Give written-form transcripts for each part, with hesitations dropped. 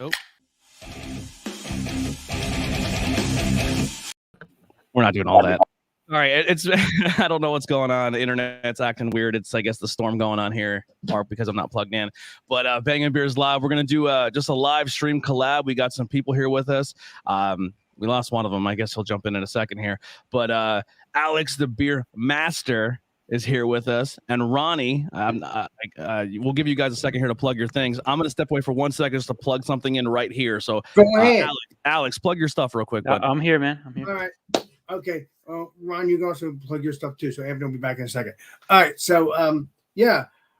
Oh. We're not doing all that. All right, it's I don't know what's going on. The internet's acting weird. It's, I guess, the storm going on here, or because I'm not plugged in. But Bangin Beers Live, we're gonna do just a live stream collab. We got some people here with us. We lost one of them. I guess he'll jump in a second here. But Alex, the beer master, is here with us, and Ronnie. We'll give you guys a second here to plug your things. I'm gonna step away for 1 second just to plug something in right here. So go ahead, Alex, plug your stuff real quick. I'm here, man. I'm here. All right. Okay. Ron, you can also plug your stuff too. So Anthony will be back in a second. All right. So,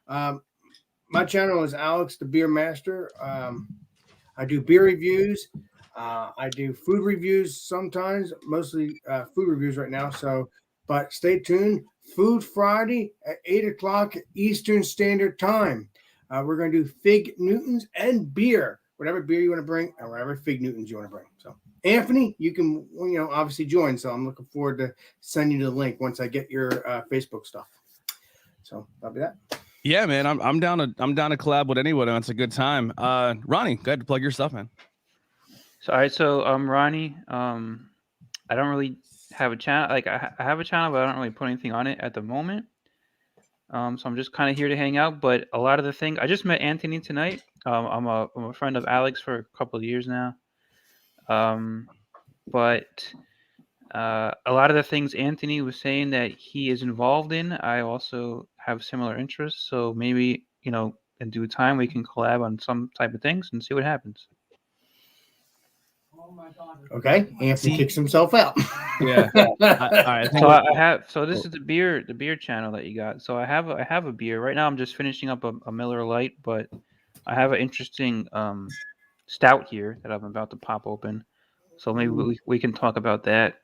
my channel is Alex the Beer Master. I do beer reviews. I do food reviews sometimes, mostly food reviews right now. So, but stay tuned. Food Friday at 8:00 Eastern Standard Time. We're going to do Fig Newtons and beer, whatever beer you want to bring, and whatever Fig Newtons you want to bring. So, Anthony, you can, obviously join. So I'm looking forward to sending you the link once I get your Facebook stuff. So that'll be that. Yeah, man, I'm down to collab with anyone. It's a good time. Ronnie, go ahead to plug your stuff, man. So, all right, so I'm Ronnie. I don't really have a channel. Like I have a channel, but I don't really put anything on it at the moment. So I'm just kind of here to hang out. But a lot of the things, I just met Anthony tonight. I'm a friend of Alex for a couple of years now. But a lot of the things Anthony was saying that he is involved in, I also have similar interests. So maybe, in due time, we can collab on some type of things and see what happens. Okay, Anthony kicks himself out. Yeah. All right. So this is the beer channel that you got. So I have a beer right now. I'm just finishing up a Miller Lite, but I have an interesting stout here that I'm about to pop open. So maybe we can talk about that.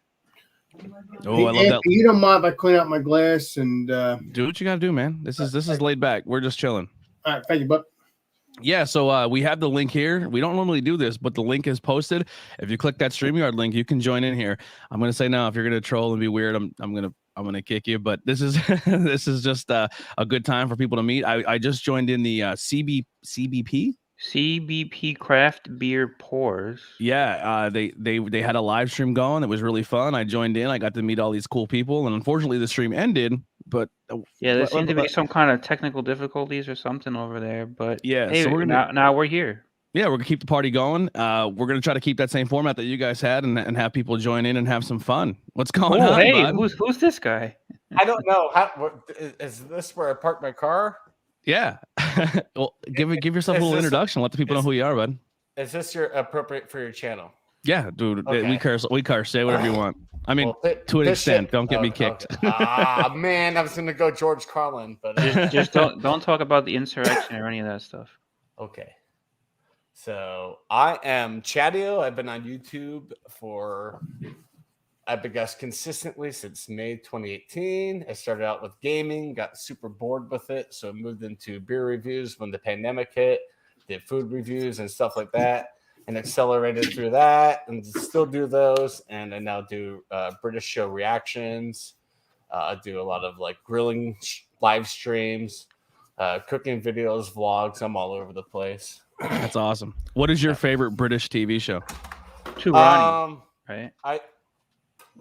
Oh, I love that. You don't mind if I clean out my glass and do what you gotta do, man. This is laid back. We're just chilling. All right, thank you, Buck. Yeah, so we have the link here. We don't normally do this, but the link is posted. If you click that StreamYard link, you can join in here. I'm gonna say now, if you're gonna troll and be weird, I'm gonna kick you. But this is this is just a good time for people to meet. I just joined in the CBP Craft Beer Pours. Yeah, they had a live stream going. It was really fun. I joined in. I got to meet all these cool people, and unfortunately, the stream ended. But yeah, there seemed to be some kind of technical difficulties or something over there. But yeah, hey, so now we're here. Yeah, we're gonna keep the party going. We're gonna try to keep that same format that you guys had, and have people join in and have some fun. What's going on? Hey, bud? who's this guy? I don't know. Is this where I park my car? Yeah. Well, give yourself a little introduction. Let the people know who you are, bud. Is this appropriate for your channel? Yeah, dude. Okay. We curse. Say whatever you want. I mean, to an extent. Don't get me kicked. Okay. Man, I was gonna go George Carlin, but just don't talk about the insurrection or any of that stuff. Okay. So I am Chadio. I've been on YouTube I've been guest consistently since May 2018. I started out with gaming, got super bored with it, so I moved into beer reviews when the pandemic hit, did food reviews and stuff like that, and accelerated through that, and still do those. And I now do British show reactions. I do a lot of like grilling live streams, cooking videos, vlogs. I'm all over the place. That's awesome. What is your favorite British TV show? Two Ronnie, right?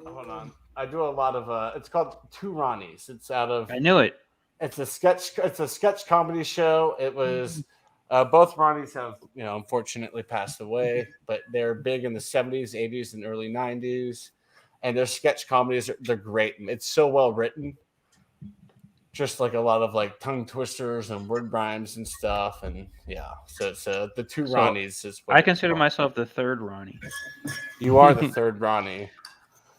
Hold on. I do a lot of it's called Two Ronnies. It's out of I knew it. It's a sketch comedy show. It was both Ronnies have, unfortunately passed away, but they're big in the 70s, 80s, and early 90s. And their sketch comedies, they're great. It's so well written. Just like a lot of like tongue twisters and word rhymes and stuff. And yeah. So the Two Ronnies is what I consider myself the third Ronnie. You are the third Ronnie.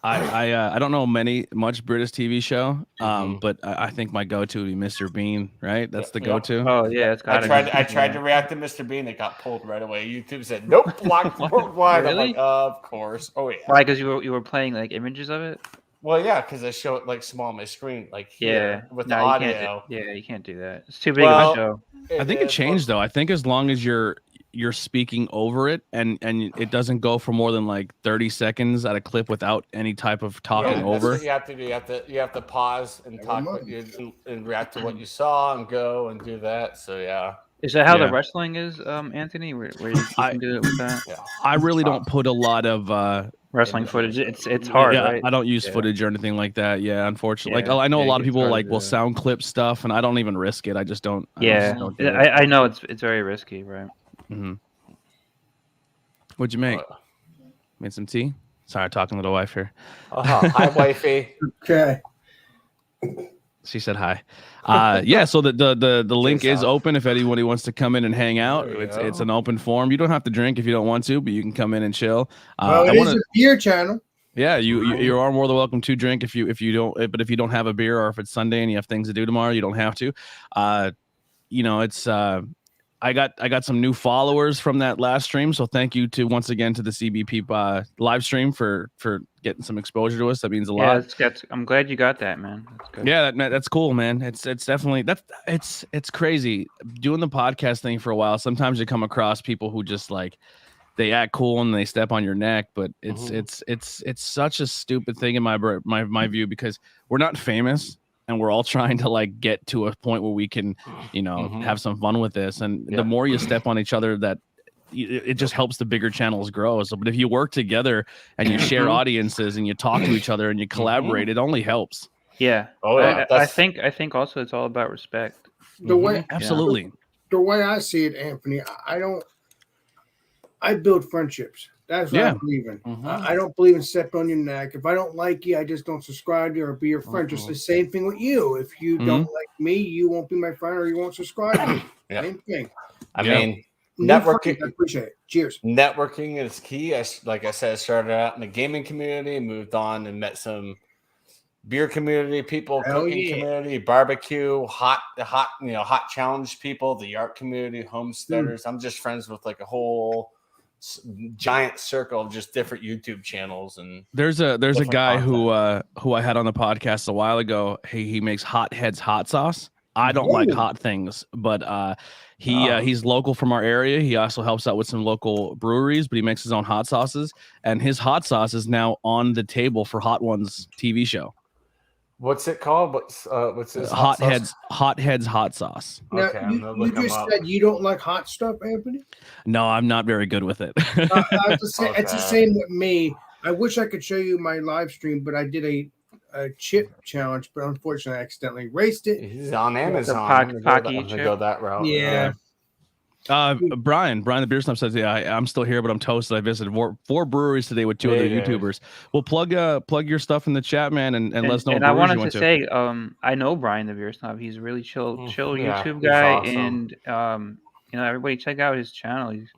I don't know much British TV show, but I think my go-to would be Mr. Bean, right? That's the go-to. Oh yeah, it's got. I tried to react to Mr. Bean. It got pulled right away. YouTube said nope, blocked worldwide. Really? I'm like, of course. Oh yeah. Why? Because you were playing like images of it. Well, yeah, because I show it like small on my screen, like here, with the audio. You can't do that. It's too big of a show. I think it changed though. I think as long as you're speaking over it and it doesn't go for more than like 30 seconds at a clip without any type of talking over. That's what you have to do. You have to pause and talk and react to what you saw and go and do that. So yeah. Is that how the Yeah. wrestling is, Anthony? Where you can do it with that Yeah. I really don't put a lot of wrestling footage? It's hard, yeah, right? I don't use Yeah. footage or anything like that. Yeah, unfortunately. Yeah. Like I know a Yeah, lot of it's people hard like to will do that. sound clip stuff, and I don't even risk it. I just don't. I Yeah, just don't do it. I know it's very risky, right? Mm-hmm. What'd you make? Made some tea. Sorry, talking to the wife here. Hi, wifey. Okay. She said hi. Yeah, so the link is out. open if anybody wants to come in and hang out. There you It's go. an open forum. You don't have to drink if you don't want to, but you can come in and chill. Well, I it is want a to. beer channel. Yeah, you are more than welcome to drink if you don't. But if you don't have a beer or if it's Sunday and you have things to do tomorrow, you don't have to. It's I got some new followers from that last stream, so thank you once again to the CBP live stream for getting some exposure to us. That means a lot. I'm glad you got that, man. That's good. Yeah, that's cool, man. It's definitely it's crazy doing the podcast thing for a while. Sometimes you come across people who just like they act cool and they step on your neck, but it's such a stupid thing in my view because we're not famous and we're all trying to like get to a point where we can, have some fun with this. And the more you step on each other, that it just helps the bigger channels grow. So, but if you work together and you share audiences and you talk to each other and you collaborate, it only helps. Yeah. Oh yeah. I think also it's all about respect. The way Absolutely. the way I see it, Anthony, I build friendships. That's what I believe in. I don't believe in stepping on your neck. If I don't like you, I just don't subscribe to you or be your friend. Just the same thing with you. If you don't like me, you won't be my friend or you won't subscribe to me. Same thing. I mean, networking. I appreciate it. Cheers. Networking is key. Like I said, I started out in the gaming community, moved on and met some beer community people, cooking community, barbecue, hot challenge people, the art community, homesteaders. I'm just friends with like a whole giant circle of just different YouTube channels. And there's a guy who I had on the podcast a while ago. He makes Hot Heads hot sauce. I don't like hot things, but he's local from our area. He also helps out with some local breweries, but he makes his own hot sauces, and his hot sauce is now on the table for Hot Ones TV show. What's it called? What's his Hot Heads hot sauce. Now, Okay, you just said you don't like hot stuff, Anthony? No, I'm not very good with it. It's the same with me. I wish I could show you my live stream, but I did a chip challenge, but unfortunately I accidentally erased it. He's on Amazon. Go that route. Yeah. Brian the Beer Snob says, I'm still here, but I'm toasted. I visited four breweries today with two other YouTubers. Well, plug your stuff in the chat, man, and let us know. And I wanted to say, I know Brian the Beer Snob. He's a really chill YouTube guy, awesome. And everybody check out his channel. He's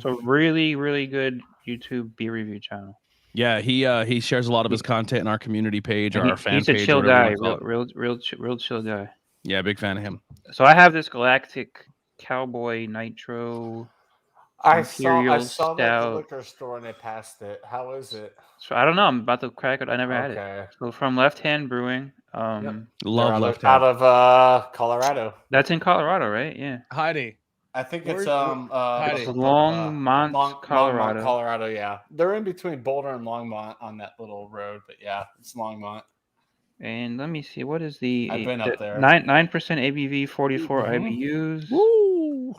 so really, really good YouTube beer review channel. Yeah, he shares a lot of his content in our community page or our fan page. He's a chill guy, real chill guy. Yeah, big fan of him. So I have this Galactic Cowboy Nitro. I saw Stout. that at the liquor store and they passed it. How is it? So I don't know. I'm about to crack it. I never had it. So from Left Hand Brewing. Love Left Hand. Out of Colorado. That's in Colorado, right? Yeah. Heidi. I think it's Longmont, Colorado. Colorado, yeah. They're in between Boulder and Longmont on that little road, but yeah, it's Longmont. And let me see, what is the? I've been up there. 9% ABV, 44 IBUs. Woo!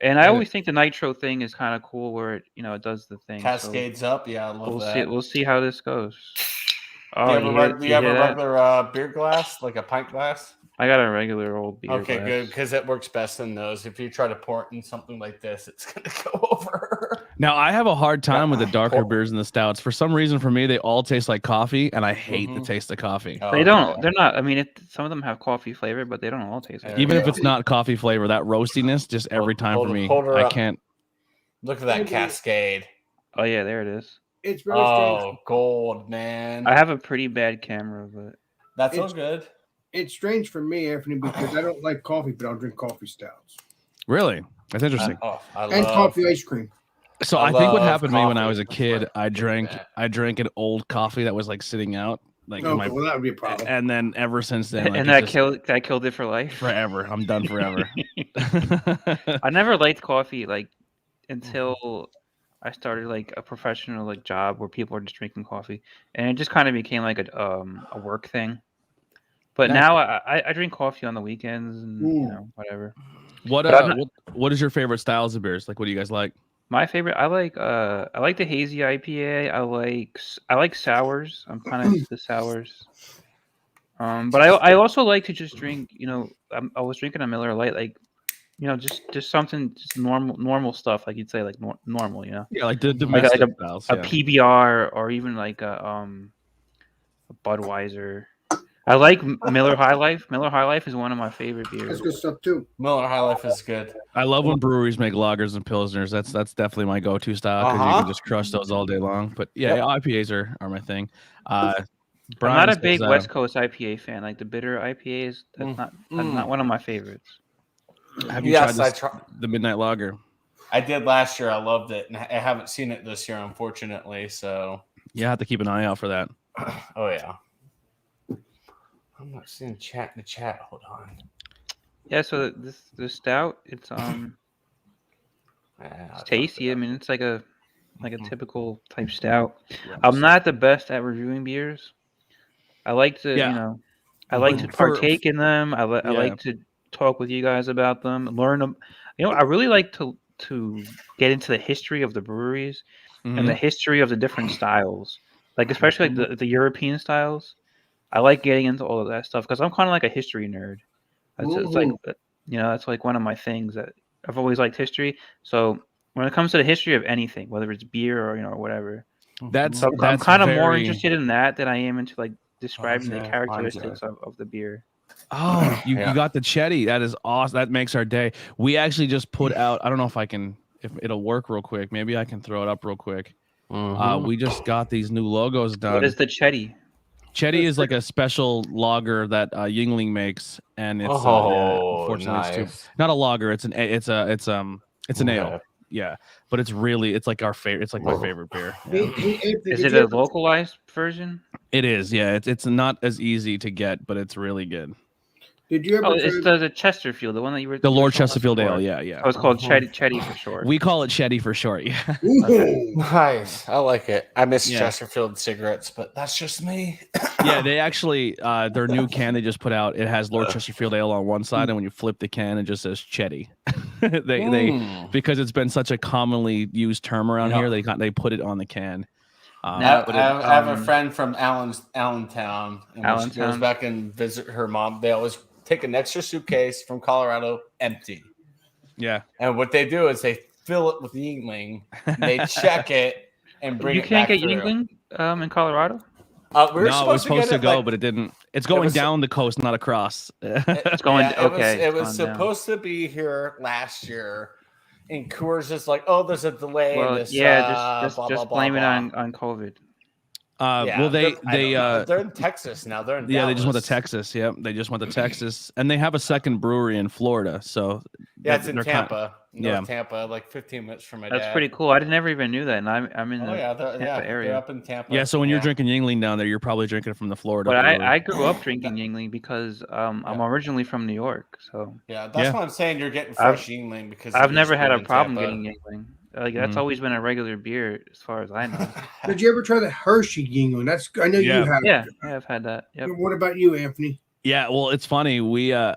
And I always think the nitro thing is kind of cool, where it does the thing. Cascades up, yeah. I love that. We'll see how this goes. Do you have a regular beer glass, like a pint glass? I got a regular old beer glass. Good, because it works best in those. If you try to pour it in something like this, it's going to go over. Now, I have a hard time with the darker beers and the stouts. For some reason, for me, they all taste like coffee, and I hate the taste of coffee. They don't. They're not. I mean, some of them have coffee flavor, but they don't all taste like Even if it's not coffee flavor, that roastiness, just every time for me, I can't. Look at that Cascade. Oh, yeah, there it is. It's really strange. Gold, man. I have a pretty bad camera, but that's all good. It's strange for me, Anthony, because I don't like coffee, but I'll drink coffee stouts. Really? That's interesting. And coffee ice cream. So I think what happened to me when I was a kid, I drank an old coffee that was like sitting out. Like well, that would be a problem. And then ever since then, like, and that killed it for life. Forever. I'm done forever. I never liked coffee until I started like a professional job where people are just drinking coffee, and it just kind of became like a work thing. But now I drink coffee on the weekends and whatever. What is your favorite styles of beers? Like, what do you guys like? My favorite, I like the hazy IPA. I like sours. I'm kind of into the sours. But I also like to just drink. I was drinking a Miller Lite, like just something just normal stuff, like you'd say, like normal. Yeah, like the Like domestic styles. a PBR or even like a Budweiser. I like Miller High Life. Miller High Life is one of my favorite beers. That's good stuff too. Miller High Life is good. I love when breweries make lagers and pilsners. That's definitely my go-to style because you can just crush those all day long. But yeah, IPAs are my thing. I'm not a big West Coast IPA fan. Like the bitter IPAs, that's not one of my favorites. Have you tried the Midnight Lager? I did last year. I loved it, and I haven't seen it this year, unfortunately. So you have to keep an eye out for that. Oh yeah. I'm not seeing the chat. Hold on. Yeah, so the stout, it's it's tasty. I mean, it's like a typical type stout. I'm not the best at reviewing beers. I like to I like to partake in them. I like to talk with you guys about them, learn them. I really like to get into the history of the breweries and the history of the different styles, like especially like the European styles. I like getting into all of that stuff because I'm kind of like a history nerd. It's like that's like one of my things that I've always liked history. So when it comes to the history of anything, whether it's beer or or whatever, I'm kind of more interested in that than I am into like describing the characteristics of the beer. Oh, you got the Chetty. That is awesome. That makes our day. We actually just put out. I don't know if it'll work real quick. Maybe I can throw it up real quick. We just got these new logos done. What is the Chetty? Chetty is like a special lager that Yingling makes, and it's unfortunately nice. it's not a lager. It's an ale. Yeah, but it's like our favorite. It's like my favorite beer. Yeah. Is it a localized version? It is. Yeah, it's not as easy to get, but it's really good. Did you ever? Oh, it's the Chesterfield, the one that you were. The Lord Chesterfield Ale. Yeah. Oh, it's called Chetty for short. We call it Chetty for short. Yeah. Nice. I like it. I miss Chesterfield cigarettes, but that's just me. Yeah, they actually their new can they just put out. It has Lord Chesterfield Ale on one side, and when you flip the can, it just says Chetty. they because it's been such a commonly used term around here. They put it on the can. I have a friend from Allentown, and when she goes back and visit her mom, they always take an extra suitcase from Colorado empty. Yeah. And what they do is they fill it with Yingling, they check it, and bring it back. You can't get Yingling in Colorado? We were supposed to go, but it didn't. It's going down the coast, not across. It's going. It was supposed to be here last year. And Coors is like, oh, there's a delay. Well, just blame it on COVID. Well, they're in Texas now. They're in Dallas. They just went to Texas. Yep, they just went to Texas, and they have a second brewery in Florida. So it's in Tampa. Tampa, like 15 minutes from my dad. That's pretty cool. I never even knew that, and I'm in the Tampa area. They're up in Tampa. Yeah, so when you're drinking Yingling down there, you're probably drinking from the Florida. But I grew up drinking Yingling because I'm originally from New York. So that's what I'm saying. You're getting fresh Yingling because I've never had a problem getting Yingling. Like that's always been a regular beer, as far as I know. Did you ever try the Hershey Yingling? I know you have. Yeah, I've had that. Yep. What about you, Anthony? Yeah, well, it's funny. We I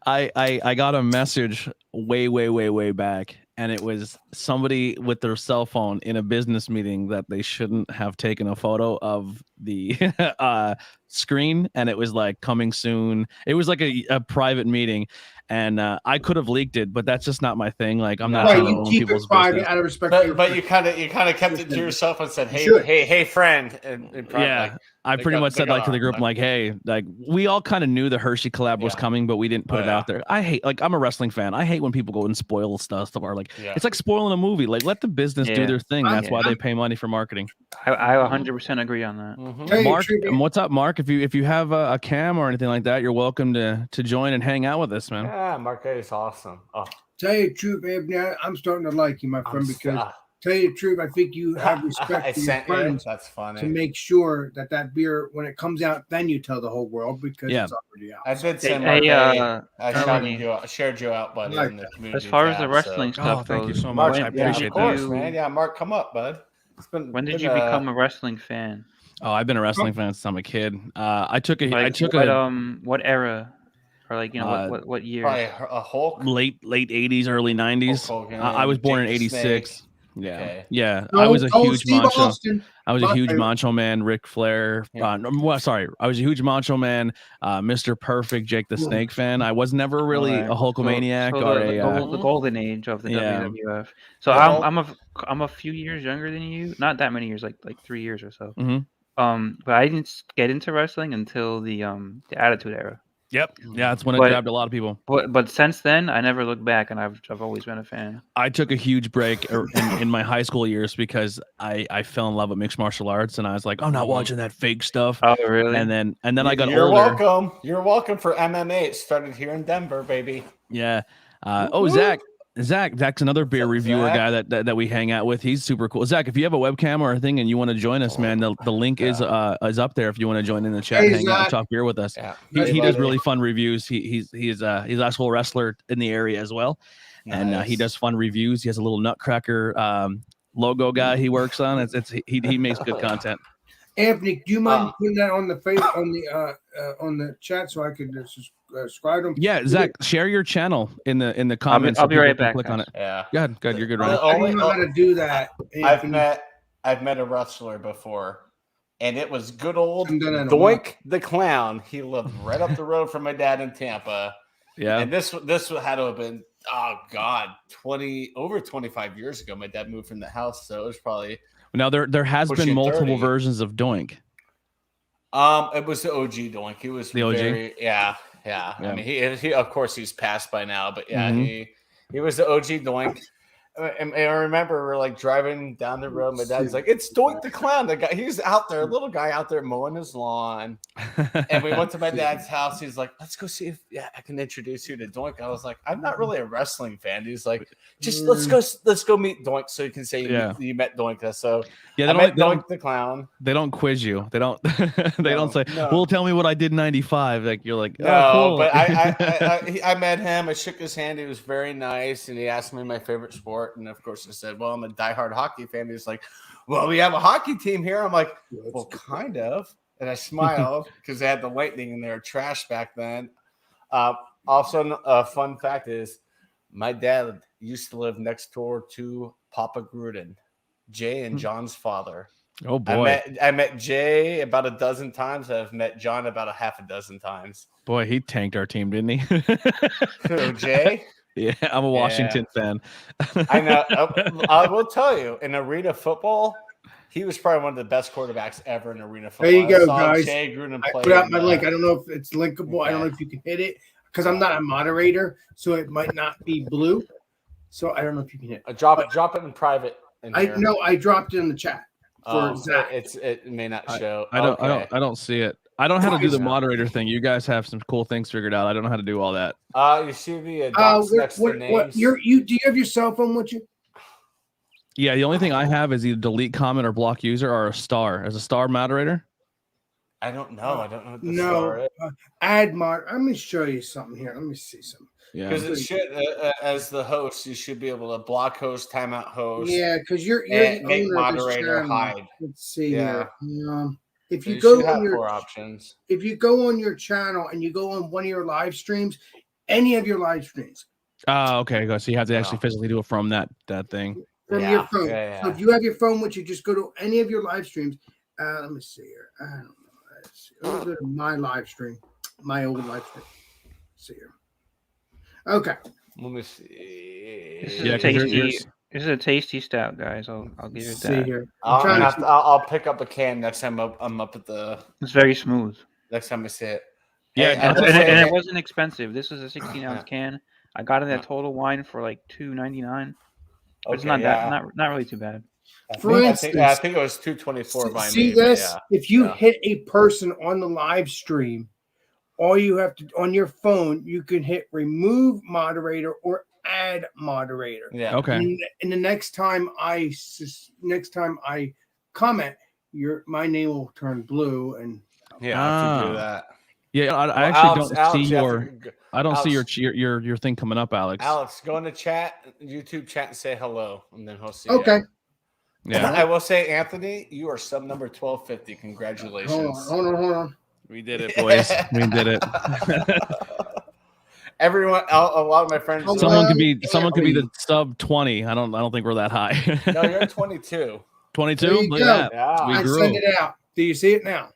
got a message way back, and it was somebody with their cell phone in a business meeting that they shouldn't have taken a photo of the screen, and it was like coming soon. It was like a private meeting, and I could have leaked it, but that's just not my thing. Like I'm not you keep it private out of respect. But you kind of kept it to yourself and said, hey, friend. And I pretty much said to the group, like, hey, like we all kind of knew the Hershey collab was coming, but we didn't put it out there. I hate, like, I'm a wrestling fan. I hate when people go and spoil stuff or like it's like spoiling a movie. Like let the business do their thing. That's why they pay money for marketing. I 100% agree on that. Mm-hmm. Mark, what's up, Mark? If you have a cam or anything like that, you're welcome to join and hang out with us, man. Yeah, Mark is awesome. Oh. Tell you the truth, Anthony, I'm starting to like you, my friend, because tell you the truth, I think you have respect for your friends. That's funny. To make sure that beer, when it comes out, then you tell the whole world because it's already out. I did say, I shared you out, buddy, in the community. As far as the wrestling stuff goes, thank you so much. I appreciate that. Man. Yeah, Mark, come up, bud. When did you become a wrestling fan? Oh, I've been a wrestling fan since I'm a kid. What era? or like what years? Probably a Hulk. Late 80s, early 90s. Hulk Hogan, I was born in Jake the 86. Snake. Yeah, Okay. yeah. No, I was a huge Steve macho. Austin. I was a My huge favorite. macho man, Ric Flair. Yeah. Sorry, I was a huge macho man, Mr. Perfect, Jake the Snake fan. I was never really Alright. a Hulkamaniac So or the golden age of the yeah. WWF. So Yeah. I'm a few years younger than you. Not that many years, like 3 years or so. Mhm. But I didn't get into wrestling until the Attitude Era. Yep. Yeah, that's when it But- grabbed a lot of people. But since then, I never looked back, and I've always been a fan. I took a huge break in my high school years because I fell in love with mixed martial arts, and I was like, I'm not watching that fake stuff. Oh, really? And then I got You're older. welcome. You're welcome for MMA. It started here in Denver, baby. Yeah. Zach's another beer What's up, reviewer Zach? guy that we hang out with. He's super cool. Zach, if you have a webcam or a thing and you want to join us, man, the link is up there if you want to join in the chat, Hey, hang out, and Zach. talk beer with us. Yeah. He does really fun reviews. He's actual wrestler in the area as well, and he does fun reviews. He has a little Nutcracker logo guy he works on. He makes good content. Anthony, do you mind putting that on the face on the chat so I could subscribe them? Yeah, Zach, share your channel in the comments. I'll so be right people can back, Click on guys. it. Yeah. Good. You're good, I Ronnie. don't know how to do that. Anthony. I've met a wrestler before, and it was good old Haven't done that in a Doink the Clown. He lived right up the road from my dad in Tampa. Yeah. And this had to have been over 25 years ago. My dad moved from the house, so it was probably Now there has been pushing multiple 30. versions of Doink. It was the OG Doink. He was The OG? yeah. I mean, he of course he's passed by now, but yeah, he was the OG Doink. And I remember we're like driving down the road. My dad's like, "It's Doink the Clown." The guy, he's out there, little guy out there mowing his lawn. And we went to my dad's house. He's like, "Let's go see if I can introduce you to Doink." I was like, "I'm not really a wrestling fan." He's like, "Just let's go meet Doink so you can say you met Doink." So Yeah, I met Doink the Clown. They don't quiz you. They don't. They don't say, no. "Well, tell me what I did in '95." Like you're like, No, "Oh, cool." but I met him. I shook his hand. He was very nice, and he asked me my favorite sport. And of course, I said, "Well, I'm a diehard hockey fan." He's like, "Well, we have a hockey team here." I'm like, "Well, kind of." And I smiled because they had the Lightning in their trash back then. Also, a fun fact is, my dad used to live next door to Papa Gruden, Jay and John's father. Oh boy, I met Jay about a dozen times. I've met John about a half a dozen times. boy, he tanked our team, didn't he? Who, Jay? Yeah, I'm a Washington fan. I know. I will tell you, in arena football, he was probably one of the best quarterbacks ever in arena football. There you go, I saw guys. Jay Gruden I play put out in, my link. I don't know if it's linkable. I don't know okay. if you can hit it because I'm not a moderator, so it might not be blue. So I don't know if you can hit. drop it in private. I dropped it in the chat for Zach. It may not show. I don't see it. I don't know how to do the moderator thing. You guys have some cool things figured out. I don't know how to do all that. You see the dots next to names. Do you have your cell phone with you? Yeah, the only thing I have is either delete comment or block user or a star. As a star moderator? I don't know. I don't know what the No. star is. Add mod. Let me show you something here. Let me see something. Yeah. Because it should, as the host, you should be able to block host, timeout host. Yeah, because you're and the make owner of this moderator channel. hide. Let's see Yeah. here. If So you you go should have on your 4 options. if you go on your channel and you go on one of your live streams, any of your live streams Oh, okay. So you have to actually physically do it from that thing. from Yeah, your phone. yeah. So if you have your phone with you, just go to any of your live streams. Let me see here. I don't know. Let's see. Let me go to my live stream, my old live stream. Let's see here. Okay. Let me see. This is Yeah, a 'cause tasty. yours- This is a tasty stout, guys. I'll give you Let's see that. here. I'll pick up a can next time I'm up at the It's very smooth. next time I see it. Yeah, Hey, I And, will and say- it wasn't expensive. This was a 16-ounce can. I got it at Total Wine for like $2.99. But it's not not really too bad. For I instance, think it was 224 by see me. this? If you Yeah. hit a person on the live stream, all you have to on your phone, you can hit remove moderator or add moderator. Yeah. Okay. And the next time I comment, my name will turn blue. And Yeah. I can do that. Yeah, I Well, actually Alex, don't Alex, see you have your. to- I don't see Alex- your thing coming up, Alex. Alex, go in the chat, YouTube chat, and say hello, and then he'll see. okay, Yeah, I will say, Anthony, you are sub number 1250. Congratulations. hold on. we did it, boys. We did it. Everyone, a lot of my friends. Oh, Someone well, could be the you? sub 20. I don't think we're that high. No, you're 22. 22. There you Look go. at that. Yeah. We I grew. send it out. Do you see it now?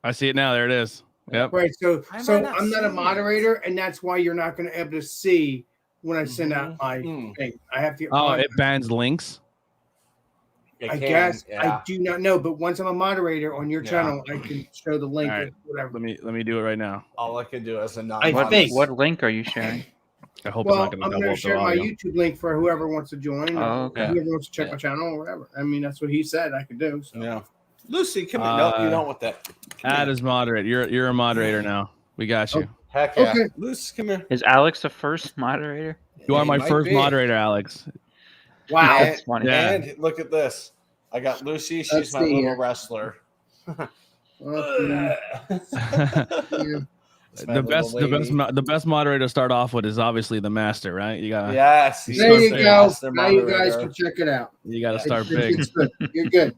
I see it now. There it is. Yep. Right. So Why am I so not I'm not a seeing it? moderator, and that's why you're not going to be able to see when I send out my Mhm. thing. I have to. Oh, it bans links. It I can, guess yeah. I do not know, but once I'm a moderator on your Yeah. channel, I can show the link All or right. whatever. Let me do it right now. All I can do as a I non think. What link are you sharing? I hope Well, it's I'm not going going to to share double my up the audio. YouTube link for whoever wants to join. Oh, or okay. Whoever wants to check Yeah. my channel or whatever. I mean, that's what he said I could do. So. Yeah. Lucy, come here. No, you don't want that. Come Add here. as moderate. You're a moderator now. We got you. Heck yeah. Okay. Lucy, come here. Is Alex the first moderator? You are He my might first be. moderator, Alex. Wow. And, That's funny. Yeah. and look at this. I got Lucy. Let's She's my see little here. wrestler. Okay. Yeah. It's my little lady. the best moderator to start off with is obviously the master, right? You gotta Yes. You There start you big. go. Master Now you guys moderator. can check it out. you gotta start It's- big. it's good. You're good.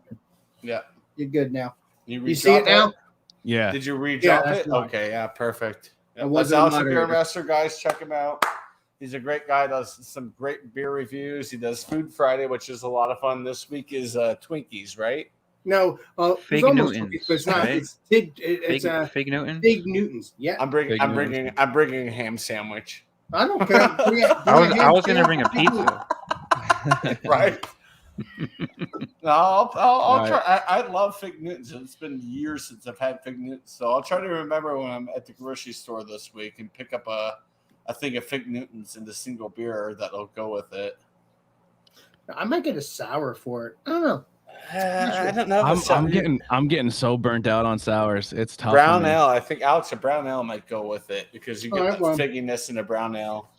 Yeah. You're good now. You You see it re-drop now? Yeah. Did you re-drop Yeah, that's it? right. Okay, yeah, perfect. I Yep. wasn't That's a Alex the Beer moderator. Master, guys. Check him out. He's a great guy. Does some great beer reviews. He does Food Friday, which is a lot of fun. This week is Twinkies, right? No, Fig it's almost Newtons, but it's not. right? It's it's Fig Newton. Fig Newtons. Yeah, I'm bringing a ham sandwich. I don't care. I was gonna bring a pizza. Right. No, I'll Right. try. I love Fig Newtons. It's been years since I've had Fig Newtons, so I'll try to remember when I'm at the grocery store this week and pick up a thing of Fig Newtons and a single beer that'll go with it. I might get a sour for it. I don't know. I don't know. I'm getting so burnt out on sours. It's tough. brown for me. ale. I think Alex, a brown ale might go with it because you get Alright, the well. figginess in a brown ale.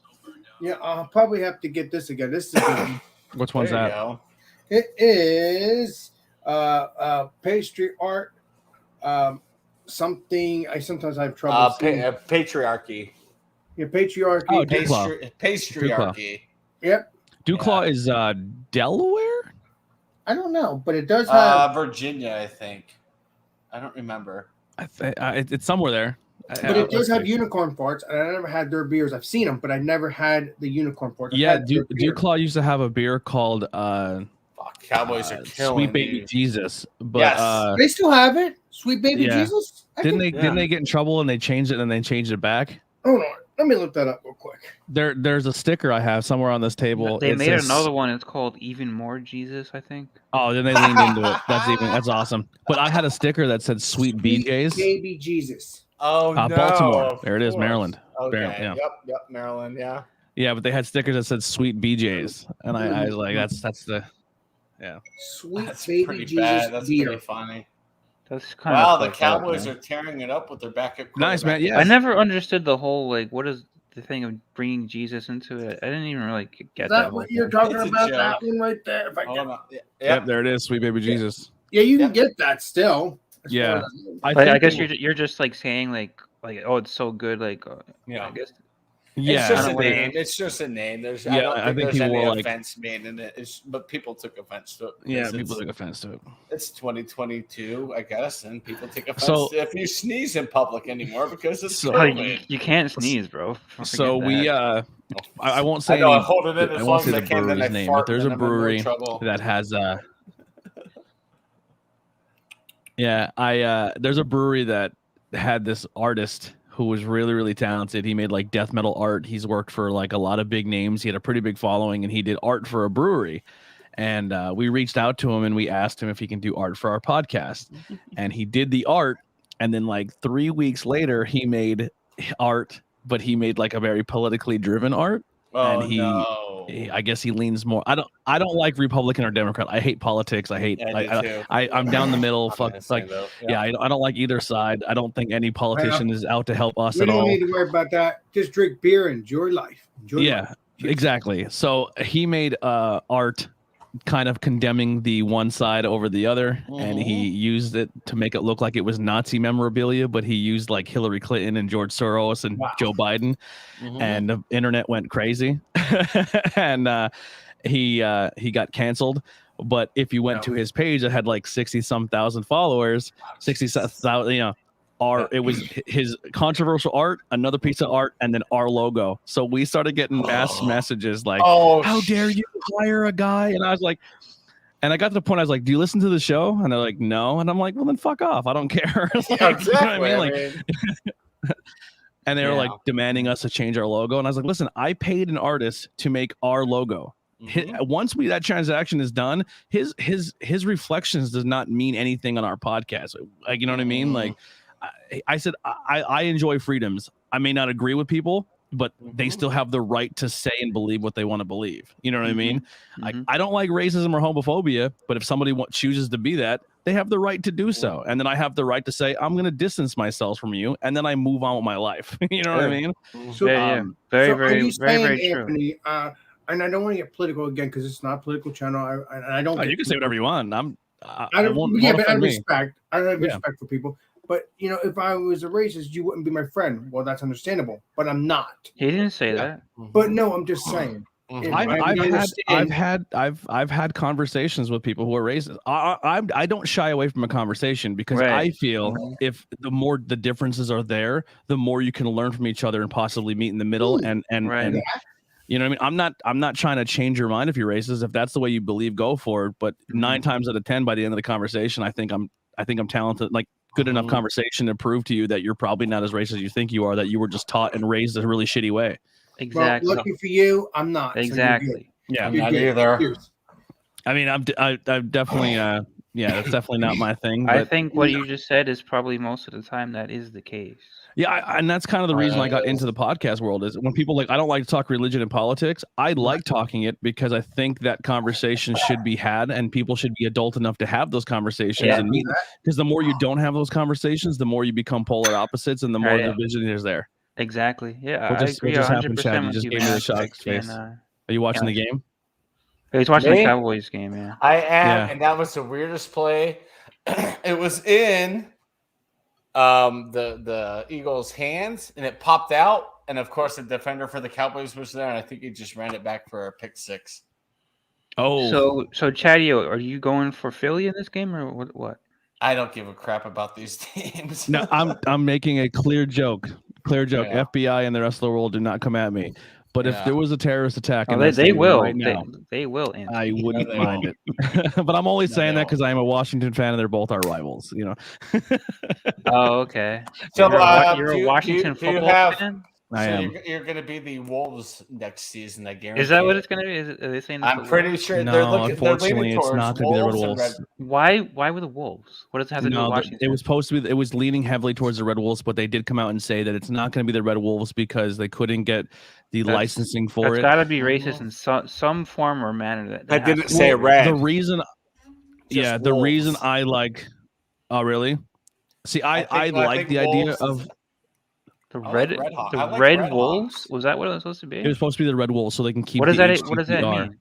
Yeah, I'll probably have to get this again. This is a good one. Which one's There you that? go. It is pastry art. Something I sometimes have trouble seeing. Patriarchy. Yeah, patriarchy. Oh, Duclaw. Patriarchy. Yep. Duclaw is Delaware. I don't know, but it does have. Virginia, I think. I don't remember. It's somewhere there. But it does have unicorn parts, and I never had their beers. I've seen them, but I never had the unicorn parts. I've Yeah, had their beer. Duclaw used to have a beer called Fuck, Cowboys are killing Sweet Baby you. Jesus. But Yes. They still have it. Sweet Baby Yeah. Jesus. didn't they get in trouble and they changed it and they changed it back? Hold on. Let me look that up real quick. There's a sticker I have somewhere on this table. They It made says- another one. It's called Even More Jesus, I think. Oh, then they leaned into it. That's awesome. But I had a sticker that said Sweet BJ's. Baby Jesus. Oh, no. Baltimore. of There it is, course. Maryland. Okay. Yeah. Yep, Maryland, yeah. Yeah, but they had stickers that said Sweet BJ's, and I was like, that's the Sweet That's Baby pretty Jesus bad. That's beer. pretty funny. That's kind Wow, of the Cowboys are tearing it up with their backup. nice, man. quarterback. Yeah, I never understood the whole what is the thing of bringing Jesus into it. I didn't even really get Is that. that whole what you're thing. talking It's a about? joke. That one right there. If I Hold get, on. Yeah. Yep, there it is, Sweet Baby Jesus. yeah, you Yep. can get that still. as Yeah. far as I know. I But I think guess it- you're just like saying like oh it's so good Yeah. I guess yeah, It's just a I don't wanna- name. It's just a name. I Yeah, don't I think think there's people any were like- offense made in it. But people took offense to it. yeah. because People took offense to it. It's 2022, I guess, and people take offense So- if you sneeze in public anymore because it's So- like, COVID. you can't sneeze, bro. So Forget we that. I won't say I know. I any, hold it in I as won't long say as I the can. Then I brewery's name, fart, but there's and a I'm in no brewery trouble. that has there's a brewery that had this artist who was really, really talented. He made like death metal art. He's worked for like a lot of big names. He had a pretty big following, and he did art for a brewery. And we reached out to him and we asked him if he can do art for our podcast. And he did the art. And then like 3 weeks later, he made art, but he made like a very politically driven art. Oh and no! I guess he leans more. I don't like Republican or Democrat. I hate politics. I hate. Yeah, I do too. I'm down the middle. I'm Fuck. gonna say Like, though. yeah, I don't like either side. I don't think any politician is out to help us We at don't all. need to worry about that. Just drink beer and enjoy life. Enjoy Yeah, life. exactly. So he made art kind of condemning the one side over the other, and he used it to make it look like it was Nazi memorabilia, but he used like Hillary Clinton and George Soros and Joe Biden, and the internet went crazy. And he got canceled. But if you went to his page, it had like 60-some thousand followers, 60,000, it was his controversial art, another piece of art, and then our logo. So we started getting mass messages like, how dare you hire a guy? And I was like, and I got to the point I was like, do you listen to the show? And they're like, no. And I'm like, well, then fuck off. I don't care. Like, exactly. You know what I mean? Like, and they were like demanding us to change our logo. And I was like, listen, I paid an artist to make our logo. Once that transaction is done, his reflections does not mean anything on our podcast. Like, you know what I mean? Like, I said, I enjoy freedoms. I may not agree with people, but they still have the right to say and believe what they want to believe. You know what I mean? I don't like racism or homophobia, but if somebody chooses to be that, they have the right to do so. And then I have the right to say, I'm going to distance myself from you. And then I move on with my life. You know what I mean? So, very Anthony, true. And I don't want to get political again because it's not a political channel. I don't. You can say whatever you want. I don't. Yeah, but I respect. I have respect for people. But you know, if I was a racist, you wouldn't be my friend. Well, that's understandable. But I'm not. He didn't say that. But no, I'm just saying. I've had conversations with people who are racist. I don't shy away from a conversation because I feel if the more the differences are there, the more you can learn from each other and possibly meet in the middle. And you know what I mean? I'm not trying to change your mind if you're racist. If that's the way you believe, go for it. But 9 times out of 10, by the end of the conversation, I think I'm talented. Like good enough conversation to prove to you that you're probably not as racist as you think you are. That you were just taught and raised a really shitty way. Exactly. Well, lucky for you, I'm not. Exactly. So I'm not either. I mean, I'm definitely that's definitely not my thing. But I think what you just said is probably most of the time that is the case. Yeah, and that's kind of the reason I got into the podcast world is when people like, I don't like to talk religion and politics. I like talking it because I think that conversation should be had and people should be adult enough to have those conversations and meet. Because the more you don't have those conversations, the more you become polar opposites and the more division there's there. Exactly. Yeah, I agree 100% with you. Just gave me the shot face. Are you watching the game? He's watching the Cowboys game, yeah. I am, and that was the weirdest play. It was in the Eagles' hands, and it popped out. And of course, the defender for the Cowboys was there, and I think he just ran it back for a pick six. Oh, so Chadio, are you going for Philly in this game or what? I don't give a crap about these teams. No, I'm making a clear joke. Yeah. FBI and the rest of the world do not come at me. But if there was a terrorist attack, they will. Right now, they will. I wouldn't mind it. But I'm only saying that because I'm a Washington fan and they're both our rivals. You know. Oh, okay. So you're a Washington football fan? I am. You're going to be the Wolves next season, I guarantee. Is that what it's going to be? Are they saying? I'm pretty sure. No, unfortunately, it's not going to be the Red Wolves. Why with the Wolves? What does it have to do with Washington? It was supposed to be. It was leaning heavily towards the Red Wolves, but they did come out and say that it's not going to be the Red Wolves because they couldn't get the licensing for it. It's got to be racist in some form or manner. I didn't say red. The reason, the reason I like. Oh, really? See, I like the idea of. The Red Wolves? Was that what it was supposed to be? It was supposed to be the Red Wolves, so they can keep. What does that mean?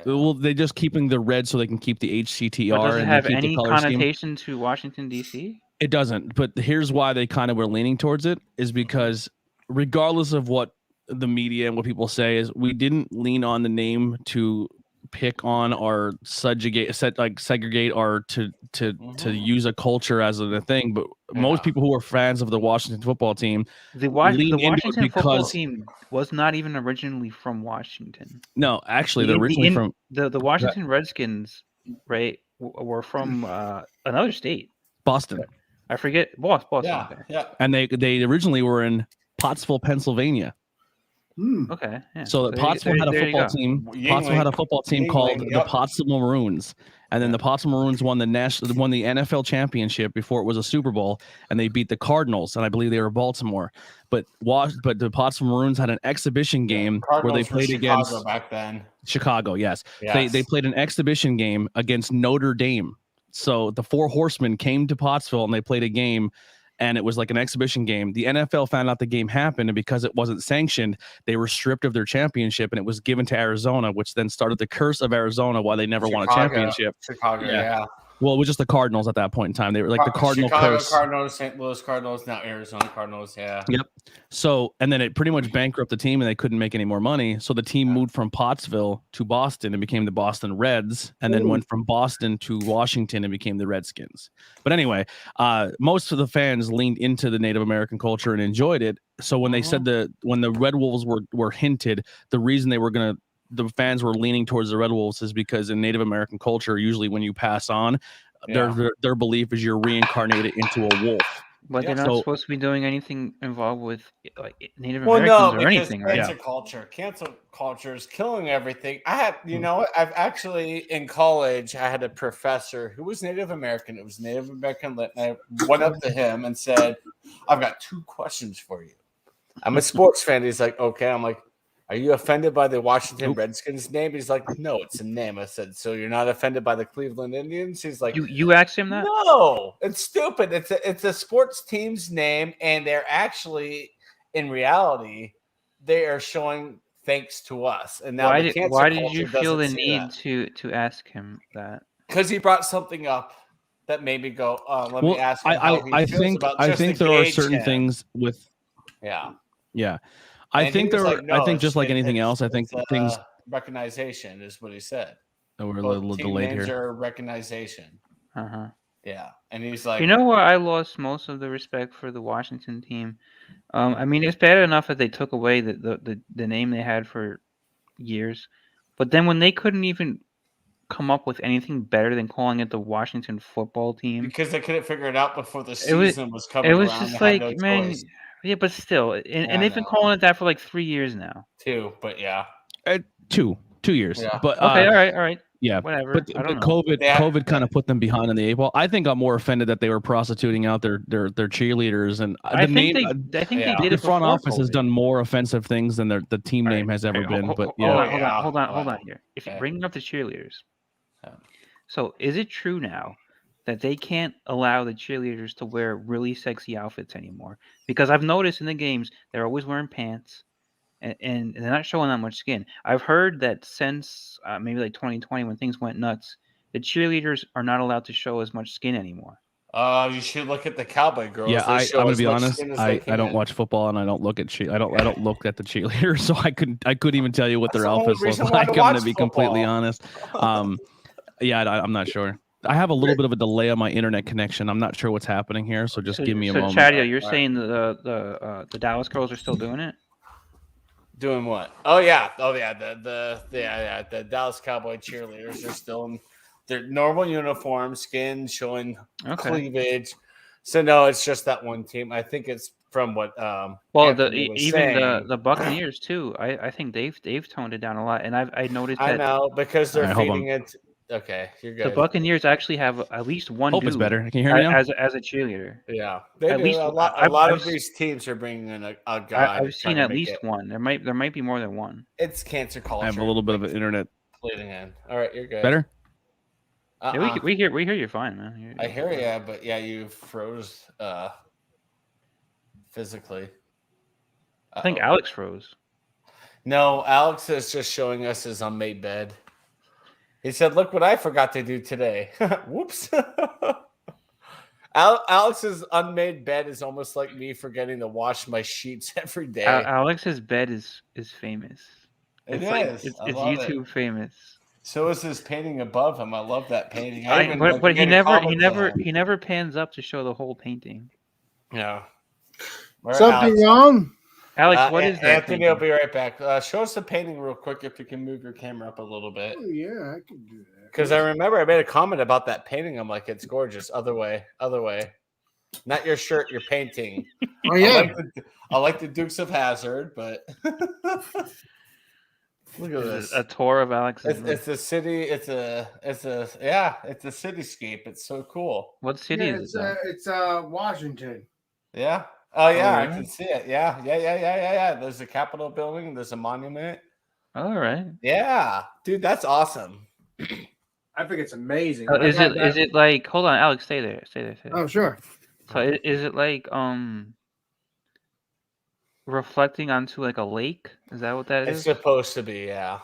Well, they're just keeping the red so they can keep the HCTR. But does it and have keep any the color connotation scheme. to Washington D.C.? It doesn't. But here's why they kind of were leaning towards it is because regardless of what the media and what people say is, we didn't lean on the name to pick on or segregate or to use a culture as a thing, but most people who are fans of the Washington football team, the Washington football team was not even originally from Washington. No, actually, they're originally from the Washington Redskins, right? Were from another state, Boston. I forget, Boston. Yeah. And they originally were in Pottsville, Pennsylvania. Okay. Yeah. So Pottsville had a football team. Pottsville had a football team called the Pottsville Maroons, and then the Pottsville Maroons won the NFL championship before it was a Super Bowl, and they beat the Cardinals, and I believe they were Baltimore. But the Pottsville Maroons had an exhibition game where they played against Chicago back then. Chicago, yes. They played an exhibition game against Notre Dame. So the Four Horsemen came to Pottsville and they played a game. And it was like an exhibition game. The NFL found out the game happened, and because it wasn't sanctioned, they were stripped of their championship, and it was given to Arizona, which then started the curse of Arizona why they never won a championship. Chicago, yeah. Well, it was just the Cardinals at that point in time. They were like the Cardinal Chicago curse. Cardinals, St. Louis Cardinals, now Arizona Cardinals. Yeah. Yep. So, and then it pretty much bankrupted the team, and they couldn't make any more money. So the team moved from Pottsville to Boston and became the Boston Reds, and then went from Boston to Washington and became the Redskins. But anyway, most of the fans leaned into the Native American culture and enjoyed it. So when they said when the Red Wolves were hinted, the reason the fans were leaning towards the Red Wolves is because in Native American culture, usually when you pass on, their belief is you're reincarnated into a wolf. But they're not supposed to be doing anything involved with like Native Americans or anything, right? Cancel culture is killing everything. I've actually in college I had a professor who was Native American. It was Native American lit, and I went up to him and said, "I've got 2 questions for you. I'm a sports fan." He's like, "Okay." I'm like, "Are you offended by the Washington Redskins name?" He's like, "No, it's a name." I said, "So you're not offended by the Cleveland Indians?" He's like, You asked him that? "No, it's stupid. It's a sports team's name, and they're actually, in reality, they are showing thanks to us." And now why did you feel the need to ask him that? Because he brought something up that made me go, "Let me ask him how he feels about just I think there are certain things with yeah. I think just like anything else, I think things recognition is what he said. Oh, we're a little delayed here. Recognition. Yeah, and he's like, you know what? I lost most of the respect for the Washington team. I mean, it's bad enough that they took away the name they had for years, but then when they couldn't even come up with anything better than calling it the Washington football team, because they couldn't figure it out before the season was coming. It was just like, man. Yeah, but still, and they've been calling it that for like 3 years now. 2, but yeah, 2 years. Yeah. But okay, all right. Yeah, whatever. But COVID kind of put them behind in the 8 ball. I think I'm more offended that they were prostituting out their cheerleaders, and I think they did. The front office has done more offensive things than the team name has ever been. But hold on here. If you're bringing up the cheerleaders, so is it true now that they can't allow the cheerleaders to wear really sexy outfits anymore? Because I've noticed in the games they're always wearing pants, and they're not showing that much skin. I've heard that since maybe like 2020 when things went nuts, the cheerleaders are not allowed to show as much skin anymore. You should look at the Cowboy girls. Yeah, I'm gonna be honest. I don't watch football, and I don't look at I don't look at the cheerleaders, so I couldn't even tell you what their outfits look like. I'm gonna be completely honest. Yeah, I'm not sure. I have a little bit of a delay on my internet connection. I'm not sure what's happening here, so just give me a moment. Chadio, you're saying the Dallas girls are still doing it? Doing what? Oh yeah. The Dallas Cowboy cheerleaders are still in their normal uniform, skin showing cleavage. So no, it's just that one team. I think it's from what the Buccaneers too. I think they've toned it down a lot, and I noticed that. I know because they're feeding it. Okay, you're good. The Buccaneers actually have at least one. Hope it's better. Can you hear me now? As a cheerleader? Yeah, at least a lot of these teams are bringing in a guy. I've seen at least one. There might be more than one. It's cancer culture. I have a little bit of an internet bleeding in. All right, you're good. Better. Yeah, we hear you fine, man. I hear you, but yeah, you froze physically. I think Alex froze. No, Alex is just showing us his unmade bed. He said, "Look what I forgot to do today." Whoops. Alex's unmade bed is almost like me forgetting to wash my sheets every day. Alex's bed is famous. It's YouTube famous. So is his painting above him. I love that painting. But he never pans up to show the whole painting. Yeah. Something wrong? Alex, what is that? Anthony painting? will be right back. Show us the painting real quick if you can move your camera up a little bit. Oh, yeah, I can do that. Because I remember I made a comment about that painting. I'm like, it's gorgeous. Other way. Not your shirt, your painting. Oh, yeah. I like the Dukes of Hazzard, but look at this. A tour of Alex. It's a city. It's a cityscape. It's so cool. What city is it? It's Washington. Yeah. Oh yeah, really? I can see it. Yeah. There's a Capitol building. There's a monument. All right. Yeah, dude, that's awesome. I think it's amazing. Is it like? Hold on, Alex, stay there. Oh, sure. So is it like reflecting onto like a lake? Is that what that is? It's supposed to be, yeah.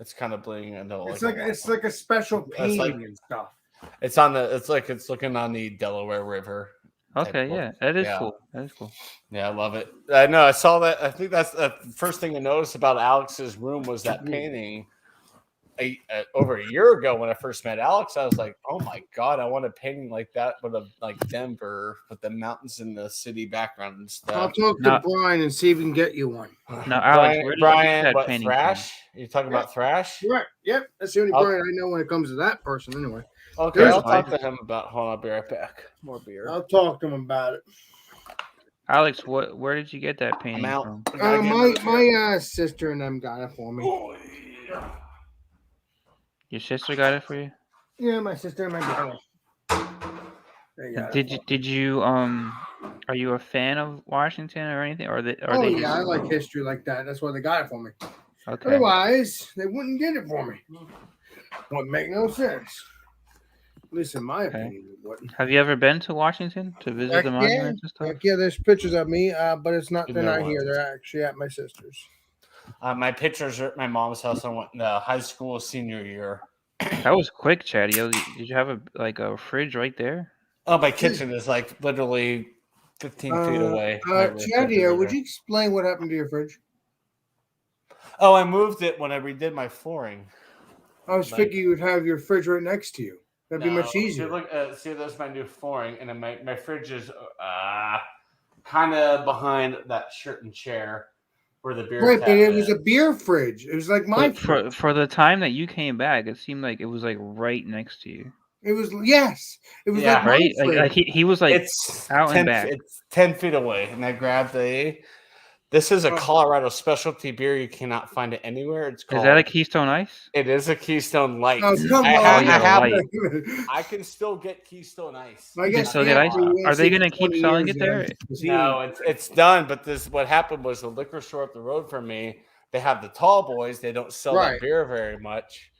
It's kind of bleeding into. It's like a special painting and stuff. It's on the. It's looking on the Delaware River. Okay, yeah, that is cool. That is cool. Yeah, I love it. I know. I saw that. I think that's the first thing I noticed about Alex's room was that painting. Over a year ago, when I first met Alex, I was like, "Oh my god, I want a painting like that, but of like Denver with the mountains and the city background and I'll stuff." talk to Brian and see if we can get you one. Now, Alex, where did you get that what painting Thrash? Are you talking about Thrash? Right. Yep. That's the only Brian I know when it comes to that person, anyway. Okay, I'll talk to him about. Hold on, I'll be right back. More beer. I'll talk to him about it. Alex, where did you get that painting from? My sister and them got it for me. Your sister got it for you? Yeah, my sister and my brother. Did you are you a fan of Washington or anything? I like history like that. That's why they got it for me. Okay. Otherwise, they wouldn't get it for me. Wouldn't make no sense. At least in my opinion, it wouldn't. Have you ever been to Washington to visit the monuments and stuff? Yeah, there's pictures of me, but they're not here. They're actually at my sister's. My pictures are at my mom's house. I went to high school senior year. That was quick, Chatty. Did you have a fridge right there? Oh, my kitchen is like literally 15 feet away. Chatty, would you explain what happened to your fridge? Oh, I moved it when I redid my flooring. I was thinking you would have your fridge right next to you. That'd be much easier. See, there's my new flooring, and then my fridge is kind of behind that shirt and chair where the beer. Right, but it was a beer fridge. It was like my fridge. For the time that you came back, it seemed like it was like right next to you. It was It was like right. Like he was like it's out 10, and back. It's 10 feet away, and I grabbed This is a Colorado specialty beer. You cannot find it anywhere. Is that a Keystone Ice? It is a Keystone Light. Oh, come on. I can still get Keystone Ice. I guess still get ice. Are they going to keep selling it there? No, it's done. But what happened was the liquor store up the road from me, they have the tall boys. They don't sell that beer very much.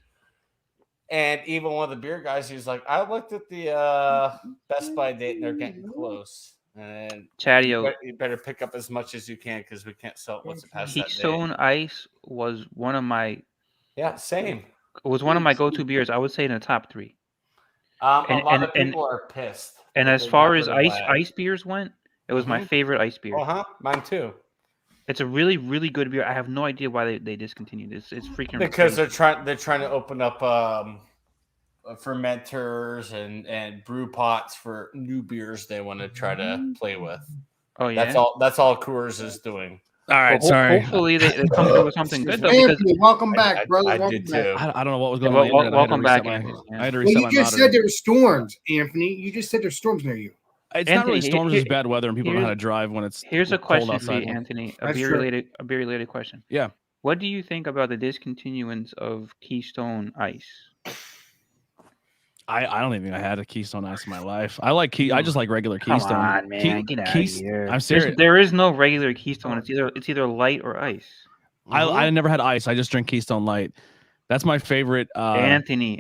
And even one of the beer guys, he's like, I looked at the Best Buy date and they're getting close. And Chatio, you better pick up as much as you can because we can't sell it once it passes Keystone Ice was one of my same. It was one of my go-to beers. I would say in the top 3. A lot of people are pissed. And as far as ice beers went, it was my favorite ice beer. Mine too. It's a really, really good beer. I have no idea why they discontinued it. It's freaking because they're trying to open up fermenters and brew pots for new beers they want to try to play with. Oh yeah, that's all Coors is doing. All right, sorry. Hopefully they come through with something good though. Anthony, welcome back, brother. I did too. I don't know what was going on. Welcome back, Anthony. Yeah. I had to reset you just said there were storms, Anthony. You just said there's storms near you. It's Anthony, not really storms; it's bad weather, and people don't know how to drive when it's Here's a question outside. for you, Anthony. A beer related question. Yeah. What do you think about the discontinuance of Keystone Ice? I don't even think I had a Keystone Ice in my life. I just like regular Keystone. Come on, man, get out of here. I'm serious. There is no regular Keystone. It's either light or ice. I never had ice. I just drink Keystone Light. That's my favorite. Anthony.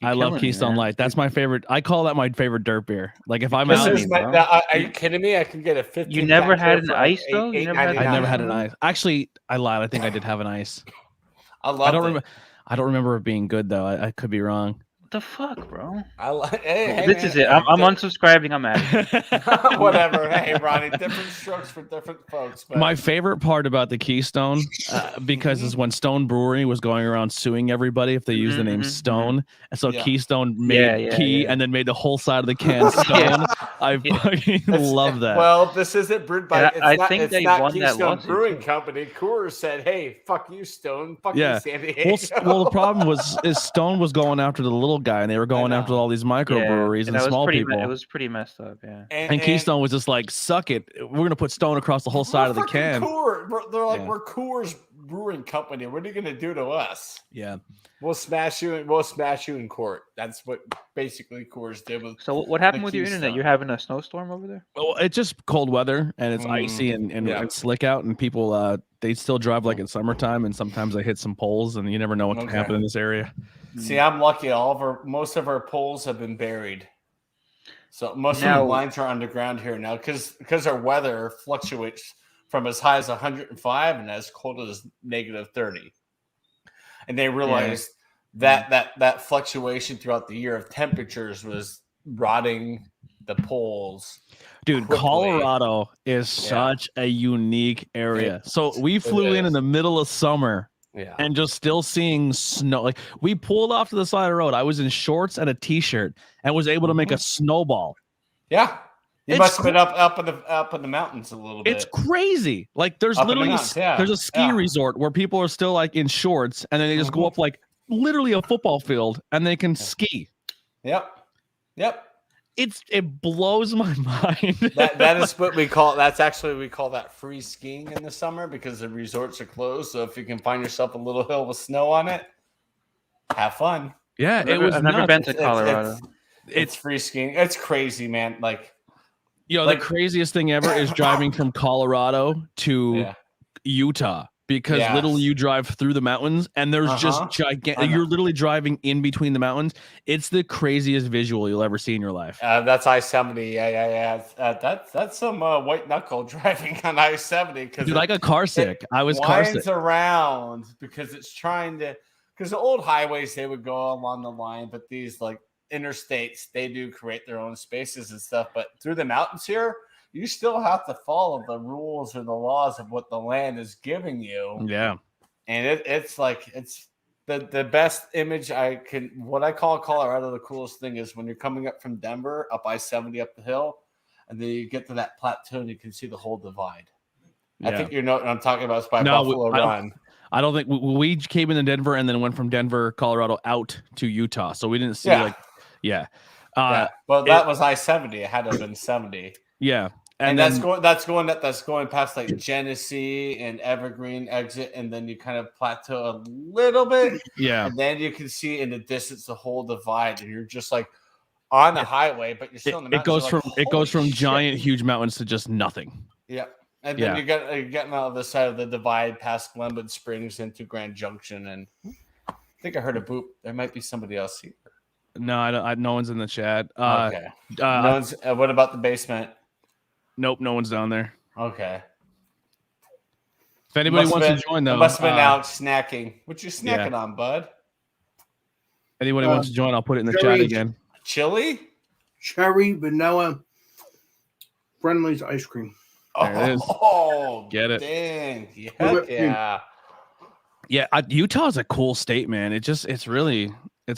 I love Keystone Light. That's my favorite. I call that my favorite dirt beer. Like if I'm out. Are you kidding me? I can get a 15. You never had an ice though. I never had an ice. Actually, I lied. I think I did have an ice. I don't remember it being good though. I could be wrong. What the fuck, bro? This is it. I'm unsubscribing. I'm out of here. Whatever. Hey, Ronnie, different strokes for different folks. But... My favorite part about the Keystone, because is when Stone Brewery was going around suing everybody if they used the name Stone. And so Keystone made and then made the whole side of the can Stone. I fucking love that. Well, this isn't brewed by it's not Keystone Brewing Company. Coors said, hey, fuck you, Stone. Fuck you, San Diego. Well, the problem is Stone was going after the little guy, and they were going after all these microbreweries and small people. It was pretty messed up, yeah. And Keystone was just like, suck it. We're going to put Stone across the whole side of the can. They're like, we're Coors Brewing Company. What are you going to do to us? Yeah. We'll smash you in court. That's what basically Coors did with. So what happened with your internet? You're having a snowstorm over there? Well, it's just cold weather and it's icy and slick out, and people they still drive like it's summertime, and sometimes they hit some poles, and you never know what can happen in this area. See, I'm lucky. Most of our poles have been buried, so most of the lines are underground here now because our weather fluctuates from as high as 105 and as cold as -30. And they realized that fluctuation throughout the year of temperatures was rotting the poles. Dude, quickly. Colorado is such a unique area. So we flew in the middle of summer and just still seeing snow. Like we pulled off to the side of the road. I was in shorts and a t-shirt and was able to make a snowball. Yeah. You must have been up in the mountains a little bit. It's crazy. Like there's Up in literally the mountains, there's a ski resort where people are still like in shorts and then they just go up like literally a football field and they can ski. Yep. It blows my mind. that is what we call. That's actually we call that free skiing in the summer because the resorts are closed. So if you can find yourself a little hill with snow on it, have fun. Yeah, I've never been to Colorado. It's free skiing. It's crazy, man. Like, the craziest thing ever is driving from Colorado to Utah. Because literally you drive through the mountains and there's just gigantic. You're literally driving in between the mountains. It's the craziest visual you'll ever see in your life. That's I-70. Yeah. That's some white knuckle driving on I-70. Dude, I got car sick. I was car sick. Winds around because it's trying to. Because the old highways they would go along the line, but these like interstates they do create their own spaces and stuff. But through the mountains here. You still have to follow the rules or the laws of what the land is giving you. Yeah. And it's the best image what I call Colorado, the coolest thing is when you're coming up from Denver, up I-70 up the hill, and then you get to that plateau and you can see the whole divide. Yeah. I think you know what I'm talking about. It's by Buffalo Run. I don't think we came into Denver and then went from Denver, Colorado out to Utah. So we didn't see Well, that was I-70. It had to have been 70. Yeah. And that's going past like Genesee and Evergreen exit, and then you kind of plateau a little bit. Yeah. And then you can see in the distance the whole divide, and you're just like on the highway, but you're still in the mountains. It goes from giant, huge mountains to just nothing. Yeah. And then you're getting out of the side of the divide past Glenwood Springs into Grand Junction, and I think I heard a boop. There might be somebody else here. No, no one's in the chat. Okay. What about the basement? Nope, no one's down there. Okay. If anybody wants to join, though, must have been out snacking. What you snacking on, bud? Anybody wants to join? I'll put it in the chat again. Chili, cherry, vanilla, Friendly's ice cream. There it is. Oh, get it? Dang, yeah. Utah's a cool state, man. It's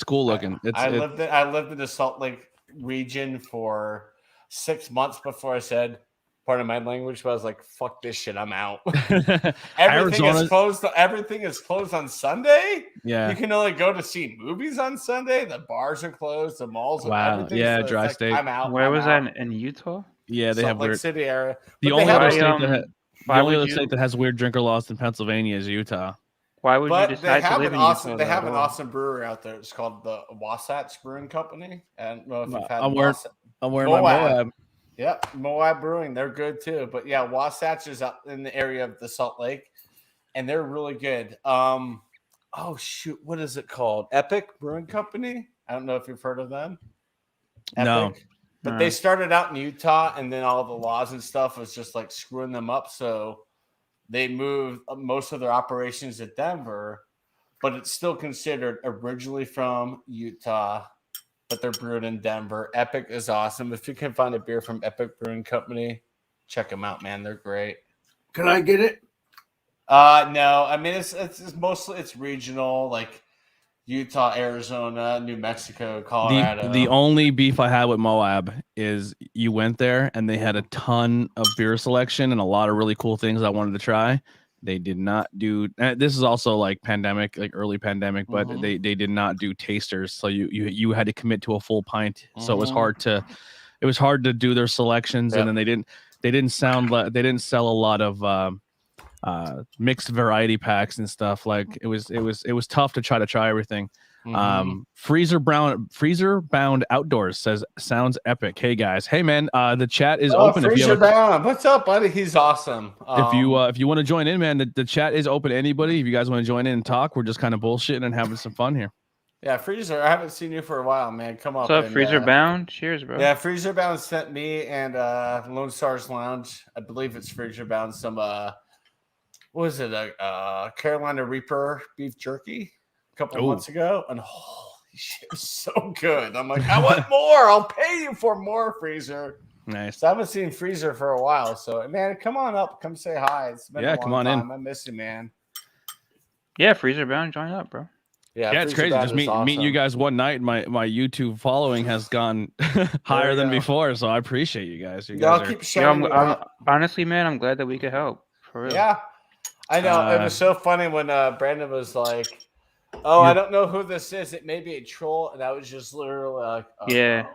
cool looking. I lived in the Salt Lake region for 6 months before I said, pardon my language, but I was like, fuck this shit, I'm out. Everything is closed on Sunday. Yeah. You can only go to see movies on Sunday. The bars are closed, the malls are everything. Yeah, so dry state. I'm out. Where was that in Utah? Yeah, they have Salt Lake weird City area. The only other state that has weird drinker laws in Pennsylvania is Utah. Why would you decide to live in Utah? They have an awesome brewery out there. It's called the Wasatch Brewing Company. I don't know if you've had I'm wearing my Moab. Yep, Moab Brewing. They're good too. But yeah, Wasatch is up in the area of the Salt Lake, and they're really good. Oh shoot, what is it called? Epic Brewing Company. I don't know if you've heard of them. Epic. No. But they started out in Utah, and then all the laws and stuff was just like screwing them up. So they moved most of their operations to Denver, but it's still considered originally from Utah. But they're brewed in Denver. Epic is awesome. If you can find a beer from Epic Brewing Company, check them out, man. They're great. Can I get it? No. I mean, it's mostly regional, like Utah, Arizona, New Mexico, Colorado. The only beef I had with Moab is you went there and they had a ton of beer selection and a lot of really cool things I wanted to try. They did not do. This is also like pandemic, like early pandemic, but they did not do tasters. So you had to commit to a full pint. So it was hard to do their selections, and then they didn't sell a lot of mixed variety packs and stuff. Like it was tough to try everything. Freezer Bound Outdoors says sounds epic. Hey guys, hey man, the chat is open. Freezer Bound, what's up, buddy? He's awesome. If you want to join in, man, the chat is open to anybody. If you guys want to join in and talk, we're just kind of bullshitting and having some fun here. Yeah, Freezer, I haven't seen you for a while, man. Come up. What's up, Freezer Bound? Cheers, bro. Yeah, Freezer Bound sent me and Lone Stars Lounge. I believe it's Freezer Bound. Some what was it? Carolina Reaper beef jerky. couple months ago, and holy shit, it's so good. I'm like, I want more. I'll pay you for more, Freezer. Nice. So I haven't seen Freezer for a while. So, man, come on up. Come say hi. It's been a long come on time. in. I miss you, man. Yeah, Freezer Bound, join up, bro. Yeah, it's crazy. Just meet you guys one night. My YouTube following has gone higher than before, so I appreciate you guys. Y'all keep showing me up. Honestly, man, I'm glad that we could help. For real. Yeah, I know. It was so funny when Brandon was like, "Oh, I don't know who this is. It may be a troll," and I was just literally like, Yeah.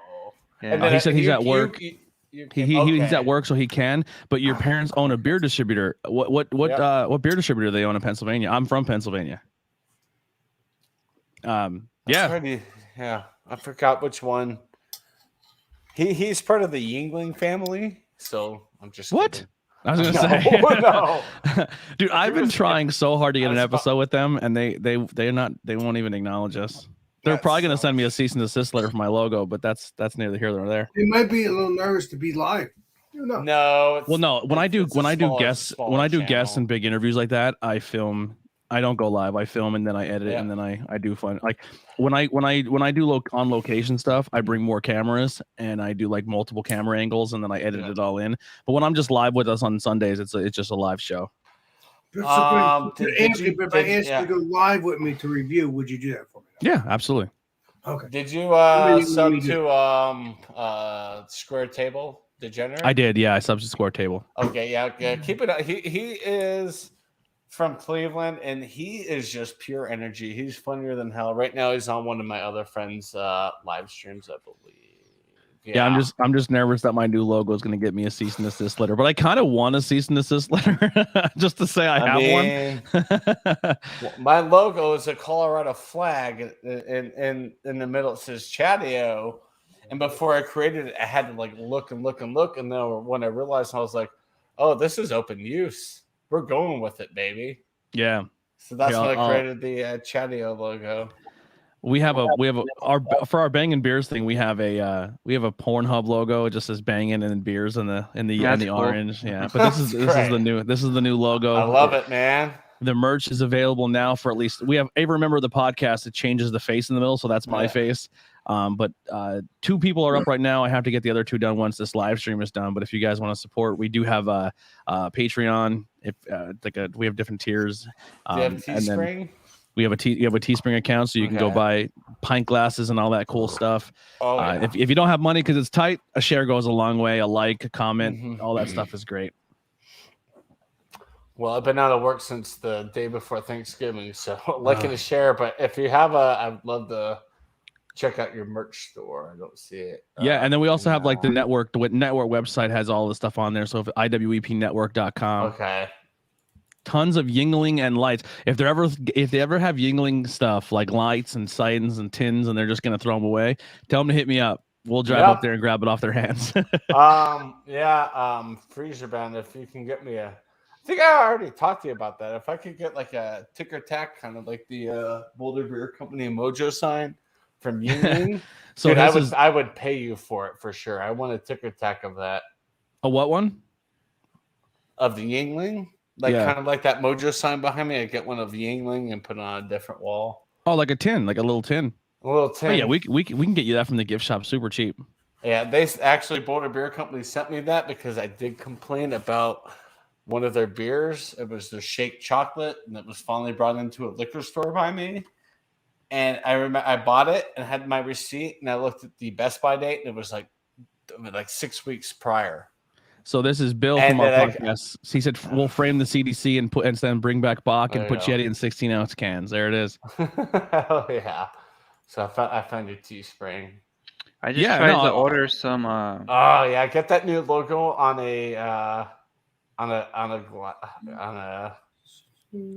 And then he said he's at work. He's at work, so he can. But your Ah, parents own a beer distributor. What beer distributor do they own in Pennsylvania? I'm from Pennsylvania. I forgot which one. He's part of the Yingling family, so I'm just kidding. I was gonna say no. Dude, I've been trying so hard to get an episode with them, and they won't even acknowledge us. They're probably gonna send me a cease and desist letter for my logo, but that's neither here nor there. They might be a little nervous to be live. No. Well, no. When I do guests and big interviews like that, I film. I don't go live. I film and then I edit it and then I do fun. Like when I do on location stuff, I bring more cameras and I do like multiple camera angles and then I edit it all in. But when I'm just live with us on Sundays, it's just a live show. If I asked you to go live with me to review, would you do that for me? Yeah, absolutely. Okay. Did you sub to Square Table Degenerate? I did. Yeah, I subbed to Square Table. Okay, yeah. Keep it up. He is from Cleveland, and he is just pure energy. He's funnier than hell. Right now, he's on one of my other friends' live streams, I believe. Yeah, I'm just nervous that my new logo is going to get me a cease and desist letter, but I kind of want a cease and desist letter just to say I have one. My logo is a Colorado flag, and in the middle it says Chatio. And before I created it, I had to like look, and then when I realized, I was like, "Oh, this is open use. We're going with it, baby." Yeah. So that's when I created the Chatio logo. We have for our Bangin beers thing. We have a Pornhub logo. It just says Bangin and then beers in the orange. Yeah, but this is the new logo. I love it, man. The merch is available now for at least we have a remember the podcast. It changes the face in the middle, so that's my face. But 2 people are up right now. I have to get the other 2 done once this live stream is done. But if you guys want to support, we do have a Patreon. If we have different tiers. Do you have Teespring? You have a Teespring account, so you can go buy pint glasses and all that cool stuff. If you don't have money because it's tight, a share goes a long way. A like, a comment, all that stuff is great. Well, I've been out of work since the day before Thanksgiving, so liking to share. But if you have I'd love to check out your merch store. I don't see it. And then we also have like the network. The network website has all the stuff on there. So if IWEPnetwork.com. Okay. Tons of Yingling and lights. If they ever have Yingling stuff like lights and signs and tins, and they're just gonna throw them away, tell them to hit me up. We'll drive up there and grab it off their hands. Freezer Bound. If you can get me I think I already talked to you about that. If I could get like a ticker tack, kind of like the Boulder Beer Company Mojo sign from Yingling, so dude, I would pay you for it for sure. I want a ticker tack of that. A what one? Of the Yingling. Kind of like that Mojo sign behind me. I get one of the Yingling and put it on a different wall. Oh, like a tin, like a little tin. A little tin. Oh, yeah, we can get you that from the gift shop super cheap. Yeah, they actually Boulder Beer Company sent me that because I did complain about one of their beers. It was their shake chocolate, and it was finally brought into a liquor store by me. And I remember I bought it and had my receipt, and I looked at the Best Buy date, and it was like 6 weeks prior. So this is Bill from our podcast. He said we'll frame the CDC and then bring back Bach and put Yeti in 16-ounce cans. There it is. Hell yeah! So I found your Teespring. I just tried to order some. Get that new logo on a. I'm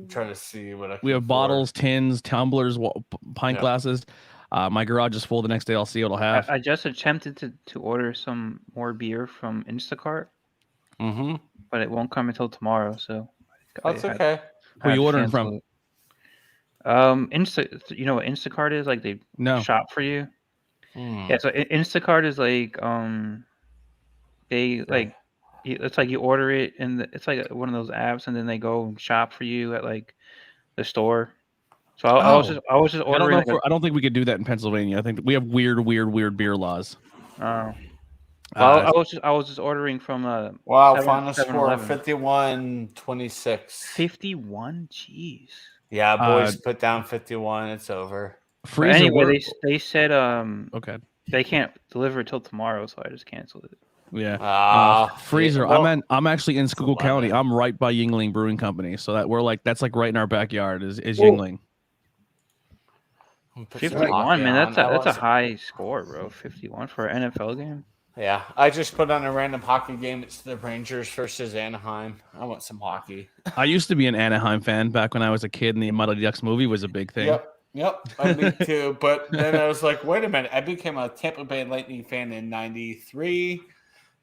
trying to see what we have bottles, tins, tumblers, pint glasses. My garage is full. The next day I'll see what I'll have. I just attempted to order some more beer from Instacart. But it won't come until tomorrow, so that's okay. Who are you ordering from? You know what Instacart is? Like they shop for you. Yeah, so Instacart is like it's like you order it and it's like one of those apps, and then they go and shop for you at like the store. So I was just I don't ordering. know. I don't think we could do that in Pennsylvania. I think we have weird beer laws. Well, Uh, I was just ordering from Wow, 7 final score 7-Eleven. 51-26. 51. Jeez. Yeah, boys, put down 51. It's over. But Freezer. anyway, they said Okay. they can't deliver it till tomorrow, so I just canceled it. Yeah. Freezer. Yeah, well, I'm actually in Schuylkill County. I'm right by Yingling Brewing Company, so that's like right in our backyard is Yingling. 51, man. That's a high score, bro. 51 for an NFL game. Yeah, I just put on a random hockey game. It's the Rangers versus Anaheim. I want some hockey. I used to be an Anaheim fan back when I was a kid, and the Mighty Ducks movie was a big thing. Yep. Me too. But then I was like, wait a minute. I became a Tampa Bay Lightning fan in '93,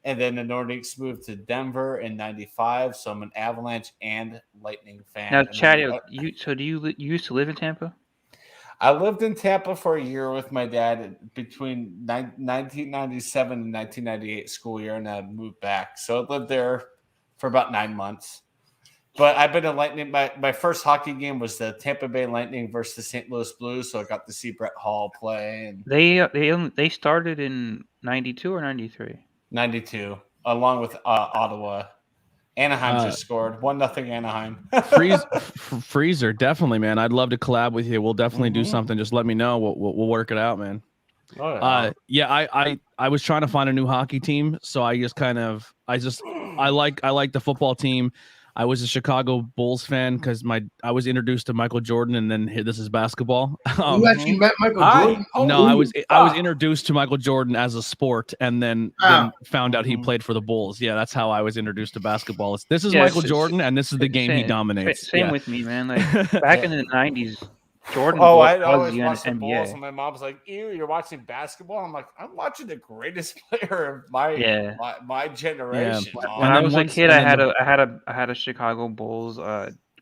and then the Nordiques moved to Denver in '95. So I'm an Avalanche and Lightning fan. Now, Chad, do you used to live in Tampa? I lived in Tampa for a year with my dad between 1997 and 1998 school year, and I moved back. So I lived there for about 9 months. But I've been a Lightning. My first hockey game was the Tampa Bay Lightning versus the St. Louis Blues, so I got to see Brett Hall play. And They started in 92 or 93? 92, along with Ottawa. Anaheim just scored 1-0 Anaheim. Freezer, definitely, man. I'd love to collab with you. We'll definitely do something. Just let me know. We'll work it out, man. Oh, yeah. I was trying to find a new hockey team, so I like the football team. I was a Chicago Bulls fan because I was introduced to Michael Jordan, and then this is basketball. You actually met Michael Jordan? No, I was introduced to Michael Jordan as a sport, and then found out he played for the Bulls. Yeah, that's how I was introduced to basketball. This is Michael Jordan, and this is the game he dominates. Same with me, man. Like back in the 90s, Jordan. I always watched the NBA. Bulls, and my mom's like, "Ew, you're watching basketball." I'm like, "I'm watching the greatest player of my generation." Yeah. When I was a kid, I had a Chicago Bulls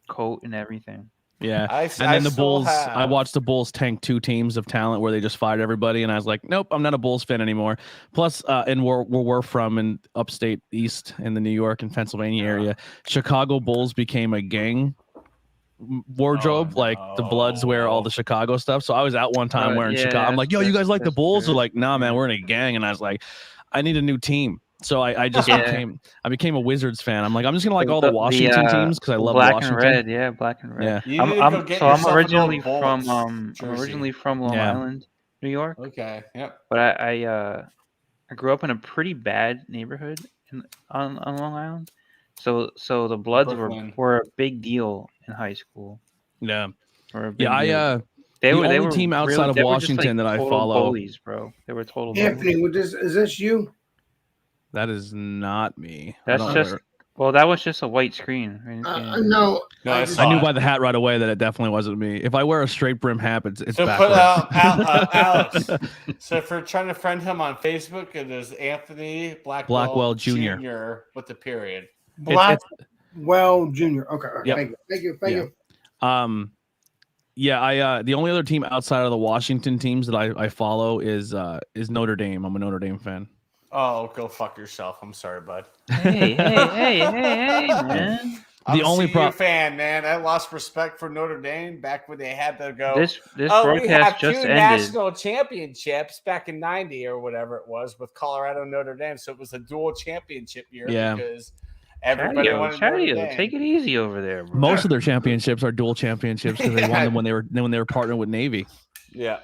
coat and everything. Yeah, then the Bulls. I watched the Bulls tank 2 teams of talent where they just fired everybody, and I was like, "Nope, I'm not a Bulls fan anymore." Plus, and where we're from in upstate East in the New York and Pennsylvania area, Chicago Bulls became a gang wardrobe. Like the Bloods wear all the Chicago stuff. So I was out one time wearing Chicago. I'm like, "Yo, you guys like the Bulls?" They're like, "Nah, man, we're in a gang." And I was like, "I need a new team." So I just became a Wizards fan. I'm like, I'm just gonna like all the Washington teams because I love Washington. Black and red. Yeah. I'm originally from Long Island, New York. Okay. Yep. But I grew up in a pretty bad neighborhood on Long Island. So the Bloods were a big deal in high school. Yeah. The only team outside of Washington that I follow. Bullies, bro. They were total Anthony, bullies. is this you? That is not me. That was just a white screen. No, I knew by the hat right away that it definitely wasn't me. If I wear a straight brim hat, it's so backwards. Alex. So if you're trying to friend him on Facebook, it is Anthony Blackwell Jr. with the period. Blackwell Jr. Okay. Yep. Thank you. The only other team outside of the Washington teams that I follow is Notre Dame. I'm a Notre Dame fan. Oh, go fuck yourself. I'm sorry, bud. Hey, man. I'm a CU fan, man. I lost respect for Notre Dame back when they had to go. This broadcast just ended. National championships back in '90 or whatever it was with Colorado and Notre Dame. So it was a dual championship year because everybody wanted Notre Dame. Take it easy over there, bro. Most of their championships are dual championships because they won them when they were partnered with Navy. Yeah,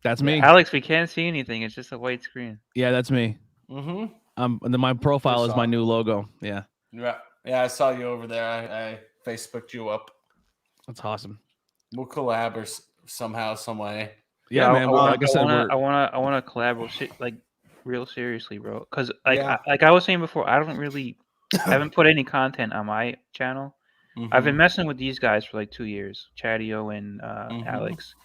that's me. Alex, we can't see anything. It's just a white screen. Yeah, that's me. Mm-hmm. And then my profile is my new logo. Yeah. Yeah. I saw you over there. I Facebooked you up. That's awesome. We'll collab or somehow, some way. Yeah, man. Like I said, I want to collab like real seriously, bro. Because like I was saying before, I haven't put any content on my channel. Mm-hmm. I've been messing with these guys for like 2 years, Chadio and Alex,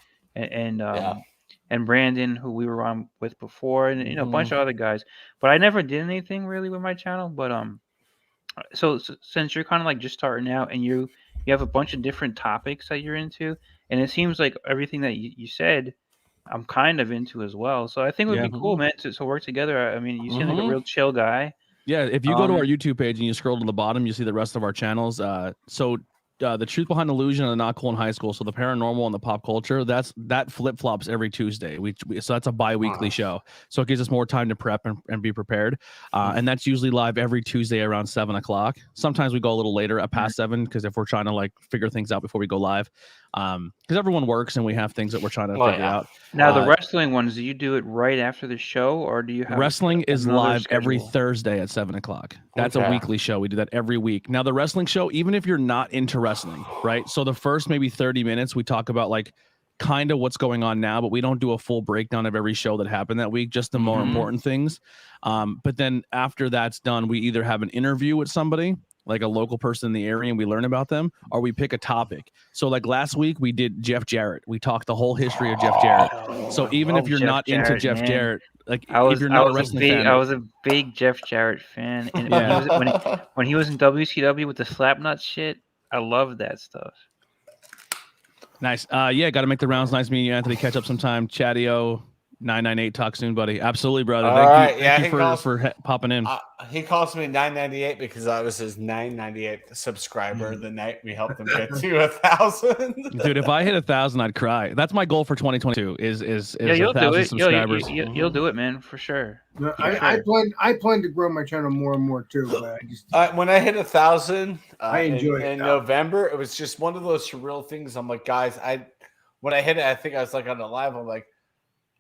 and Brandon, who we were on with before, and a bunch of other guys. But I never did anything really with my channel. But so since you're kind of like just starting out, and you have a bunch of different topics that you're into, and it seems like everything that you said, I'm kind of into as well. So I think it would be cool, man, to work together. I mean, you seem like a real chill guy. Yeah, if you go to our YouTube page and you scroll to the bottom, you see the rest of our channels. So the truth behind illusion and the not cool in high school. So the paranormal and the pop culture, that flip flops every Tuesday. So that's a bi-weekly show. So it gives us more time to prep and be prepared. And that's usually live every Tuesday around 7:00. Sometimes we go a little later at past 7 because if we're trying to like figure things out before we go live, because everyone works and we have things that we're trying to figure out. Now the wrestling ones, do you do it right after the show, or do you have wrestling is live schedule? every Thursday at 7:00. That's a weekly show. We do that every week. Now the wrestling show, even if you're not into wrestling, right? So the first maybe 30 minutes we talk about like kind of what's going on now, but we don't do a full breakdown of every show that happened that week, just the more important things. But then after that's done, we either have an interview with somebody, like a local person in the area, and we learn about them, or we pick a topic. So like last week we did Jeff Jarrett. We talked the whole history of Jeff Jarrett. So even if you're not into Jeff Jarrett, like if you're not a wrestling fan, I was a big Jeff Jarrett fan. And when he was in WCW with the slapnut shit, I loved that stuff. Nice. Yeah, got to make the rounds. Nice meeting you, Anthony. Catch up sometime. Chatio 998. Talk soon, buddy. Absolutely, brother. Thank you for popping in. He calls me 998 because I was his 998 subscriber the night we helped him get to 1,000. Dude, if I hit 1,000, I'd cry. That's my goal for 2022. Is you'll 1,000 do it. subscribers. You'll do it, man, for sure. No, I plan to grow my channel more and more too. But I just when I hit 1,000, I enjoyed in November. It was just one of those surreal things. I'm like, guys, when I hit it, I think I was like on the live. I'm like,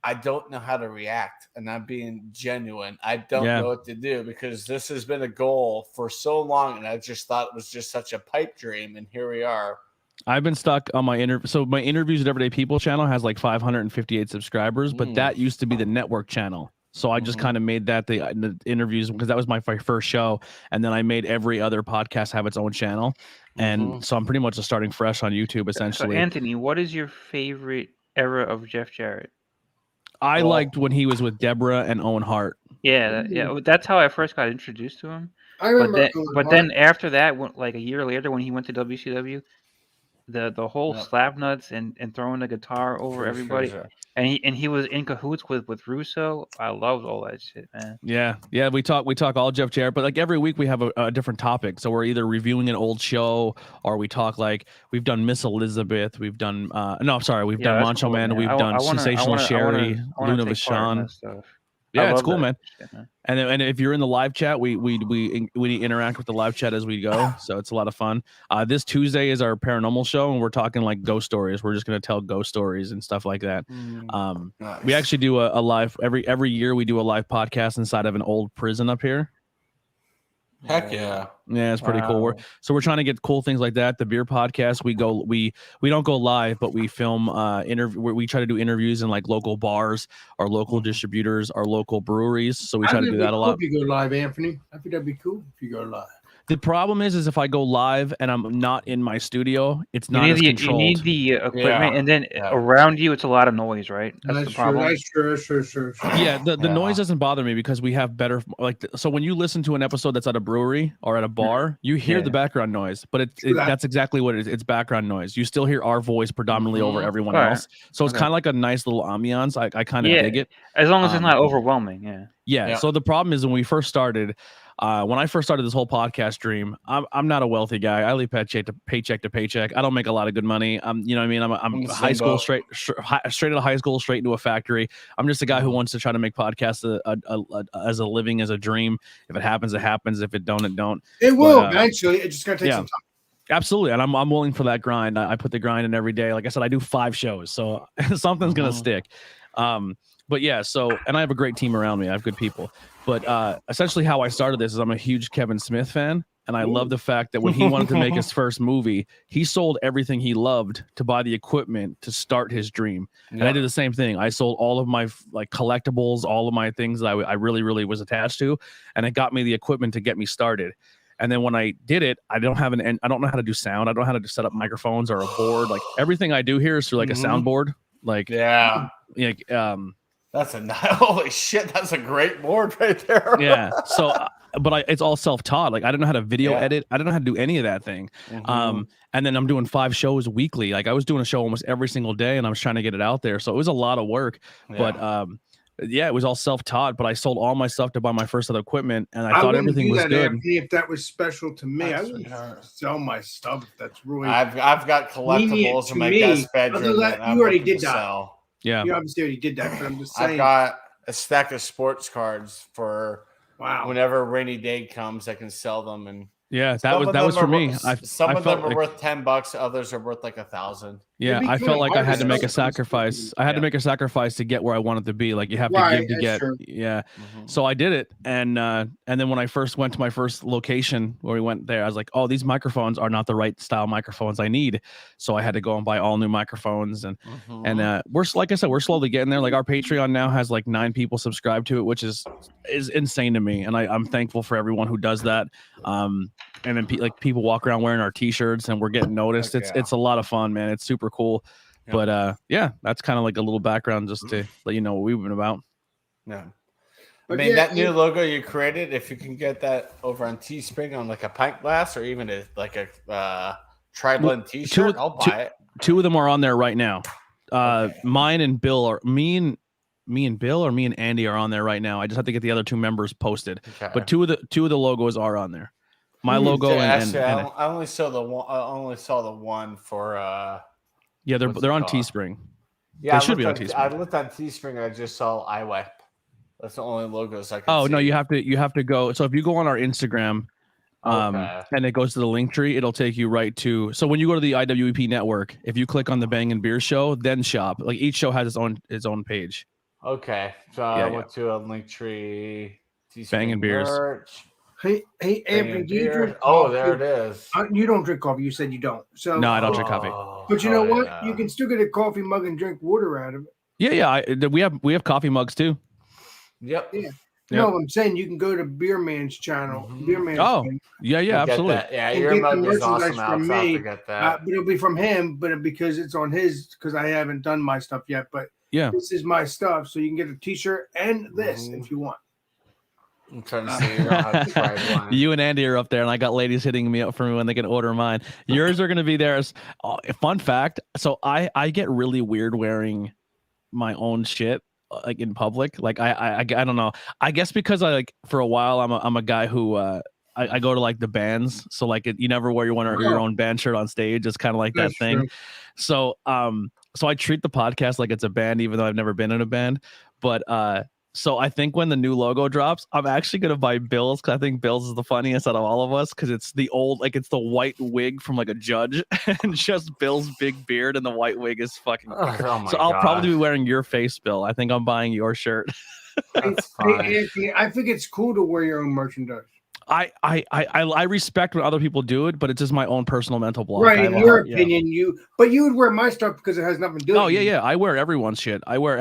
I don't know how to react, and I'm being genuine. I don't know what to do because this has been a goal for so long, and I just thought it was just such a pipe dream, and here we are. I've been stuck on my interview. So my Interviews with Everyday People channel has like 558 subscribers, but that used to be the network channel. So I just kind of made that the interviews because that was my first show, and then I made every other podcast have its own channel, and so I'm pretty much just starting fresh on YouTube essentially. So Anthony, what is your favorite era of Jeff Jarrett? I liked when he was with Deborah and Owen Hart. Yeah, that's how I first got introduced to him. I remember. But then after that, like a year later, when he went to WCW, the whole slap nuts and throwing the guitar over everybody, and he was in cahoots with Russo. I loved all that shit, man. Yeah. We talk all Jeff Jarrett, but like every week we have a different topic. So we're either reviewing an old show or we talk like we've done Miss Elizabeth, we've done we've done Macho Man, we've done Sensational Sherry, Luna Vachon. Yeah, it's cool, man. Shit, man. And if you're in the live chat, we interact with the live chat as we go, so it's a lot of fun. This Tuesday is our paranormal show, and we're talking like ghost stories. We're just gonna tell ghost stories and stuff like that. Nice. We actually do a live every year. We do a live podcast inside of an old prison up here. Heck yeah. Yeah, it's pretty cool. We're trying to get cool things like that. The beer podcast, we don't go live, but we film we try to do interviews in like local bars or local distributors or local breweries. So we try to do that a lot. If you go live, Anthony, I think that'd be cool if you go live. The problem is if I go live and I'm not in my studio, it's not as controlled. You need the equipment, and then around you, it's a lot of noise, right? That's the problem. That's true. Yeah, the noise doesn't bother me because we have better so when you listen to an episode that's at a brewery or at a bar, you hear the background noise, but that's exactly what it is. It's background noise. You still hear our voice predominantly over everyone else. So it's kind of like a nice little ambiance. I kind of dig it. As long as it's not overwhelming, Yeah. So the problem is when we first started, when I first started this whole podcast dream, I'm not a wealthy guy. I live paycheck to paycheck. I don't make a lot of good money. You know what I mean? I'm high school straight out of high school, straight into a factory. I'm just a guy who wants to try to make podcasts as a living, as a dream. If it happens, it happens. If it don't, it don't. It will eventually. It just gotta take some time. Absolutely, and I'm willing for that grind. I put the grind in every day. Like I said, I do 5 shows, so something's gonna stick. But yeah, and I have a great team around me. I have good people. But essentially how I started this is I'm a huge Kevin Smith fan. And I love the fact that when he wanted to make his first movie, he sold everything he loved to buy the equipment to start his dream. And I did the same thing. I sold all of my like collectibles, all of my things that I really, really was attached to. And it got me the equipment to get me started. And then when I did it, I don't know how to do sound. I don't know how to set up microphones or a board. Like everything I do here is through like a soundboard. Like, holy shit, that's a great board right there. Yeah. So, but it's all self-taught. Like I don't know how to video edit. I don't know how to do any of that thing. And then I'm doing 5 shows weekly. Like I was doing a show almost every single day and I was trying to get it out there. So it was a lot of work, but Yeah, it was all self-taught, but I sold all my stuff to buy my first set of equipment, and I thought wouldn't everything do was that, good. Anthony, if that was special to me. I That's wouldn't fair. sell my stuff if that's really I've got collectibles to in my me. guest Other bedroom than that that, I'm you already looking did to that. sell. Yeah, You obviously already did that, but I'm just saying. I've got a stack of sports cards for Wow. whenever a rainy day comes, I can sell them. And yeah, some that of was them for are me. worth- some I of felt them are like, worth $10. Others are worth like 1,000. yeah, It'd be I kinda felt like I hard had to make a sell those sacrifice. I had to Yeah. make a sacrifice to get where I wanted to be. Like you have to Right, give to that's get. true. Yeah. Mhm. So I did it, and then when I first went to my first location where we went there, I was like, oh, these microphones are not the right style microphones I need. So I had to go and buy all new microphones, and Mhm. we're like I said, we're slowly getting there. Like our Patreon now has like 9 people subscribed to it, which is insane to me, and I'm thankful for everyone who does that. And then like people walk around wearing our T-shirts, and we're getting noticed. Heck It's a lot of fun, man. It's super cool. Yeah. But yeah, that's kind of like a little background just to let you know what we've been about. Yeah. I But mean, yeah, that new logo you created, if you can get that over on Teespring on like a pint glass or even a tri-blend T-shirt, I'll buy it. 2 of them are on there right now. Okay. Mine and Bill are me and Bill or me and Andy are on there right now. I just have to get the other 2 members posted. Okay. But two of the logos are on there. My logo So and actually, I only saw the one. I only saw the one for. yeah, what's they're it on called? Teespring. Yeah, They should be on I Teespring. looked on Teespring. I just saw IWEP. That's the only logos I could Oh see. no, you have to go. So if you go on our Instagram, Okay. and it goes to the link tree, it'll take you right to. So when you go to the IWEP network, if you click on the Bangin Beer show, then shop. Like each show has its own page. Okay. So Yeah, I yeah. went to a link tree. Bangin Beers. Merch. Hey, Anthony, Bangin do you Beer. drink Oh, coffee? there it is. You don't drink coffee. You said you don't. So No, I don't drink coffee. But you know what? yeah. You can still get a coffee mug and drink water out of it. Yeah. We have coffee mugs too. Yep. Yeah. Yep. No, I'm saying you can go to Beer Man's channel. Mhm. Beer Man's Oh, thing, yeah, You get absolutely. that. Yeah, and your get the mug is merchandise awesome, from Alex. I'll me. forget that. but it'll be from him, but because it's on his, because I haven't done my stuff yet. But Yeah. this is my stuff, so you can get a T-shirt and this Mhm. if you want. I'm trying to see. You don't have to try one. You and Andy are up there, and I got ladies hitting me up for me when they can order mine. Yours are going to be there. Fun fact. So I get really weird wearing my own shit like in public. Like I don't know. I guess because I like for a while I'm a guy who I go to like the bands. So like you never wear your own band shirt on stage. It's kind of like that That's thing. true. So so I treat the podcast like it's a band, even though I've never been in a band. But so I think when the new logo drops, I'm actually gonna buy Bill's because I think Bill's is the funniest out of all of us because it's the old, like it's the white wig from like a judge and just Bill's big beard and the white wig is fucking. Oh my So I'll probably be gosh. wearing your face, Bill. I think I'm buying your shirt. That's Hey, fine. Anthony, I think it's cool to wear your own merchandise. I respect when other people do it, but it's just my own personal mental block. Right, I in have a your hard- yeah. opinion, but you would wear my stuff because it has nothing to do with Oh yeah, you. yeah. I wear everyone's shit. I wear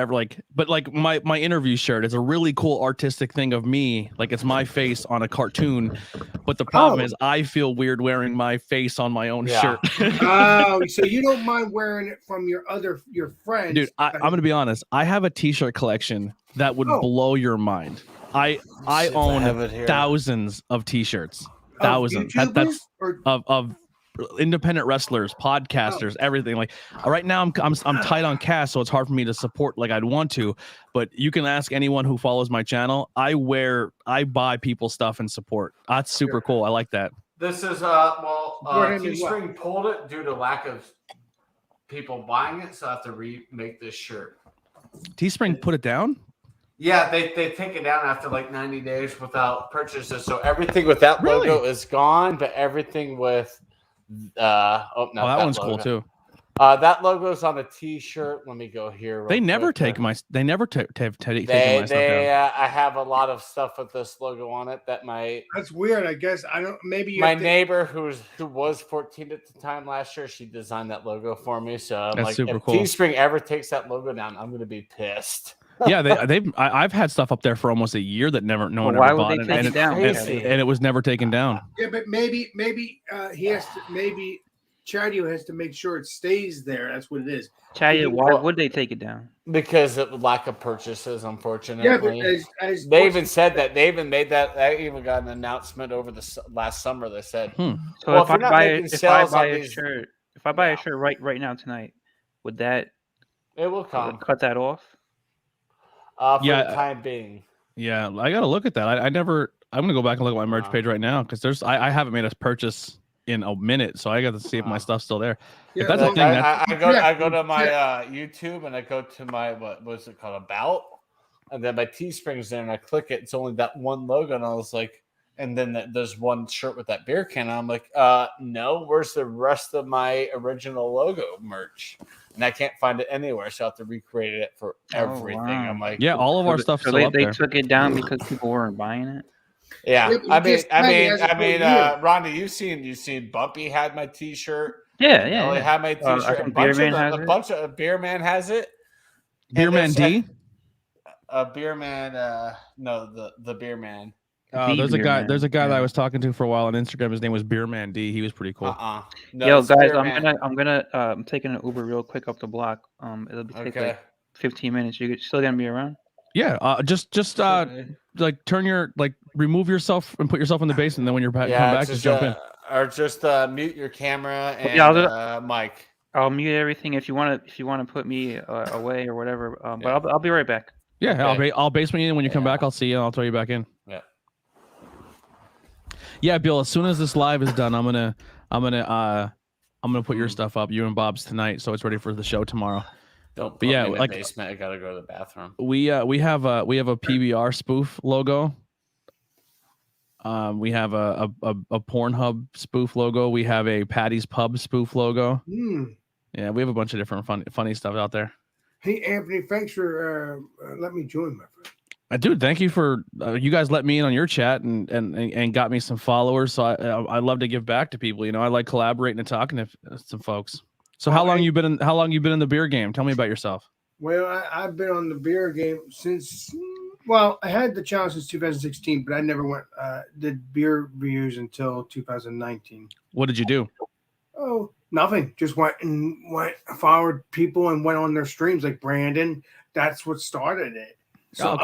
but like my interview shirt is a really cool artistic thing of me. Like it's my face on a cartoon. But the problem is I feel weird wearing my face on my own Yeah. shirt. Oh, so you don't mind wearing it from your friends. Dude, I'm gonna be honest. I have a t-shirt collection that would Oh. blow your mind. I See if I own have it here. thousands of t-shirts. Of Thousands. YouTubers That's or of independent wrestlers, podcasters, everything. Like right now, I'm tight on cash, so it's hard for me to support like I'd want to. But you can ask anyone who follows my channel. I buy people's stuff and support. That's super cool. I like that. This is Support him as well. Teespring pulled it due to lack of people buying it, so I have to remake this shirt. Teespring put it down. Yeah, they take it down after like 90 days without purchases. So everything with that Really? logo is gone, but everything with that One's cool too. That logo's on a T-shirt. Let me go here. They never take my. They never take my stuff down. I have a lot of stuff with this logo on it that that's weird. I guess I don't. Maybe you my have to- neighbor who was 14 at the time last year, she designed that logo for me. So I'm That's like, super if cool. Teespring ever takes that logo down, I'm gonna be pissed. Yeah, I've had stuff up there for almost a year that no one why ever would bought they it, take and it down? and it was never taken down. Yeah, but maybe he has to. Maybe Chadio has to make sure it stays there. That's what it is. Chaya, why would they take it down? Because of lack of purchases, unfortunately. Yeah, but as They even said that. They even made that. I even got an announcement over the last summer. They said, So Well, if if you're I not buy making if I sales buy on a these- shirt, a shirt right now tonight, would that "It will come." cut that off? For Yeah. the time being. Yeah, I gotta look at that. I never. I'm gonna go back and look at my merch page right now because I haven't made a purchase in a minute, so I got to see if my stuff's still there. Yeah, If that's well, a thing, that's I go to my YouTube and I go to my what was it called, About, and then my Teespring's there and I click it. It's only that one logo, and I was like, and then there's one shirt with that beer can. And I'm like, no, where's the rest of my original logo merch? And I can't find it anywhere, so I have to recreate it for everything. wow. I'm like, yeah, all of our stuff's So still up they there. took it down because people weren't buying it. yeah. Yeah, but you just said he has a good year. Ronnie, you've seen Bumpy had my T-shirt. Yeah, Nelly had my I T-shirt. think Beer Man has it. bunch of Beer Man has it. Beer Man D. Beer Man. No, the Beer Man. There's a Beer guy. Man. There's a guy that Yeah. I was talking to for a while on Instagram. His name was Beer Man D. He was pretty cool. No, Yo, it's guys, Beer Man. I'm taking an Uber real quick up the block. It'll take Okay. like 15 minutes. You still gonna be around? Yeah. Just like turn your remove yourself and put yourself in the basement. And then when you're back, come back, just jump in. Or just mute your camera and Yeah, mic. I'll mute everything if you want to put me away or whatever. But I'll be right back. Yeah, Okay. I'll basement you in. When you come back, I'll see you. And I'll throw you back in. Yeah. Yeah, Bill. As soon as this live is done, I'm gonna put your stuff up, you and Bob's tonight, so it's ready for the show tomorrow. Don't But put yeah, me in the like basement. I gotta go to the bathroom. we have a PBR spoof logo. We have a Pornhub spoof logo. We have a Patty's Pub spoof logo. Yeah, we have a bunch of different funny stuff out there. Hey, Anthony, thanks for letting me join, my friend. Dude, thank you for you guys let me in on your chat and got me some followers. So I love to give back to people. You know, I like collaborating and talking to some folks. So how long you been in the beer game? Tell me about yourself. Well, I've been on the beer game since. Well, I had the channel since 2016, but I never did beer reviews until 2019. What did you do? Oh, nothing. Just went followed people and went on their streams like Brandon. That's what started it. So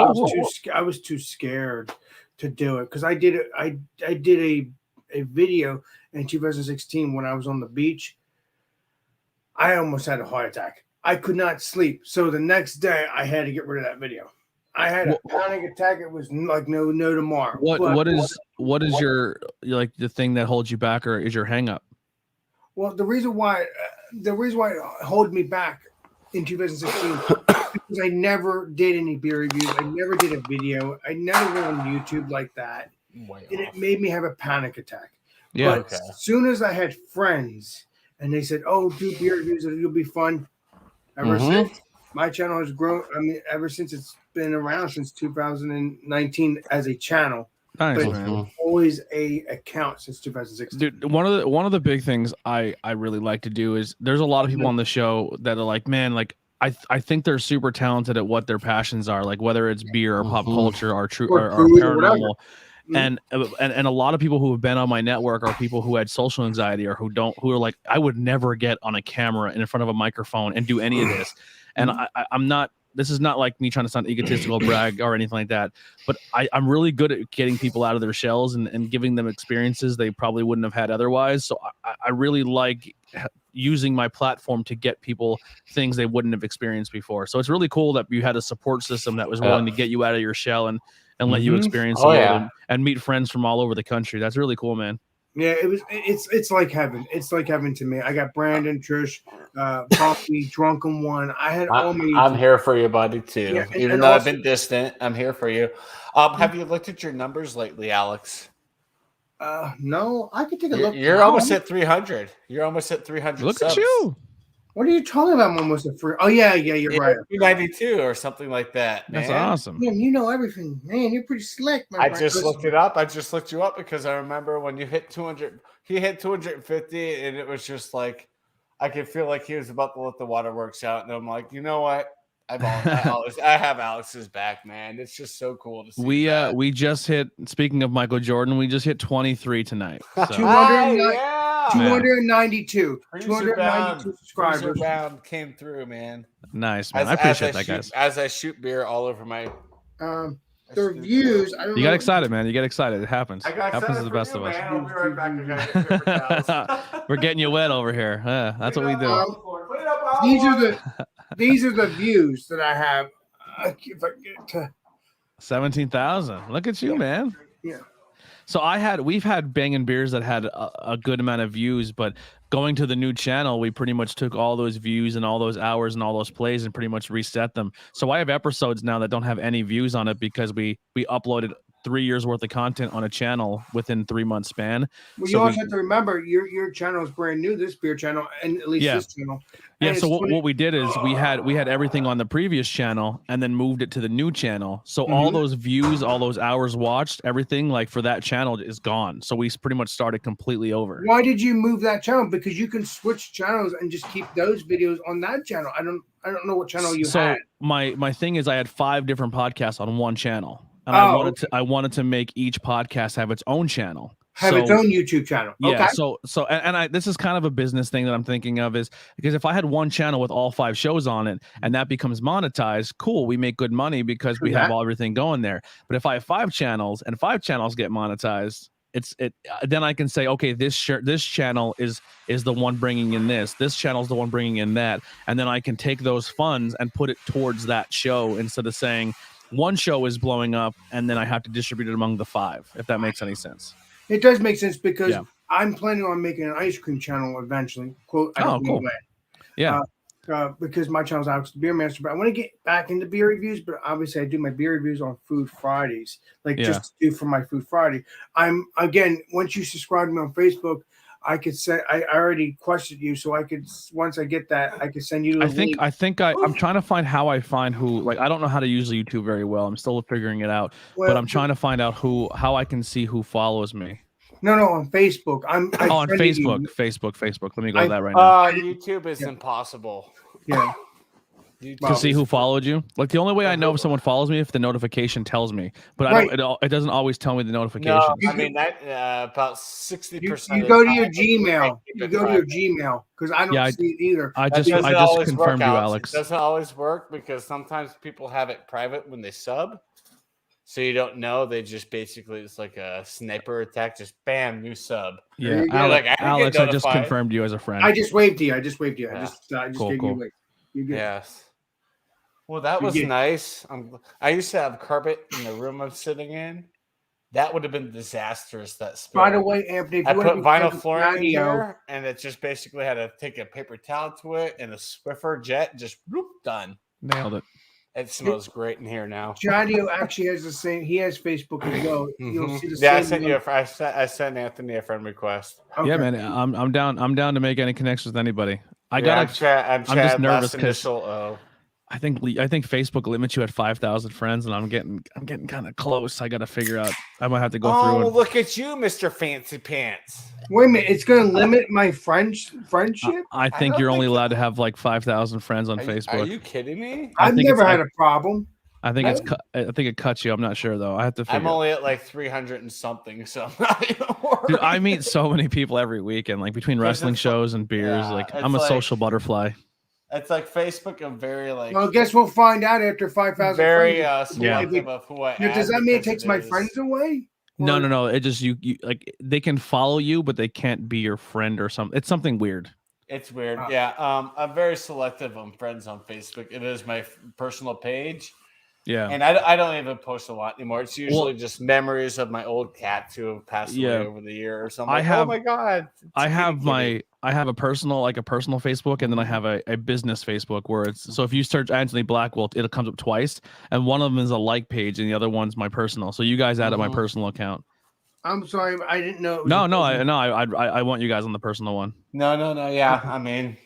I was too scared to do it because I did it. I did a video in 2016 when I was on the beach. I almost had a heart attack. I could not sleep. So the next day I had to get rid of that video. I had a panic attack. It was like no tomorrow. What is your like the thing that holds you back, or is your hang up? Well, the reason why it held me back in 2016 because I never did any beer reviews. I never did a video. I never went on YouTube like that. And it made me have a panic attack. Yeah. But as soon as I had friends and they said, "Oh, do beer reviews, it'll be fun." Ever since, my channel has grown. I mean, ever since it's been around since 2019 as a channel. Nice, but man. Always a account since 2016. Dude, one of the big things I really like to do is there's a lot of people on the show that are like, man, like I think they're super talented at what their passions are, like whether it's beer or pop culture or paranormal. And a lot of people who have been on my network are people who had social anxiety or who are like, I would never get on a camera in front of a microphone and do any of this. And I'm not. This is not like me trying to sound egotistical, brag, or anything like that. But I'm really good at getting people out of their shells and giving them experiences they probably wouldn't have had otherwise. So I really like using my platform to get people things they wouldn't have experienced before. So it's really cool that you had a support system that was willing to get you out of your shell and let you experience the world and meet friends from all over the country. That's really cool, man. Yeah, it's like heaven. It's like heaven to me. I got Brandon, Trish, Bumpy, Drunken One. I had all my. I'm here for you, buddy, too. Yeah, Even though I've been distant, I'm here for you. Have you looked at your numbers lately, Alex? No, I could take a look. You're almost at 300. You're almost at 300. Look subs. at you. What are you talking about? I'm almost at free. Oh yeah, you're right. 292 or something like that. Man. That's awesome. Man, you know everything. Man, you're pretty slick. I just looked it up. I just looked you up because I remember when you hit 200. He hit 250, and it was just like I could feel like he was about to let the waterworks out, and I'm like, you know what? I have Alex's back, man. It's just so cool to see. We just hit. Speaking of Michael Jordan, we just hit 23 tonight. So. 292. 292 subscribers. Round came through, man. Nice, man. I appreciate that, guys. As I shoot beer all over my. The reviews. I don't you know. get excited, man. You get excited. It happens. Happens to the best of us. I'll be right back. We're getting you wet over here. Yeah, that's what we do. These are the views that I have. if I get to 17,000. Look at you, man. yeah. So we've had Bangin' Beers that had a good amount of views, but going to the new channel, we pretty much took all those views and all those hours and all those plays and pretty much reset them. So I have episodes now that don't have any views on it because we uploaded 3 years worth of content on a channel within 3 month span. Well, so you also have to remember your channel is brand new. This beer channel, and at least this channel. Yeah. So what we did is we had everything on the previous channel and then moved it to the new channel. So all those views, all those hours watched, everything like for that channel is gone. So we pretty much started completely over. Why did you move that channel? Because you can switch channels and just keep those videos on that channel. I don't know what channel you had. My thing is I had 5 different podcasts on one channel. And I wanted to make each podcast have its own channel. Have its own YouTube channel. Yeah. Okay. This is kind of a business thing that I'm thinking of is because if I had one channel with all 5 shows on it and that becomes monetized, cool, we make good money because we have everything going there. But if I have 5 channels and 5 channels get monetized, then I can say, okay, this channel is the one bringing in this channel is the one bringing in that, and then I can take those funds and put it towards that show instead of saying one show is blowing up and then I have to distribute it among the 5, if that makes any sense. It does make sense because I'm planning on making an ice cream channel eventually. Quote, I don't know when. Yeah. Because my channel is Alex the Beer Master, but I want to get back into beer reviews. But obviously, I do my beer reviews on Food Fridays, just to do for my Food Friday. Once you subscribe to me on Facebook, I could say I already questioned you, so I could once I get that, I could send you. I'm trying to find how I find who. Like I don't know how to use YouTube very well. I'm still figuring it out, but I'm trying to find out how I can see who follows me. No, on Facebook. On Facebook. Let me go to that right now. YouTube is impossible. Yeah. To see who followed you. Like the only way I know if someone follows me if the notification tells me, but it doesn't always tell me the notification. No, I mean that about 60%. You go to your Gmail. You go to your Gmail because I don't see it either. I just confirmed you, Alex. It doesn't always work because sometimes people have it private when they sub. So you don't know. They just basically, it's like a sniper attack. Just bam, new sub. Yeah, Alex, I just confirmed you as a friend. I just waved to you. I just gave you a wave. Yes. Well, that was nice. I used to have carpet in the room I'm sitting in. That would have been disastrous. That spill. By the way, Anthony, I put vinyl flooring in here, and it just basically had to take a paper towel to it and a Swiffer jet. Just whoop, done. Nailed it. It smells great in here now. Jadio actually has the same. He has Facebook as well. You'll see the same. I sent Anthony a friend request. Okay. Yeah, man. I'm down. I'm down to make any connections with anybody. I'm just nervous because I think Facebook limits you at 5,000 friends, and I'm getting kind of close. I got to figure out. I might have to go through. Oh, look at you, Mr. Fancy Pants. Wait a minute, it's going to limit my friendship? I think you're only allowed to have like 5,000 friends on Facebook. Are you kidding me? I've never had a problem. I think it cuts you. I'm not sure though. I have to figure. I'm only at like 300 and something, so I'm not even worried. Dude, I meet so many people every weekend, like between wrestling shows and beers. I'm a social butterfly. It's like Facebook. I'm very like. Well, I guess we'll find out after 5,000. Very selective of who I am. Does that mean it takes my friends away? No. It just you like they can follow you, but they can't be your friend or something. It's something weird. It's weird. Yeah. I'm very selective on friends on Facebook. It is my personal page. Yeah. And I don't even post a lot anymore. It's usually just memories of my old cats who have passed away over the year or something. Oh my God. I have a personal Facebook, and then I have a business Facebook where it's so if you search Anthony Blackwell, it'll come up twice, and one of them is a like page and the other one's my personal. So you guys added my personal account. I'm sorry, I didn't know. I want you guys on the personal one. No. Yeah, I mean,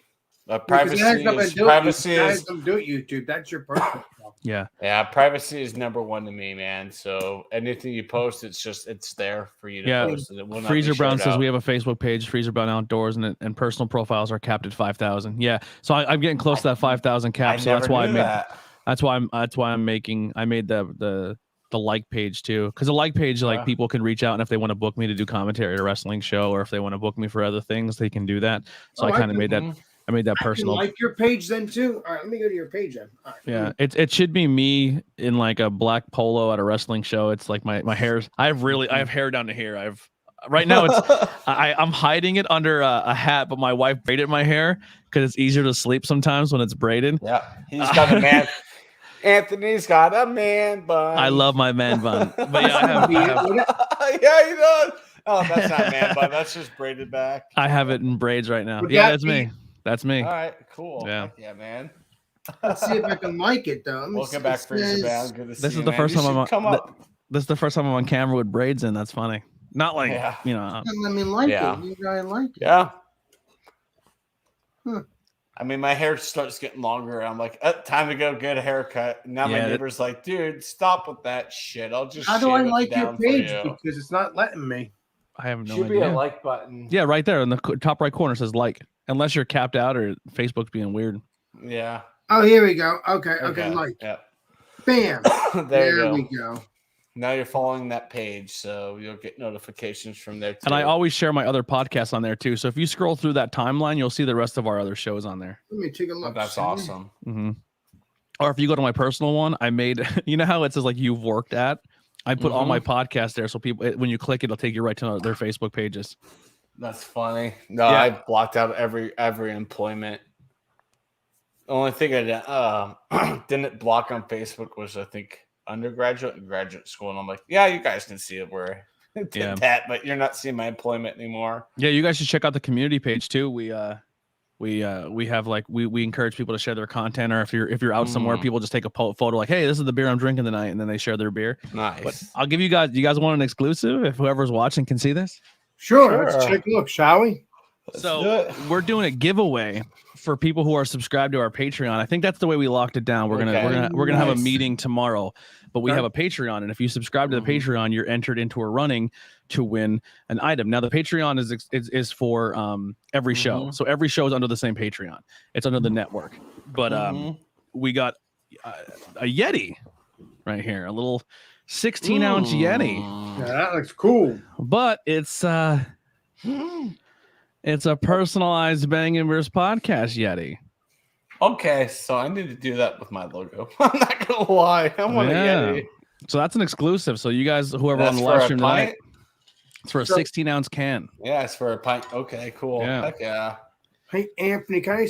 privacy is do it YouTube. That's your personal. Yeah. Privacy is number one to me, man. So anything you post, it's there for you to post. And it will not Freezer Brown says we have a Facebook page, Freezer Brown Outdoors, and personal profiles are capped at 5,000. Yeah, so I'm getting close to that 5,000 cap. So that's why I made the like page too, because the like page people can reach out, and if they want to book me to do commentary at a wrestling show, or if they want to book me for other things, they can do that. So I kind of made that. I made that personal. Like your page then too. All right, let me go to your page then. All right. Yeah, it should be me in like a black polo at a wrestling show. It's like my hair's. I have hair down to here. Right now it's I'm hiding it under a hat, but my wife braided my hair because it's easier to sleep sometimes when it's braided. Yeah, he's got a man. Anthony's got a man bun. I love my man bun. But yeah, I have yeah, he does. Oh, that's not man bun. That's just braided back. I have it in braids right now. Would Yeah, that that's me. That's me. All right, cool. Yeah. Heck yeah, man. Let's see if I can like it though. Welcome back, Freezer Bound. Good to see This you, is the man. first You time I'm should on. come up. This is the first time I'm on camera with braids in. That's funny. Not like Yeah. you know. I mean, like Yeah. it. You guys like it. Yeah. Huh. I mean, my hair starts getting longer. I'm like, time to go get a haircut. And now my Yeah, neighbor's like, dude, stop with that shit. I'll just How do I shave it like your down for page? you. Because it's not letting me. I have no Should be idea. a like button. Yeah, right there in the top right corner says like. Unless you're capped out or Facebook's being weird. Yeah. Oh, here we go. Okay, like. Yeah. Bam. There we you go. go. Now you're following that page, so you'll get notifications from there too. And I always share my other podcasts on there too. So if you scroll through that timeline, you'll see the rest of our other shows on there. Let me take a Oh, look. that's awesome. Mm-hmm. Or if you go to my personal one, I made, you know how it says like you've worked at? I put all my podcasts there. So people, when you click it, it'll take you right to their Facebook pages. That's funny. No, Yeah. I blocked out every employment. The only thing I didn't block on Facebook was, I think, undergraduate and graduate school. And I'm like, yeah, you guys can see it where I did that, but you're not seeing my employment anymore. Yeah, you guys should check out the community page too. We have like we encourage people to share their content, or if you're out somewhere, people just take a photo like, hey, this is the beer I'm drinking tonight, and then they share their beer. Nice. But I'll give you guys want an exclusive if whoever's watching can see this. Sure. Let's take a look, shall we? So we're doing a giveaway for people who are subscribed to our Patreon. I think that's the way we locked it down. We're gonna have a meeting tomorrow, but we have a Patreon, and if you subscribe to the Patreon, you're entered into a running to win an item. Now the Patreon is for every show, so every show is under the same Patreon. It's under the network, but we got a Yeti right here, a little 16-ounce Yeti. Yeah, that looks cool. But it's a personalized Bangin Beers podcast Yeti. Okay, so I need to do that with my logo. I'm not gonna lie. I want a Yeti. So that's an exclusive. So you guys, whoever That's on the for live a stream pint? tonight, it's for a 16-ounce can. Yeah, it's for a pint. Okay, cool. Yeah. Heck yeah. Hey Anthony, can I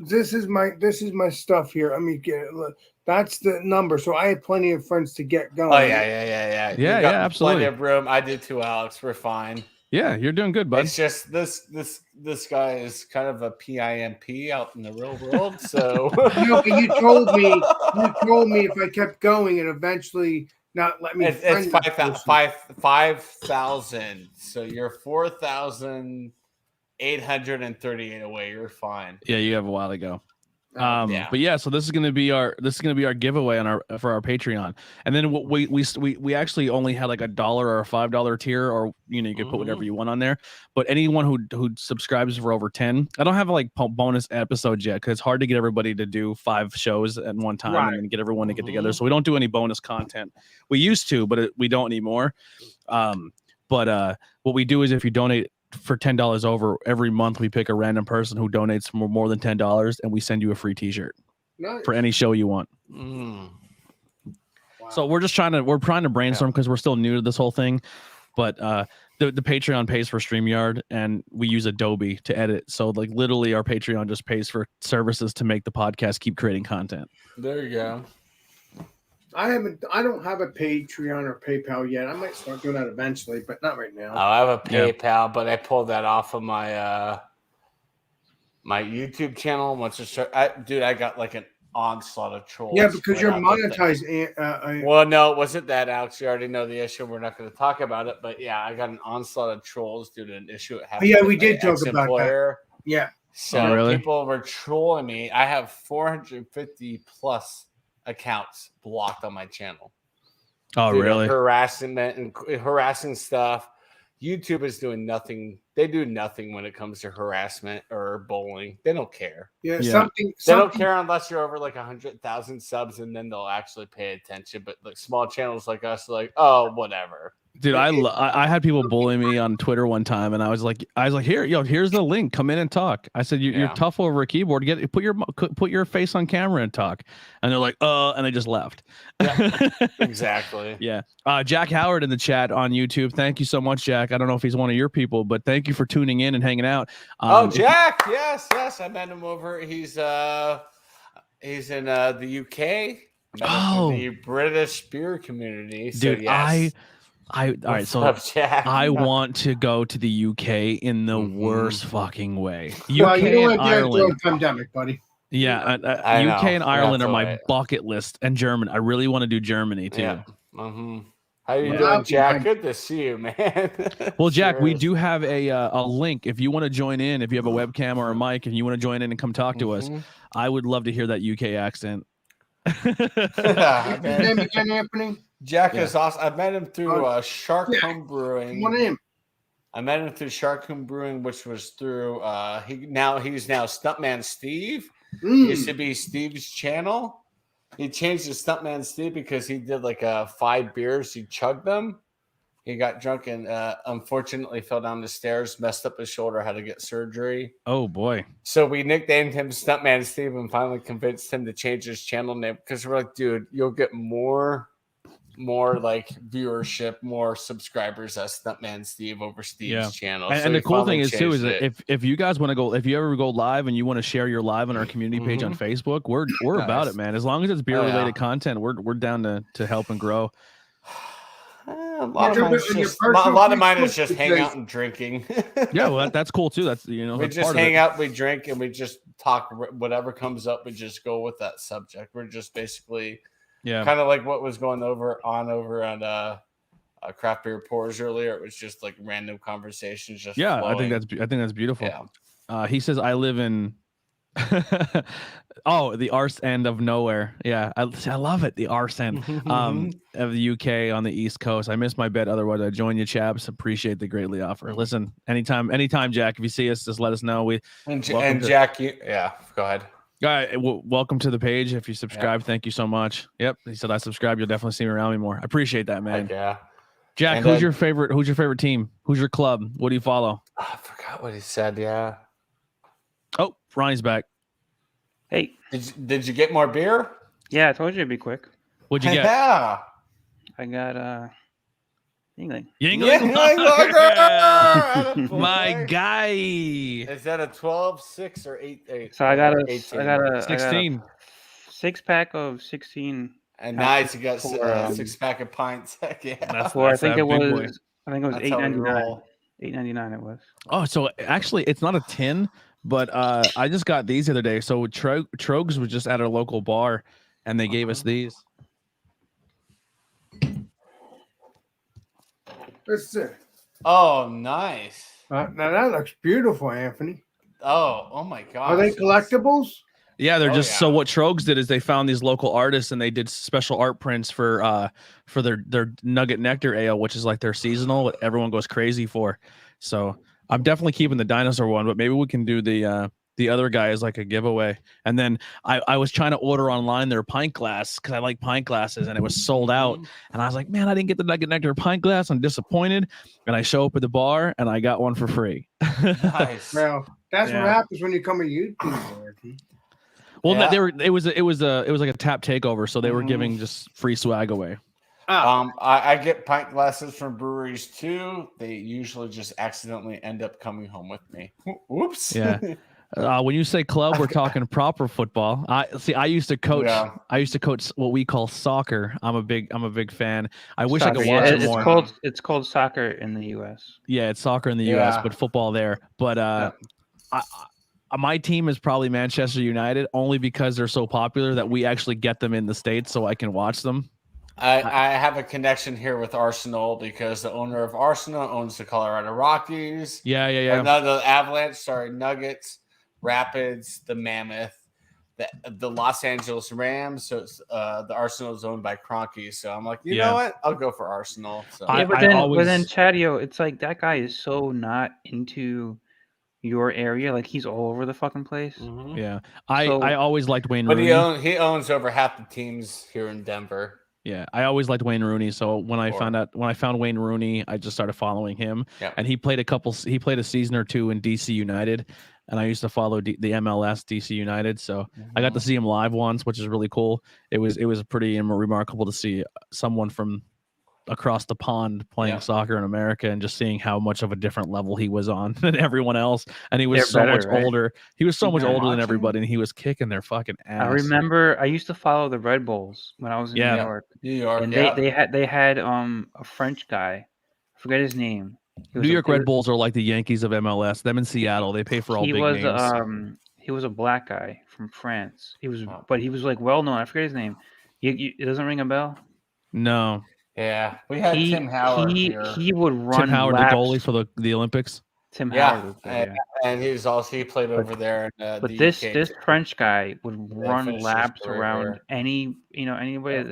this is my stuff here. I mean, look, that's the number. So I have plenty of friends to get going. Oh yeah. You got absolutely. Plenty of room. I did too, Alex. We're fine. Yeah, you're doing good, bud. It's just this guy is kind of a PIMP out in the real world. So No, but you told me if I kept going and eventually not let me. it's friend that person. 5,000. So you're 4,838 away. You're fine. Yeah, you have a while to go. Yeah. But yeah, so this is gonna be our giveaway for our Patreon, and then we actually only had like $1 or a $5 tier, or you could put whatever you want on there. But anyone who subscribes for over 10, I don't have like bonus episodes yet because it's hard to get everybody to do 5 shows at one time and then get everyone to get together. So we don't do any bonus content. We used to, but we don't anymore. But what we do is if you donate for $10 over every month, we pick a random person who donates more than $10 and we send you a free t-shirt for any show you want. Wow. So we're trying to brainstorm because we're still new to this whole thing, but the Patreon pays for StreamYard and we use Adobe to edit. So like literally our Patreon just pays for services to make the podcast keep creating content. There you go. I don't have a Patreon or PayPal yet. I might start doing that eventually, but not right now. I have a PayPal, but I pulled that off of my my YouTube channel. Once I got like an onslaught of trolls. Yeah, because right you're out the thing. monetized. Well, no, it wasn't that, Alex. You already know the issue. We're not going to talk about it, but yeah, I got an onslaught of trolls due to an issue. It happened Yeah, with we my did talk about ex-employer. Yeah. So really? people were trolling me. I have 450 plus accounts blocked on my channel. Oh, Dude, really? Harassment and harassing stuff. YouTube is doing nothing. They do nothing when it comes to harassment or bullying. They don't care. Yeah. Yeah. Something. They don't care unless you're over like 100,000 subs, and then they'll actually pay attention. But like small channels like us, are like, oh, whatever. Dude, I had people bully me on Twitter one time, and I was like, here's the link. Come in and talk. I said, you're tough over a keyboard. Put your face on camera and talk. And they're like, and they just left. Yeah, exactly. Yeah. Jack Howard in the chat on YouTube. Thank you so much, Jack. I don't know if he's one of your people, but thank you for tuning in and hanging out. Jack. Yes. I met him over. He's in the UK. Met him through the British beer community. So dude, yes. all right. So I want to go to the UK in the worst fucking way. UK and Ireland. Pandemic, buddy. Yeah, UK and Ireland are my bucket list, and Germany. I really want to do Germany too. Yeah. How you doing, Jack? Good to see you, man. Well, Jack, we do have a link. If you want to join in, if you have a webcam or a mic, and you want to join in and come talk to us, I would love to hear that UK accent. His name again, Anthony? Jack is awesome. I met him through Sharkcombe Brewing. What name? I met him through Sharkcombe Brewing, which was through he's now Stuntman Steve. He used to be Steve's channel. He changed to Stuntman Steve because he did like 5 beers. He chugged them. He got drunk and unfortunately fell down the stairs, messed up his shoulder, had to get surgery. Oh boy! So we nicknamed him Stuntman Steve and finally convinced him to change his channel name because we're like, dude, you'll get more like viewership, more subscribers as Stuntman Steve over Steve's channel. And the cool thing is too is that if you guys want to go, if you ever go live and you want to share your live on our community page on Facebook, we're about it, man. As long as it's beer related content, we're down to help and grow. A lot of mine is just hang out and drinking. Yeah, well, that's cool too. That's we just hang out, we drink, and we just talk. Whatever comes up, we just go with that subject. We're just basically, kind of like what was going over on Craft Beer Pours earlier. It was just like random conversations. Just flowing. I think that's beautiful. Yeah. He says I live in. The arse end of nowhere. Yeah, I love it. The arse end of the UK on the East Coast. I miss my bed. Otherwise, I'd join you, chaps. Appreciate the greatly offer. Listen, anytime, Jack. If you see us, just let us know. Jack, go ahead. All right, welcome to the page. If you subscribe, thank you so much. Yep, he said I subscribe. You'll definitely see me around me more. I appreciate that, man. Jack, who's your favorite team? Who's your club? What do you follow? I forgot what he said. Yeah. Oh, Ronnie's back. Hey, did you get more beer? Yeah, I told you it'd be quick. What'd you get? I got Yingling. Yingling, my guy. Is that a 12, 6, or 8? So I got a 16 6-pack of 16. And nice, you got a 6-pack of pints. Yeah, that's I think it was $8.99. $8.99 it was. Oh, so actually, it's not a tin. But I just got these the other day. So Trogs was just at our local bar, and they gave us these. That's it. Oh, nice. Now that looks beautiful, Anthony. Oh my God. Are they collectibles? Yeah, they're so what Trogs did is they found these local artists and they did special art prints for their Nugget Nectar Ale, which is like their seasonal, what everyone goes crazy for. So I'm definitely keeping the dinosaur one, but maybe we can do the other guy as like a giveaway. And then I was trying to order online their pint glass because I like pint glasses, and it was sold out. And I was like, man, I didn't get the Nugget Nectar pint glass. I'm disappointed. And I show up at the bar and I got one for free. Nice. Well, that's what happens when you come a YouTube. Well, it was like a tap takeover, so they were giving just free swag away. I get pint glasses from breweries too. They usually just accidentally end up coming home with me. Whoops. Yeah. When you say club, we're talking proper football. I used to coach. Yeah. I used to coach what we call soccer. I'm a big fan. I wish I could watch it more. It's called soccer in the U.S. Yeah, it's soccer in the U.S., but football there. But my team is probably Manchester United, only because they're so popular that we actually get them in the States so I can watch them. I have a connection here with Arsenal because the owner of Arsenal owns the Colorado Rockies. Yeah. The Avalanche, Nuggets, Rapids, the Mammoth, the Los Angeles Rams. So it's, the Arsenal is owned by Kroenke. So I'm like, you know what? I'll go for Arsenal. So. But then Chadio, it's like that guy is so not into your area. Like he's all over the fucking place. Mm-hmm. Yeah. I always liked Wayne Rooney. But he owns over half the teams here in Denver. Yeah, I always liked Wayne Rooney. So when I found Wayne Rooney, I just started following him. Yep. And he played a season or two in DC United, and I used to follow the MLS DC United. So I got to see him live once, which is really cool. It was pretty remarkable to see someone from across the pond playing Yeah. soccer in America and just seeing how much of a different level he was on than everyone else. And he was They're so much better, right? older. He was so much Yeah. older than Watching? everybody, and he was kicking their fucking ass. I remember I used to follow the Red Bulls when I was in Yeah. New York, New York. and yeah. they had a French guy, I forget his name. He was New a- York he Red was- Bulls are like the Yankees of MLS. Them in Seattle, they pay for all He big was names. he was a black guy from France. Oh. But he was like well known. I forget his name. It doesn't ring a bell. No, Yeah. We had He Tim Howard he here. he would run Tim Howard, laps. the goalie for the Olympics. Tim Yeah, Howard was there, yeah. and he played over there in But the this UK. this French guy would run finished his laps career around there. anybody Yeah.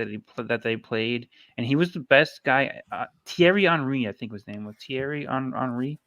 that they played, and he was the best guy. Thierry Henry, I think his name was Thierry Henry.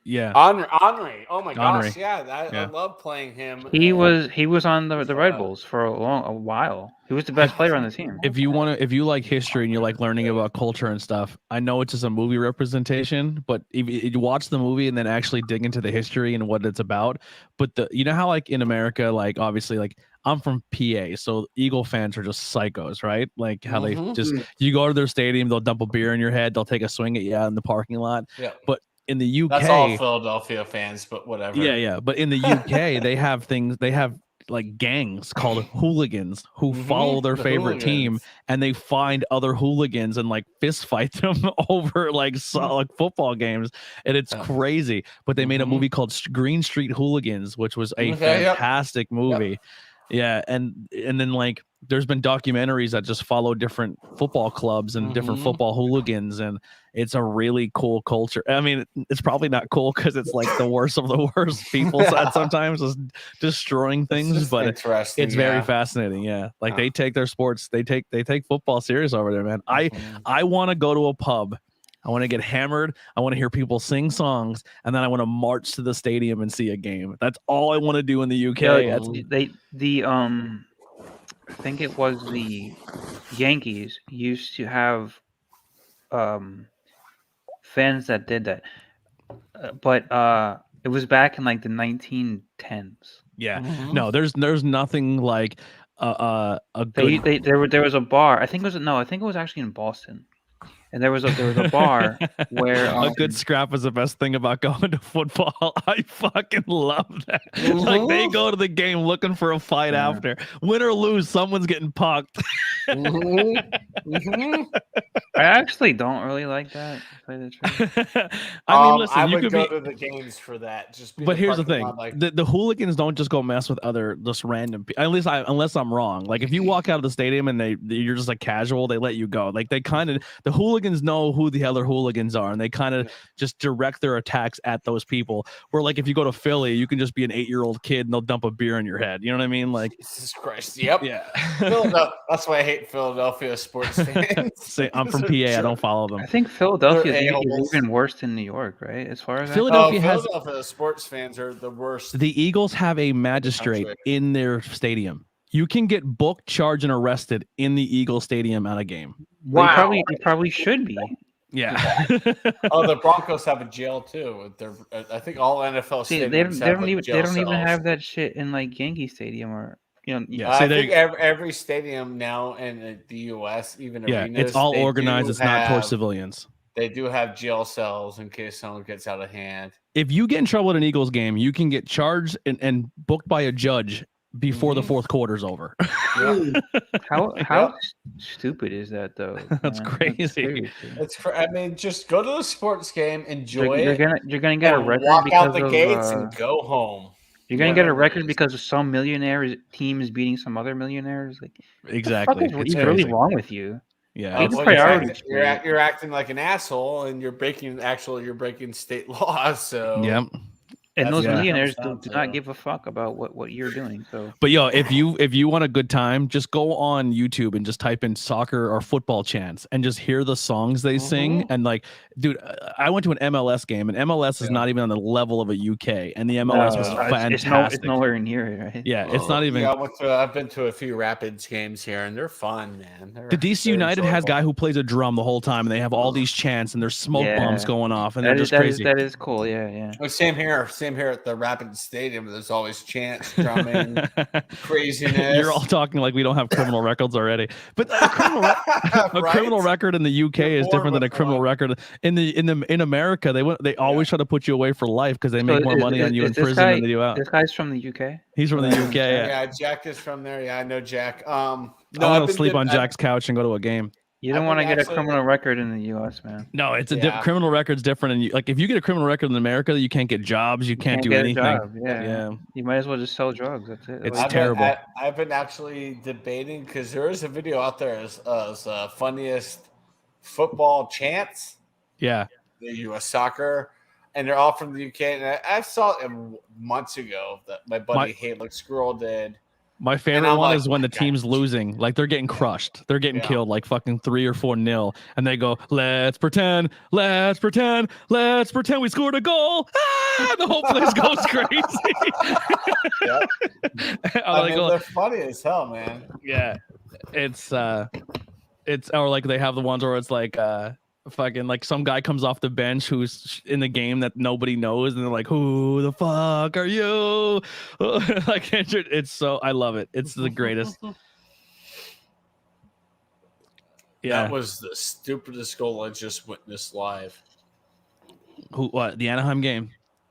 Yeah, Henry. Oh my Henry. gosh, yeah, I Yeah. love playing him. He was on the Red uh, Bulls for a while. He was the best player on the team. if you like history and you like learning about culture and stuff, I know it's just a movie representation, but if you watch the movie and then actually dig into the history and what it's about, but you know how like in America, like obviously like I'm from PA, so Eagle fans are just psychos, right? Like how they Mhm. just you go to their stadium, they'll dump a beer in your head, they'll take a swing at you out in the parking lot. Yeah. But in the UK, That's all Philadelphia fans, but whatever. yeah. But in the UK, they have things. They have like gangs called hooligans who follow their The favorite team, hooligans. and they find other hooligans and like fist fight them over like football games, and it's Yeah. crazy. But they made a Mhm. movie called Green Street Hooligans, which was a Okay, yep. fantastic movie. Yeah, and then like there's been documentaries that just follow different football clubs and different Mhm. football hooligans, and it's a really cool culture. I mean, it's probably not cool because it's like the worst of the worst people sometimes just destroying It's things, just but interesting. it's very fascinating. Yeah, like they take their sports, they take football serious over there, man. I want to go to a pub. I want to get hammered. I want to hear people sing songs, and then I want to march to the stadium and see a game. That's all I want to do in the UK. I think it was the Yankees used to have fans that did that, but it was back in like the 1910s. Yeah, Mhm. no, there's nothing like a good. There was a bar. I think it was actually in Boston, and there was a bar where a good scrap is the best thing about going to football. I fucking love that. Like they go to the game looking for a fight Yeah. after. Win or lose, someone's getting pucked. Mhm. Mhm. I actually don't really like that. To tell you the truth. I mean, listen, I you would could go be. to the games for that. Just be in But here's the parking thing: lot, like, the hooligans don't just go mess with other just random people. Unless I'm wrong. Like if you walk out of the stadium and you're just like casual, they let you go. Like they kind of the hooligans know who the other hooligans are, and they kind of just direct their attacks at those people. Where like if you go to Philly, you can just be an 8-year-old kid and they'll dump a beer in your head. You know what I mean? Like Jesus Christ. Yep. yeah. That's why I hate Philadelphia sports fans. Say I'm from PA. I don't follow them. I think Philadelphia They're is a-holes. even worse than New York, right? As far as I Philadelphia Philadelphia sports fans are the worst. The Eagles have a magistrate in their stadium. You can get booked, charged, and arrested in the Eagles stadium at a game. Wow. You probably should be. Yeah. Oh, the Broncos have a jail too. I think all NFL See, stadiums they don't have, like, even jail cells. have that shit in like Yankee Stadium or Yeah. I So think every stadium now in the U.S., even yeah, arenas, it's all they organized. do It's not towards have- civilians. They do have jail cells in case someone gets out of hand. If you get in trouble at an Eagles game, you can get charged and booked by a judge before the fourth quarter's over. How stupid is that though? That's man? crazy. Seriously. I mean, just go to the sports game, enjoy You're it, gonna get a and record walk out because the of gates and go home. you're gonna get a Whatever it record is. because of some millionaire team is beating some other millionaires. Like Exactly. what the fuck It's is really crazy. wrong with you? Yeah. It's Well, priorities, you're acting like an asshole, and you're breaking state law. So Yep. And That's those what it millionaires comes down do not to. give a fuck about what you're doing. So But yo, if you want a good time, just go on YouTube and just type in soccer or football chants and just hear the songs they sing. And like, dude, I went to an MLS game, and MLS is not even on the level of a UK, and the MLS was fantastic. It's nowhere near it, right? Yeah, it's not even. Yeah, I've been to a few Rapids games here, and they're fun, man. The DC they're United has enjoyable. guy who plays a drum the whole time, and they have all these chants, and there's smoke Yeah. bombs going off, and That they're is just crazy. that is cool. Yeah. Well, same here. Same here at the Rapid Stadium. There's always chants, drumming, craziness. You're all talking like we don't have criminal records already. But a criminal record in the UK is different than a criminal record in America. They always try to put you away for life because they make more money on you in prison than they do out. This guy's from the UK. He's from the UK. Yeah, Jack is from there. Yeah, I know Jack. No, I'm gonna sleep on Jack's couch and go to a game. You don't want to get a criminal record in the U.S., man. No, it's a criminal record's different. And like, if you get a criminal record in America, you can't get jobs. You can't do anything. Yeah. You might as well just sell drugs. That's it. It's terrible. I've been actually debating because there is a video out there as funniest football chants. Yeah. The U.S. soccer, and they're all from the UK. And I saw it months ago that my buddy Haylock Squirrel did. My favorite one is when the team's losing, like they're getting crushed, they're getting killed, like fucking 3 or 4-0, and they go, "Let's pretend we scored a goal." Ah! The whole place goes crazy. They're funny as hell, man. Yeah, it's or like they have the ones where it's like fucking like some guy comes off the bench who's in the game that nobody knows, and they're like, "Who the fuck are you?" Like it's so I love it. It's the greatest. Yeah, that was the stupidest goal I just witnessed live. What, the Anaheim game?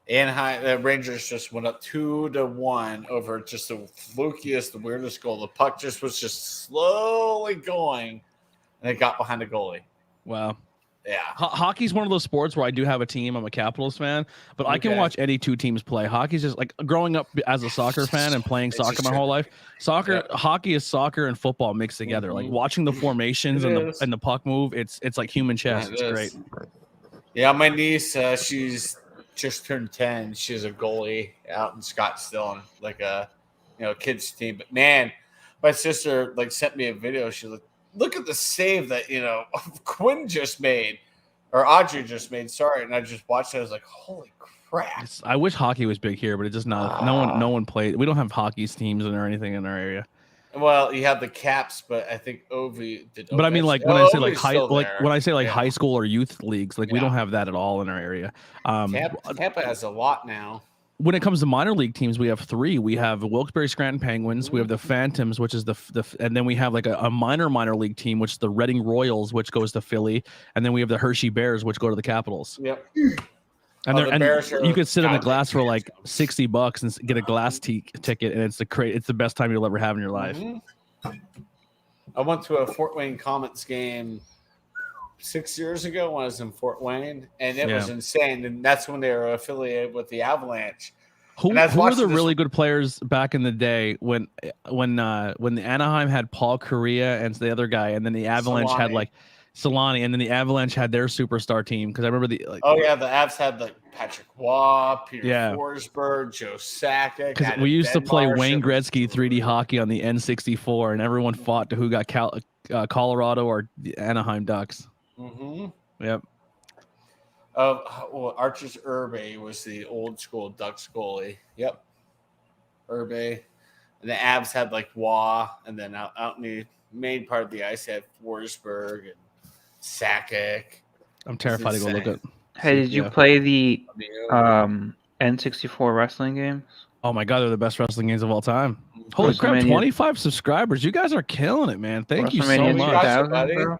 Anaheim, the Rangers just went up 2-1 over just the flukiest, the weirdest goal. The puck just was just slowly going, and it got behind the goalie. Wow. Yeah, hockey's one of those sports where I do have a team. I'm a Capitals fan, but I can watch any two teams play. Hockey's just like growing up as a soccer fan and playing soccer my whole life. Hockey is soccer and football mixed together. Like watching the formations and the puck move. It's like human chess. It's great. Yeah, my niece, she's just turned 10. She's a goalie out in Scottsdale on like a kids team. But man, my sister sent me a video. She look at the save that Quinn just made, or Audrey just made. Sorry, and I just watched it. I was like, "Holy crap!" I wish hockey was big here, but it's just not. No one played. We don't have hockey teams or anything in our area. Well, you have the Caps, but I think Ovi did. But I mean, when I say high school or youth leagues, we don't have that at all in our area. Tampa has a lot now. When it comes to minor league teams, we have 3. We have Wilkes-Barre Scranton Penguins. We have the Phantoms, which is and then we have like a minor league team, which is the Reading Royals, which goes to Philly, and then we have the Hershey Bears, which go to the Capitals. Yep. And you could sit in the glass for like $60 and get a glass ticket, and it's the best time you'll ever have in your life. Mm-hmm. I went to a Fort Wayne Comets game 6 years ago when I was in Fort Wayne, and it was insane. And that's when they were affiliated with the Avalanche. Who were the really good players back in the day when the Anaheim had Paul Correa and the other guy, and then the Avalanche had Solani, and then the Avalanche had their superstar team? Because I remember the Avs had Patrick Waugh, Peter Forsberg, Joe Sakic. Because we used to play Wayne Gretzky 3D hockey on the N64, and everyone fought to who got Colorado or the Anaheim Ducks. Mm-hmm. Yep. Archers Urbe was the old school Ducks goalie. Yep. Urbe. And the Avs had Waugh, and then out in the main part of the ice had Forsberg and Sakic. I'm terrified to go look at. Hey, did you play the N64 wrestling games? Oh my God, they're the best wrestling games of all time. Holy crap, 25 subscribers. You guys are killing it, man. Thank you so much.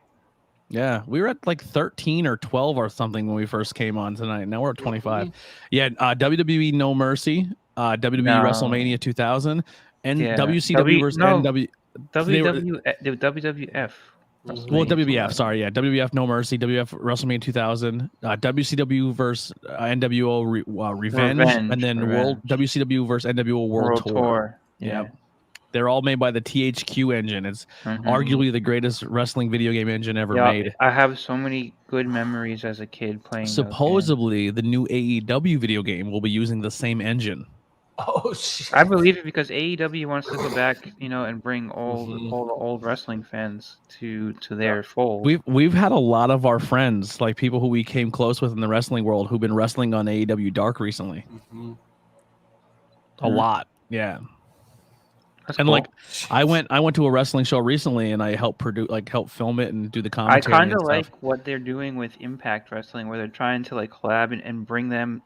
Yeah, we were at 13 or 12 or something when we first came on tonight. Now we're at 25. Yeah, WWE No Mercy, WWE WrestleMania 2000, and WCW versus NW. WWF. Well, WWF, sorry, yeah, WWF No Mercy, WWF WrestleMania 2000, WCW versus NWO Revenge, and then WCW versus NWO World Tour. Yeah. They're all made by the THQ engine. It's arguably the greatest wrestling video game engine ever made. I have so many good memories as a kid playing. Supposedly, the new AEW video game will be using the same engine. Oh shit! I believe it because AEW wants to go back, and bring all the old wrestling fans to their fold. We've had a lot of our friends, people who we came close with in the wrestling world, who've been wrestling on AEW Dark recently. Mm-hmm. A lot, yeah. That's cool. I went to a wrestling show recently, and I helped help film it and do the commentary. I kind of like what they're doing with Impact Wrestling, where they're trying to collab and bring them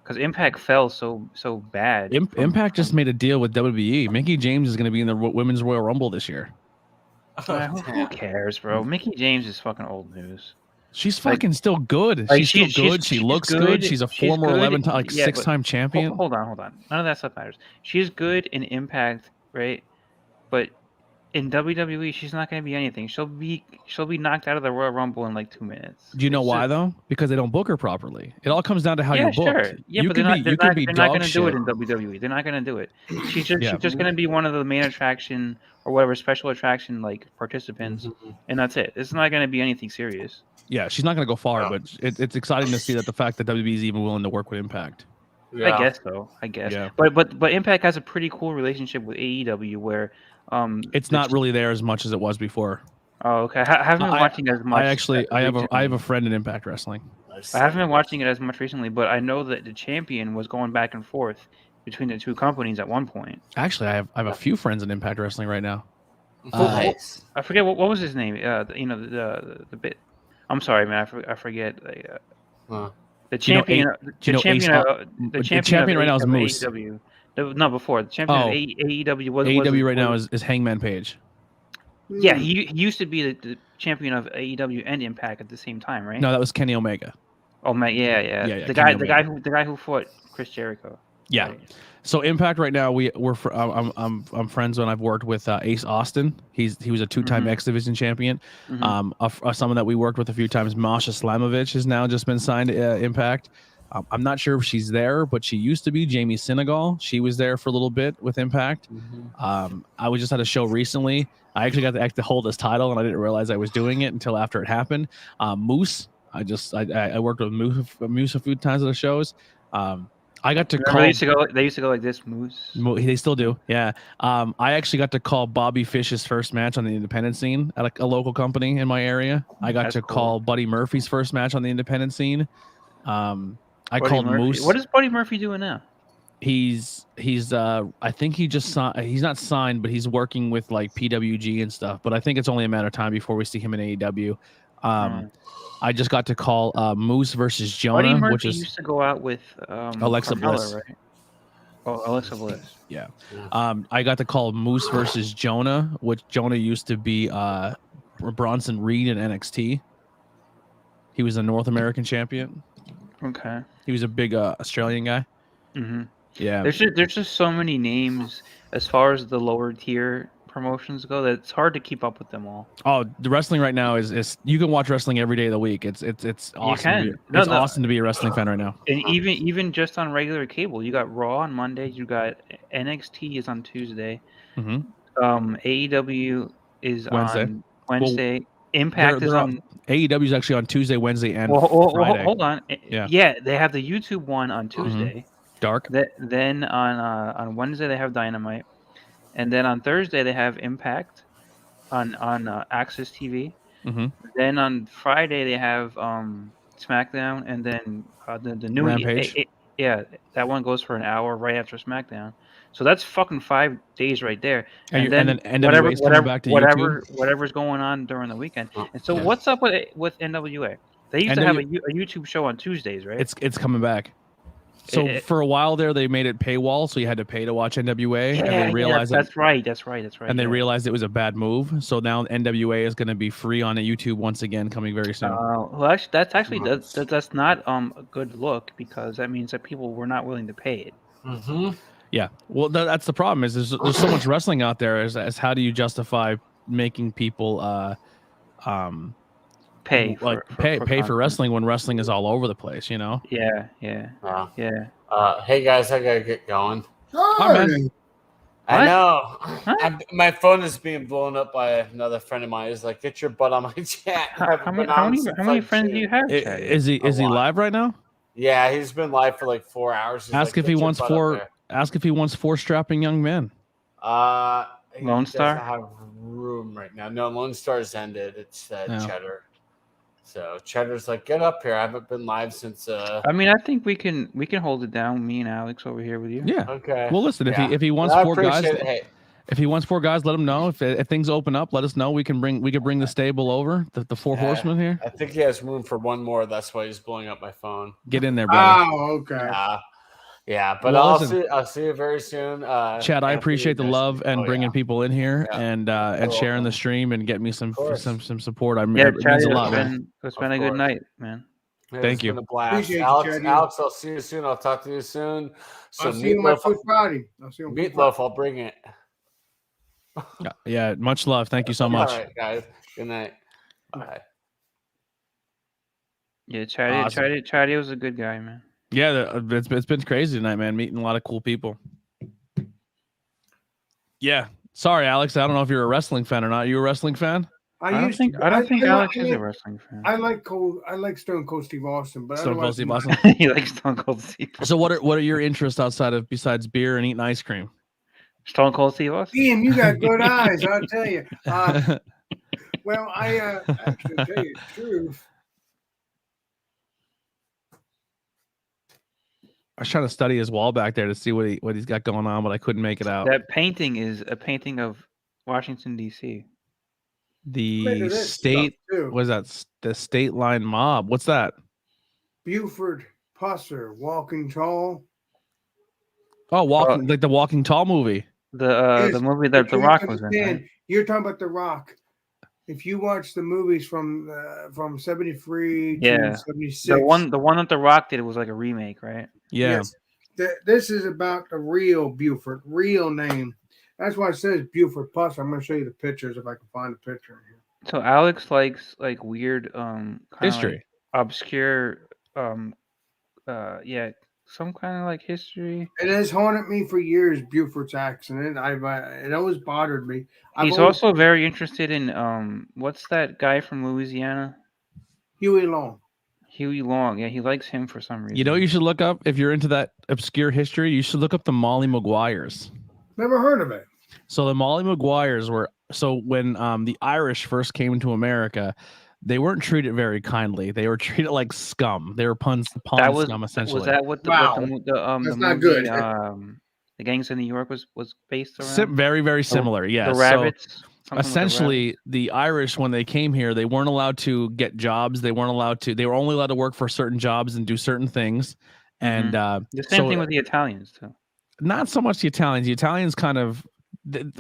because Impact fell so bad. Impact just made a deal with WWE. Mickey James is going to be in the Women's Royal Rumble this year. Who cares, bro? Mickey James is fucking old news. She's fucking still good. Like, She's still good. She looks good. She's a former 6-time champion. Hold on. None of that stuff matters. She's good in Impact, right? But in WWE, she's not going to be anything. She'll be knocked out of the Royal Rumble in like 2 minutes. Do you know why though? Because they don't book her properly. It all comes down to how you're booked. Sure. Yeah, you but they're not going to do it in WWE. They're not going to do it. She's just going to be one of the main attraction or whatever special attraction like participants, and that's it. It's not going to be anything serious. Yeah, she's not going to go far, but it's exciting to see that the fact that WWE is even willing to work with Impact. Yeah. I guess so. Yeah. But Impact has a pretty cool relationship with AEW where it's not really there as much as it was before. Oh, okay. I haven't been watching as much. I have a friend in Impact Wrestling. I haven't been watching it as much recently, but I know that the champion was going back and forth between the two companies at one point. Actually, I have a few friends in Impact Wrestling right now. Nice. I forget what was his name. The bit. I'm sorry, man. I forget. The champion. The champion right now is Moose. AEW. No, before the champion of AEW was AEW right now is Hangman Page. Yeah, he used to be the champion of AEW and Impact at the same time, right? No, that was Kenny Omega. Oh man, yeah. The guy who fought Chris Jericho. Yeah. Right. So Impact right now I'm friends and I've worked with Ace Austin. He was a 2-time X Division champion. Someone that we worked with a few times, Masha Slamovich, has now just been signed to Impact. I'm not sure if she's there, but she used to be. Jamie Senegal, she was there for a little bit with Impact. I was just at a show recently. I actually got to hold this title, and I didn't realize I was doing it until after it happened. Moose, I worked with Moose a few times at the shows. I got to call. They used to go like this, Moose. They still do, yeah. I actually got to call Bobby Fish's first match on the independent scene at a local company in my area. I got to call Buddy Murphy's first match on the independent scene. I called Moose. What is Buddy Murphy doing now? He's I think he just signed. He's not signed, but he's working with like PWG and stuff. But I think it's only a matter of time before we see him in AEW. I just got to call Moose versus Jonah, Buddy Murphy which is used to go out with Alexa Carmella, Bliss. right? Oh, Alexa Bliss. Yeah. I got to call Moose versus Jonah, which Jonah used to be Bronson Reed in NXT. He was a North American champion. Okay. He was a big Australian guy. Yeah. There's just so many names as far as the lower tier promotions go that it's hard to keep up with them all. Oh, the wrestling right now is you can watch wrestling every day of the week. It's awesome. It's awesome to be a wrestling fan right now. And even just on regular cable, you got Raw on Monday, you got NXT is on Tuesday. AEW is on Wednesday. Impact is on AEW is actually on Tuesday, Wednesday, and Friday. Hold on. Yeah, they have the YouTube one on Tuesday. Dark. Then on Wednesday they have Dynamite, and then on Thursday they have Impact on Access TV. Then on Friday they have SmackDown, and then the new Rampage. That one goes for an hour right after SmackDown. So that's fucking 5 days right there. And then NWA's coming back to YouTube. Whatever's going on during the weekend. And so what's up with NWA? They used to have a YouTube show on Tuesdays, right? It's coming back. So for a while there, they made it paywall, so you had to pay to watch NWA, and they realized that's right. And they realized it was a bad move. So now NWA is going to be free on YouTube once again, coming very soon. Well, actually that's not a good look, because that means that people were not willing to pay it. Yeah, well, that's the problem. Is there's so much wrestling out there. As how do you justify making people pay for wrestling when wrestling is all over the place? You know? Yeah. Hey guys, I gotta get going. Hi, man. I know. My phone is being blown up by another friend of mine. He's like, "Get your butt on my chat." How many friends do you have? Is he live right now? Yeah, he's been live for like 4 hours. He's Ask if he wants four strapping young men. Lone Star doesn't have room right now. No, Lone Star's ended. It's Cheddar. So Cheddar's like, get up here. I haven't been live since. I mean, I think we can hold it down. Me and Alex over here with you. Yeah. Okay. Well, listen, if he wants 4 guys, if he wants 4 guys, let him know. If things open up, let us know. We can bring the stable over. The 4 horsemen here. I think he has room for one more. That's why he's blowing up my phone. Get in there, brother. Oh, okay. Yeah, but Well, I'll listen. see you very soon. Chad, I Anthony, appreciate the nice to love meet- and oh, bringing yeah. people in here Yeah. and You're sharing the welcome. stream and get me some course. support. Yeah, It Chad, means a lot, man. it's Of been a good course. night, man. It's Thank you. been a blast. Appreciate you, Alex, Chad. Alex, I'll see you soon. I'll talk to you soon. So I'll see you on my meatloaf, Food Friday. I'll see you on Food meatloaf, Friday. I'll bring it. Yeah, much love. Thank you so All much. right, guys. Good night. Bye. Yeah, Chatty was a good guy, man. Yeah, it's been crazy tonight, man. Meeting a lot of cool people. Yeah. Sorry, Alex. I don't know if you're a wrestling fan or not. Are you a wrestling fan? I don't think Alex is a wrestling fan. I like Stone Cold Steve Austin, but Stone Cold Steve Austin. He likes Stone Cold Steve. So what are your interests besides beer and eating ice cream? Stone Cold Steve Austin. Ian, you got good eyes, I'll tell you. Well, I actually tell you the truth. I was trying to study his wall back there to see what he's got going on, but I couldn't make it out. That painting is a painting of Washington D.C. The state was that the state line mob. What's that? Buford Pusser, Walking Tall. Oh, like the Walking Tall movie. The movie that The Rock was in. Right? You're talking about The Rock. If you watch the movies from 73 to 76, the one that The Rock did was like a remake, right? Yeah. Yes. This is about the real Buford, real name. That's why it says Buford Pusser. I'm going to show you the pictures if I can find a picture here. So Alex likes like weird history, like obscure some kind of like history. It has haunted me for years, Buford's accident. It always bothered me. He's also very interested in what's that guy from Louisiana? Huey Long. Huey Long. Yeah, he likes him for some reason. You know, you should look up, if you're into that obscure history, you should look up the Molly Maguires. Never heard of it. So the Molly Maguires when the Irish first came to America, they weren't treated very kindly. They were treated like scum. They were pond scum, essentially. Was that what That's the not movie, good. The Gangs of New York was based around? Very, very similar. Yeah. The rabbits. Essentially, the Irish, when they came here, they weren't allowed to get jobs. They were only allowed to work for certain jobs and do certain things. And the same thing with the Italians too. Not so much the Italians. The Italians kind of, and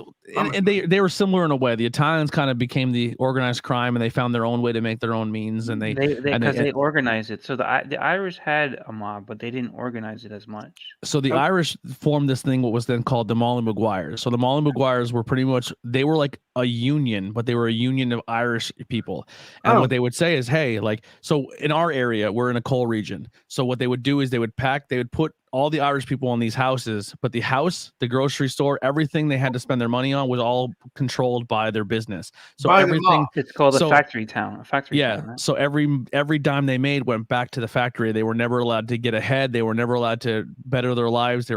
they were similar in a way. The Italians kind of became the organized crime, and they found their own way to make their own means. And they organized it. So the Irish had a mob, but they didn't organize it as much. So the Irish formed this thing, what was then called the Molly Maguires. So the Molly Maguires were they were like a union, but they were a union of Irish people. And what they would say is, hey, like, so in our area, we're in a coal region. So what they would do is they would put all the Irish people in these houses, but the house, the grocery store, everything they had to spend their money on was all controlled by their business. So everything, it's called a factory town. Town, right? So every dime they made went back to the factory. They were never allowed to get ahead. They were never allowed to better their lives. They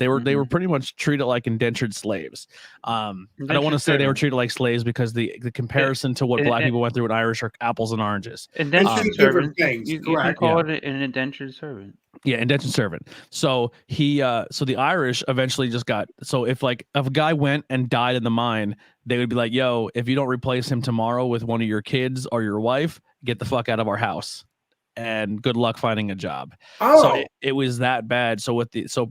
were they were pretty much treated like indentured slaves. I don't want to say they were treated like slaves because the comparison to what black people went through with Irish are apples and oranges. Indentured servant. You can call it an indentured servant. Yeah, indentured servant. So so the Irish eventually just got, so if a guy went and died in the mine, they would be like, yo, if you don't replace him tomorrow with one of your kids or your wife, get the fuck out of our house. And good luck finding a job. So it was that bad. So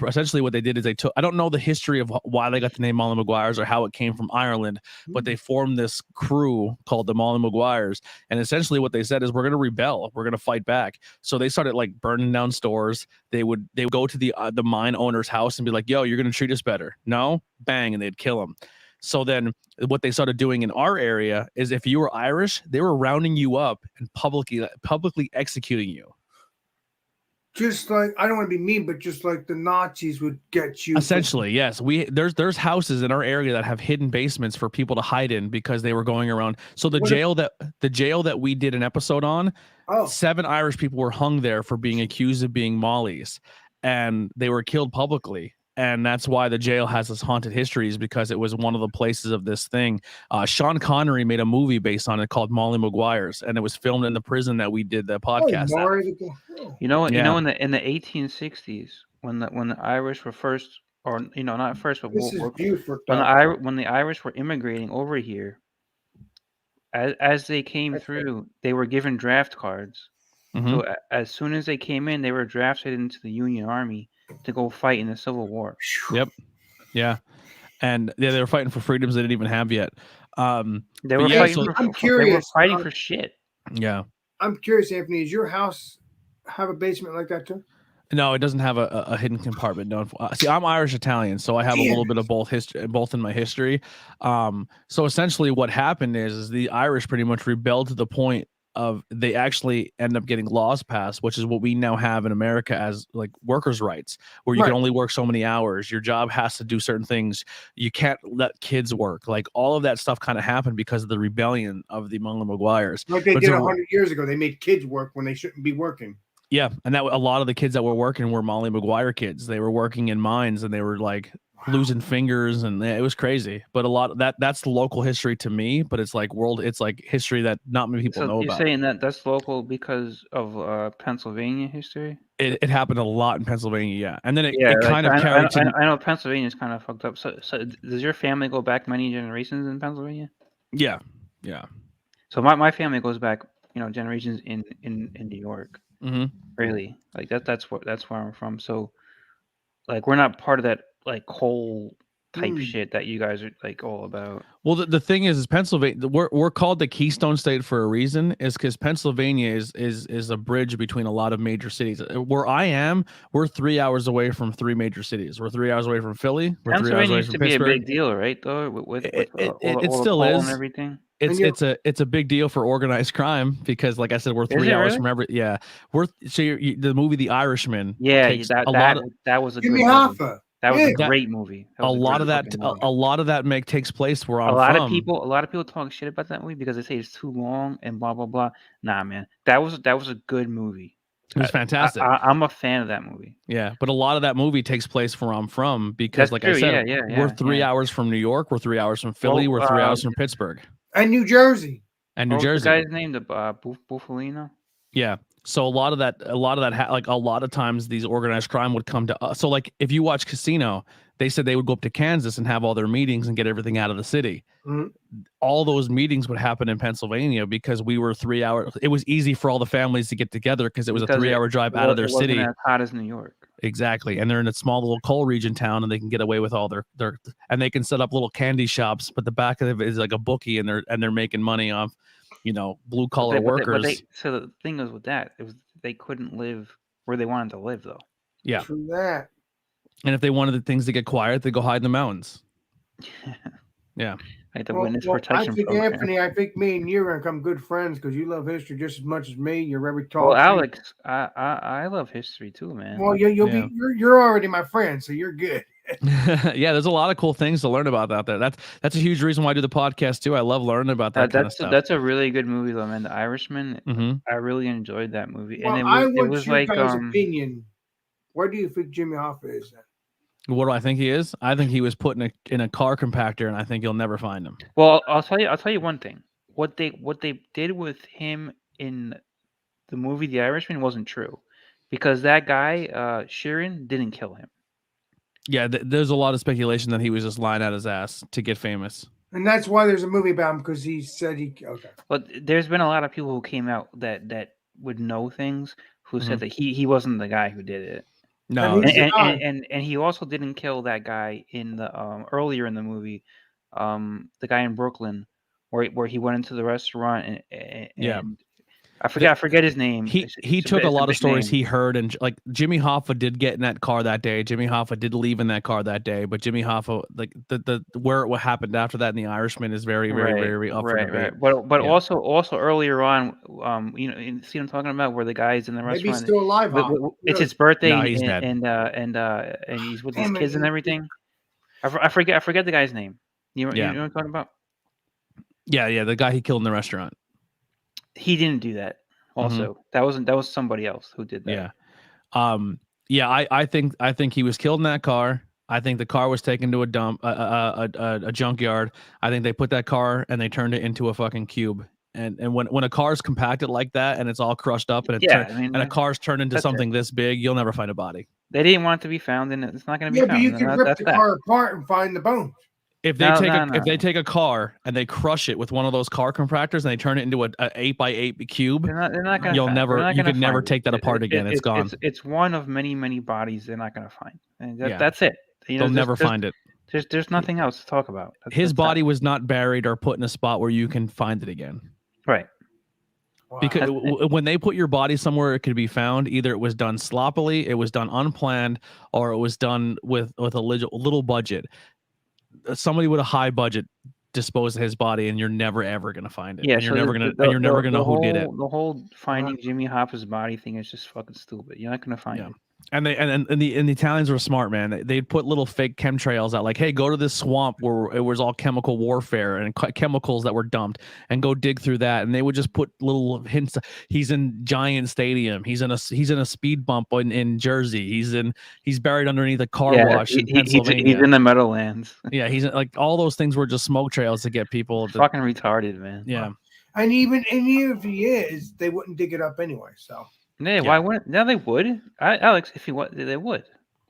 essentially what they did is I don't know the history of why they got the name Molly Maguires or how it came from Ireland, but they formed this crew called the Molly Maguires. And essentially what they said is, we're going to rebel. We're going to fight back. So they started like burning down stores. They would go to the mine owner's house and be like, yo, you're going to treat us better. No, bang. And they'd kill them. So then what they started doing in our area is, if you were Irish, they were rounding you up and publicly executing you. Just like, I don't want to be mean, but just like the Nazis would get you. Essentially, yes. There's houses in our area that have hidden basements for people to hide in because they were going around. So the jail that we did an episode on, 7 Irish people were hung there for being accused of being Mollies, and they were killed publicly. And that's why the jail has this haunted histories, because it was one of the places of this thing. Sean Connery made a movie based on it called Molly Maguires, and it was filmed in the prison that we did the podcast at. You know, in the 1860s, when the Irish were first, or not first, but when the Irish were immigrating over here, as they came through, they were given draft cards. So as soon as they came in, they were drafted into the Union Army. to go fight in the Civil War. Yep. Yeah. And they were fighting for freedoms they didn't even have yet. They but were yeah, fighting so- for. I'm They were curious. fighting for shit. Yeah. I'm curious, Anthony. Does your house have a basement like that too? No, it doesn't have a hidden compartment. No, see, I'm Irish Italian, so I have a little bit of both in my history. So essentially, what happened is the Irish pretty much rebelled to the point of they actually end up getting laws passed, which is what we now have in America as like workers' rights, where you can Right. only work so many hours. Your job has to do certain things. You can't let kids work. Like all of that stuff kind of happened because of the rebellion of the Mullin Maguires. Like they But did so- 100 years ago. They made kids work when they shouldn't be working. Yeah, and that a lot of the kids that were working were Molly Maguire kids. They were working in mines and they were like losing fingers, and it was crazy. But a lot of that's local history to me, but it's like it's like history that not many people So know you're about. saying that that's local because of Pennsylvania history? It happened a lot in Pennsylvania, yeah, and then it Yeah, kind of carried to I know Pennsylvania's kind of fucked up. So does your family go back many generations in Pennsylvania? yeah. So my family goes back, generations in New York. Hmm. Really, like that's where I'm from. So, like, we're not part of that like coal type shit that you guys are like all about. Well, the thing is Pennsylvania. We're called the Keystone State for a reason. Is because Pennsylvania is a bridge between a lot of major cities. Where I am, we're 3 hours away from 3 major cities. We're 3 hours away from Philly. We're 3 hours Pennsylvania away used from to be a Pittsburgh. big deal, right? Though with It all the still coal is. and everything. It's a big deal for organized crime because, like I said, we're Is 3 it hours really? from every. Yeah, the movie The Irishman. Yeah, takes that a lot of that was a Jimmy good movie. Hoffa. That was Yeah. a great movie. That a was lot great of that fucking movie. a lot of that takes place where I'm a lot from. of people talk shit about that movie because they say it's too long and blah blah blah. Nah, man, that was a good movie. It was fantastic. I'm a fan of that movie. Yeah, but a lot of that movie takes place where I'm from because, That's like true, I said, yeah, we're 3 yeah. hours from New York, we're 3 hours from Philly, Well, we're 3 hours from Pittsburgh And New Jersey. and New What was Jersey. the guy's name? The Bufalino? Yeah. So a lot of that, like a lot of times these organized crime would come to us. So like if you watch Casino, they said they would go up to Kansas and have all their meetings and get everything out of the city. Mhm. All those meetings would happen in Pennsylvania because we were 3 hours. It was easy for all the families to get together because it was a 3-hour drive out of their city. It wasn't as hot as New York. Exactly. And they're in a small little coal region town and they can get away with all their and they can set up little candy shops, but the back of it is like a bookie and they're making money off, blue collar workers. So the thing is with that, they couldn't live where they wanted to live though. Yeah. True that. And if they wanted the things to get quiet, they go hide in the mountains. Yeah. Like the Well, witness I protection think, program. Anthony, I think me and you are going to become good friends because you love history just as much as me. You're very tall. Well, Alex, I love history too, man. Well, you're already my friend, so you're good. Yeah, there's a lot of cool things to learn about out there. That's a huge reason why I do the podcast too. I love learning about that kind of stuff. That's a really good movie though, man. The Irishman. Mm-hmm. I really enjoyed that movie, Well, and I it want was your like guys' opinion. Where do you think Jimmy Hoffa is then? What do I think he is? I think he was put in a car compactor, and I think you'll never find him. Well, I'll tell you one thing. What they did with him in the movie The Irishman wasn't true, because that guy Sheeran didn't kill him. Yeah, there's a lot of speculation that he was just lying out his ass to get famous. And that's why there's a movie about him because he said he. Okay. But there's been a lot of people who came out that would know things who said that he wasn't the guy who did it. No, And and he also didn't kill that guy in the earlier in the movie, the guy in Brooklyn, where he went into the restaurant and yeah. I forget his name. He took a lot of stories he heard, and like Jimmy Hoffa did get in that car that day. Jimmy Hoffa did leave in that car that day, but Jimmy Hoffa, like the where what happened after that in The Irishman is very up for debate. But Yeah. also earlier on, you see what I'm talking about, where the guy's in the Maybe he's restaurant. still alive. It's his birthday, No, he's dead. and he's with his Damn it, kids and everything. I forget the guy's name. You know what I'm talking about? Yeah, the guy he killed in the restaurant. He didn't do that. Also, that was somebody else who did that. Yeah. I think he was killed in that car. I think the car was taken to a dump, a junkyard. I think they put that car and they turned it into a fucking cube. And when a car's compacted like that and it's all crushed up and a car's turned into something this big, you'll never find a body. They didn't want it to be found, and it's not going to be Yeah, found. but you can rip the car apart and find the bones. If they take a car and they crush it with one of those car compactors and they turn it into a 8x8 cube, they're not gonna. you could never take that apart again. It's gone. It's one of many bodies they're not gonna find, and Yeah. that's it. They'll never find it. There's nothing else to talk about. His body was not buried or put in a spot where you can find it again. Right. Wow. Because when they put your body somewhere it could be found, either it was done sloppily, it was done unplanned, or it was done with a little budget. Somebody with a high budget disposed of his body, and you're never ever gonna find it. Yeah, and you're never gonna know who did it. The whole finding Jimmy Hoffa's body thing is just fucking stupid. You're not gonna find it. And the Italians were smart, man. They'd put little fake chemtrails out, like, hey, go to this swamp where it was all chemical warfare and chemicals that were dumped, and go dig through that. And they would just put little hints. He's in Giant Stadium. He's in a speed bump in Jersey. He's buried underneath a car wash in Pennsylvania. He's in the Meadowlands. Yeah, he's like, all those things were just smoke trails to get people. Fucking retarded, man. Yeah, and even if he is, they wouldn't dig it up anyway. So. Yeah, why wouldn't? No, they would. Alex, if he was, they would.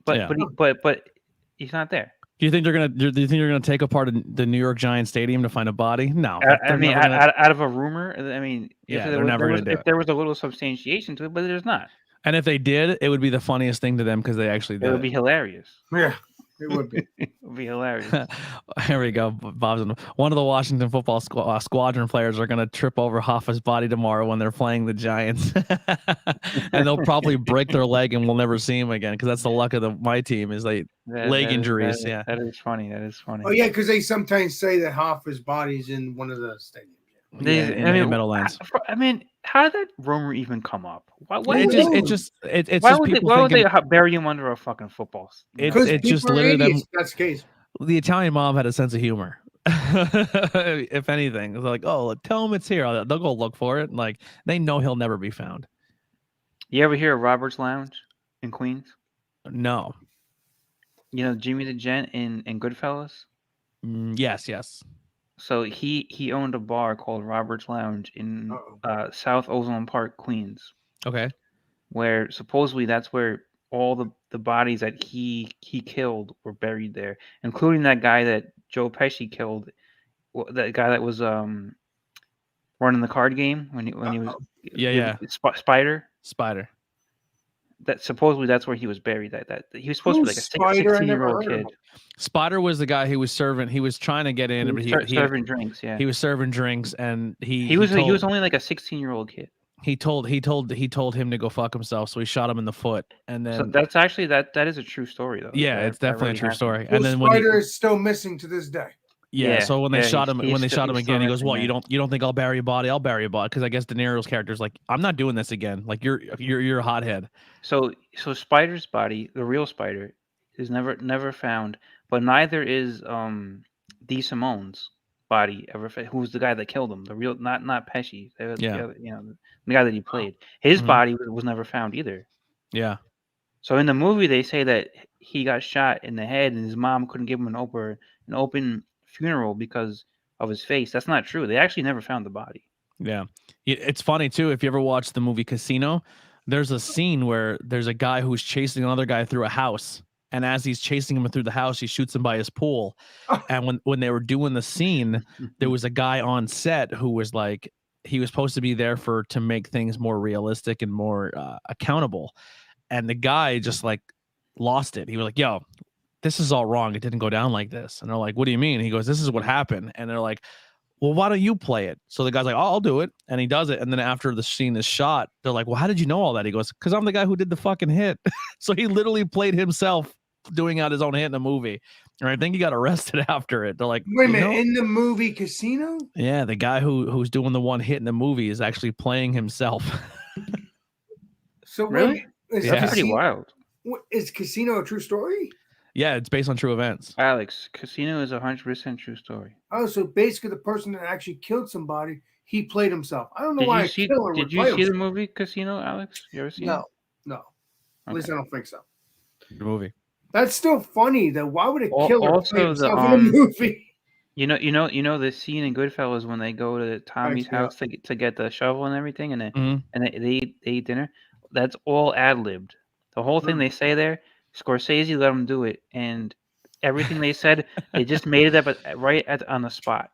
But he's not there. Do you think they're gonna take apart the New York Giant Stadium to find a body? No. I mean, out of a rumor. I mean, they're never gonna do it. If there was a little substantiation to it, but there's not. And if they did, it would be the funniest thing to them because they actually did. It would be hilarious. Yeah. It would be. It would be hilarious. Here we go. Bob's one of the Washington football squadron players are going to trip over Hoffa's body tomorrow when they're playing the Giants, and they'll probably break their leg and we'll never see him again because that's the luck of my team is leg injuries. That is funny. Oh yeah, because they sometimes say that Hoffa's body's in one of the stadiums. In Meadowlands. I mean, how did that rumor even come up? Why would they bury him under a fucking football? It just literally them. That's the case. The Italian mob had a sense of humor. If anything, it's like, oh, tell him it's here. They'll go look for it. Like they know he'll never be found. You ever hear of Robert's Lounge in Queens? No. You know Jimmy the Gent in Goodfellas? Yes. So he owned a bar called Robert's Lounge in South Ozone Park, Queens. Okay. Where supposedly that's where all the bodies that he killed were buried there, including that guy that Joe Pesci killed, that guy that was running the card game when he was Spider. That supposedly that's where he was buried. That he was supposed to be like a 16-year-old kid. Spider was the guy who was serving. He was trying to get in, but he serving drinks. Yeah, he was serving drinks, and he was only like a 16-year-old kid. He told him to go fuck himself, so he shot him in the foot, and then. So that's actually that is a true story though. Yeah, it's definitely a true story. And then Spider is still missing to this day. Yeah, so when they shot him again, he goes, "What? You don't think I'll bury your body? I'll bury your body." Because I guess De Niro's character is like, "I'm not doing this again. Like you're a hothead." So Spider's body, the real Spider, is never found, but neither is D. Simone's body ever. Who's the guy that killed him? The real, not Pesci. The other, the guy that he played. His body was never found either. Yeah. So in the movie, they say that he got shot in the head, and his mom couldn't give him an open funeral because of his face. That's not true. They actually never found the body. Yeah. It's funny too. If you ever watched the movie Casino, there's a scene where there's a guy who's chasing another guy through a house. And as he's chasing him through the house, he shoots him by his pool. And when they were doing the scene, there was a guy on set who was like, he was supposed to be there to make things more realistic and more accountable. And the guy just like lost it. He was like, yo, this is all wrong. It didn't go down like this. And they're like, what do you mean? He goes, this is what happened. And they're like, well, why don't you play it? So the guy's like, oh, I'll do it. And he does it. And then after the scene is shot, they're like, well, how did you know all that? He goes, because I'm the guy who did the fucking hit. So he literally played himself doing out his own hit in a movie. And I think he got arrested after it. They're like, wait a minute, in the movie Casino? Yeah, the guy who's doing the one hit in the movie is actually playing himself. So really? That's pretty wild. Is Casino a true story? Yeah, it's based on true events. Alex, Casino is 100% true story. Oh, so basically the person that actually killed somebody, he played himself. I don't know why Did you see the movie Casino, Alex? You ever seen it? No. Okay. At least I don't think so. The movie. That's still funny though. Why would a killer play himself in a movie? You know the scene in Goodfellas when they go to Tommy's house to get the shovel and everything, and they eat dinner. That's all ad-libbed. The whole thing they say there, Scorsese let them do it, and Everything they said, they just made it up on the spot.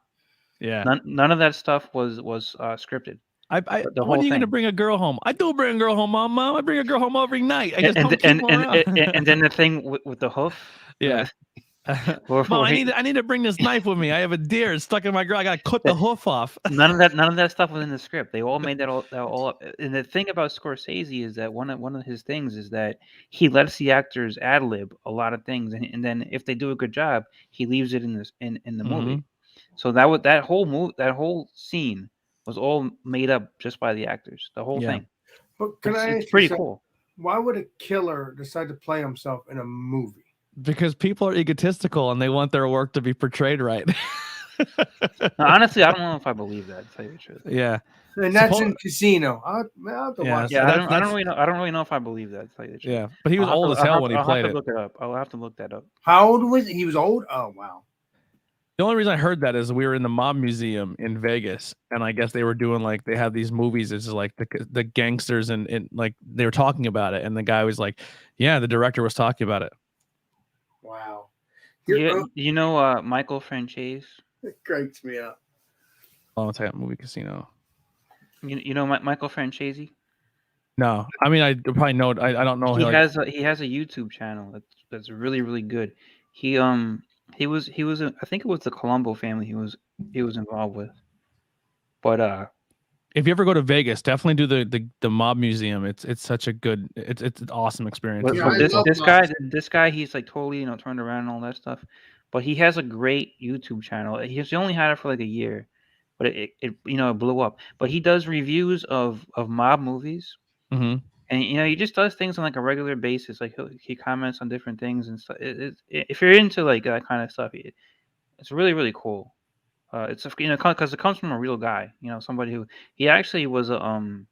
Yeah. None of that stuff was scripted. The When whole are you gonna thing. bring a girl home? I do bring a girl home, mom. I bring a girl home every night. I just And don't keep them around. and then the thing with the hoof. Yeah. Where Mom, he- I need to bring this knife with me. I have a deer. It's stuck in my grill. I gotta cut the hoof off. None of that stuff was in the script. They all made that all up. And the thing about Scorsese is that one of his things is that he lets the actors ad lib a lot of things, and then if they do a good job, he leaves it in the movie. So that whole scene was all made up just by the actors. The whole thing. But can I It's ask pretty you something? cool. Why would a killer decide to play himself in a movie? Because people are egotistical and they want their work to be portrayed right. Now, honestly, I don't know if I believe that. To tell you the truth. Yeah. And that's in Casino. I'll have to watch Yeah, that. I don't really know if I believe that. To tell you the truth. Yeah, but he was old as hell when he played it. Look it up. I'll have to look that up. How old was he? He was old? Oh, wow. The only reason I heard that is we were in the mob museum in Vegas, and I guess they were doing like they have these movies. It's like the gangsters and like they were talking about it, and the guy was like, "Yeah, the director was talking about it." Wow. You know Michael Franchise? It cracks me up. Oh, it's like movie Casino. You know Michael Franchise? No, I mean I probably know. I don't know. He has a YouTube channel that's really really good. He was I think it was the Colombo family he was involved with. But if you ever go to Vegas, definitely do the mob museum. It's such a good. It's an awesome experience. but this guy he's like totally turned around and all that stuff. But he has a great YouTube channel. He only had it for like a year, but it blew up. But he does reviews of mob movies. Mm-hmm. And he just does things on like a regular basis. Like he comments on different things and stuff. If you're into like that kind of stuff, it's really really cool. It's because it comes from a real guy. Somebody who he actually was an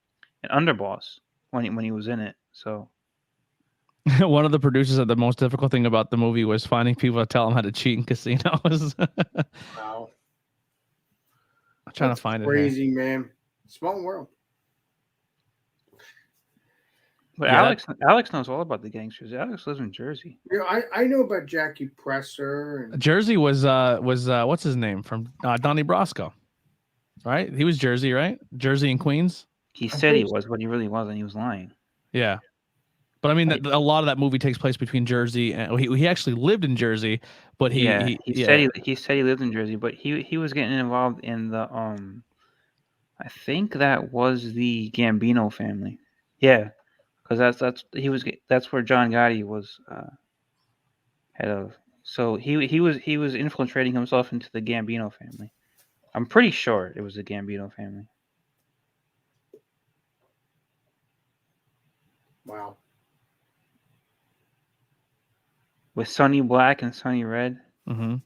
underboss when he was in it. So one of the producers said the most difficult thing about the movie was finding people to tell him how to cheat in casinos. Wow. I'm trying to find crazy, man. Small world. But yeah, Alex knows all about the gangsters. Alex lives in Jersey. I know about Jackie Presser. And Jersey was what's his name from Donnie Brasco, right? He was Jersey, right? Jersey and Queens. He said he was, but he really wasn't. He was lying. Yeah, but I mean, a lot of that movie takes place between Jersey and he actually lived in Jersey, but he said he lived in Jersey, but he was getting involved in the I think that was the Gambino family. Yeah. Because that's where John Gotti was head of. So he was infiltrating himself into the Gambino family. I'm pretty sure it was the Gambino family. Wow. With Sonny Black and Sonny Red. Mm-hmm.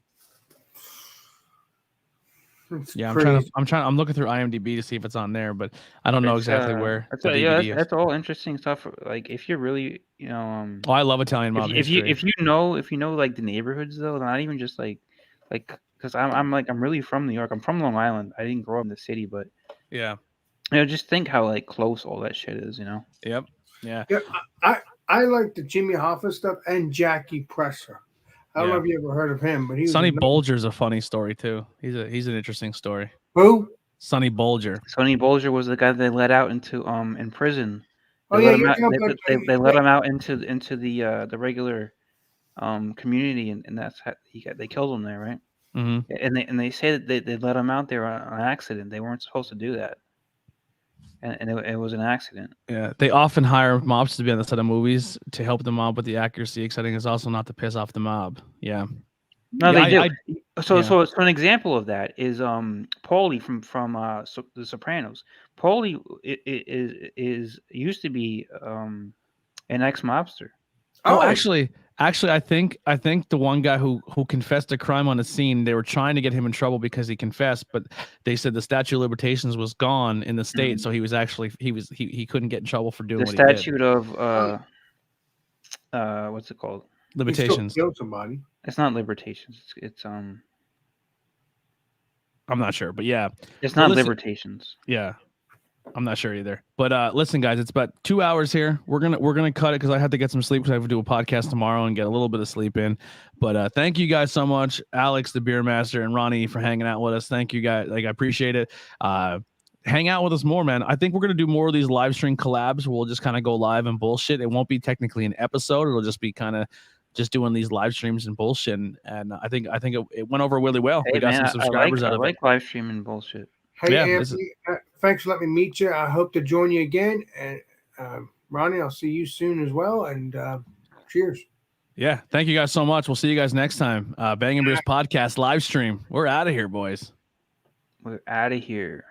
Yeah, crazy. I'm looking through IMDb to see if it's on there, but I don't know exactly where. That's all interesting stuff. Like if you're really, oh, I love Italian mob history. If you know like the neighborhoods though, not even just like because I'm really from New York. I'm from Long Island. I didn't grow up in the city, but yeah, just think how like close all that shit is. Yep. Yeah. I like the Jimmy Hoffa stuff and Jackie Presser. I don't know if you ever heard of him, but Sonny Bulger's a funny story too. He's an interesting story. Who? Sonny Bulger. Sonny Bulger was the guy they let out into in prison. They they let him out into the regular community, and that's how they killed him there, right? Mm-hmm. And they say that they let him out there on accident. They weren't supposed to do that, and it was an accident. Yeah, they often hire mobs to be on the set of movies to help the mob with the accuracy, exciting is also not to piss off the mob. Yeah. No, they do. So an example of that is Paulie from The Sopranos. Paulie is used to be an ex-mobster. Oh, actually, I think the one guy who confessed a crime on the scene, they were trying to get him in trouble because he confessed, but they said the statute of limitations was gone in the state, so he was actually he couldn't get in trouble for doing the what he did. statute of what's it called? Limitations. He still killed somebody. It's not limitations. It's I'm not sure, but yeah, it's not limitations. Yeah, I'm not sure either. But listen, guys, it's about 2 hours here. We're gonna cut it because I have to get some sleep because I have to do a podcast tomorrow and get a little bit of sleep in. But thank you guys so much, Alex, the beer master, and Ronnie for hanging out with us. Thank you guys. Like I appreciate it. Hang out with us more, man. I think we're gonna do more of these live stream collabs. We'll just kind of go live and bullshit. It won't be technically an episode. It'll just be kind of just doing these live streams and bullshit. And I think it went over really well. Hey, We got man, some subscribers out I of like it. live streaming bullshit. Hey, Yeah, Anthony, thanks for letting me meet you. I hope to join you again. And Ronnie, I'll see you soon as well. And cheers. Yeah, thank you guys so much. We'll see you guys next time. Bangin' Beers podcast live stream. We're out of here, boys. We're out of here.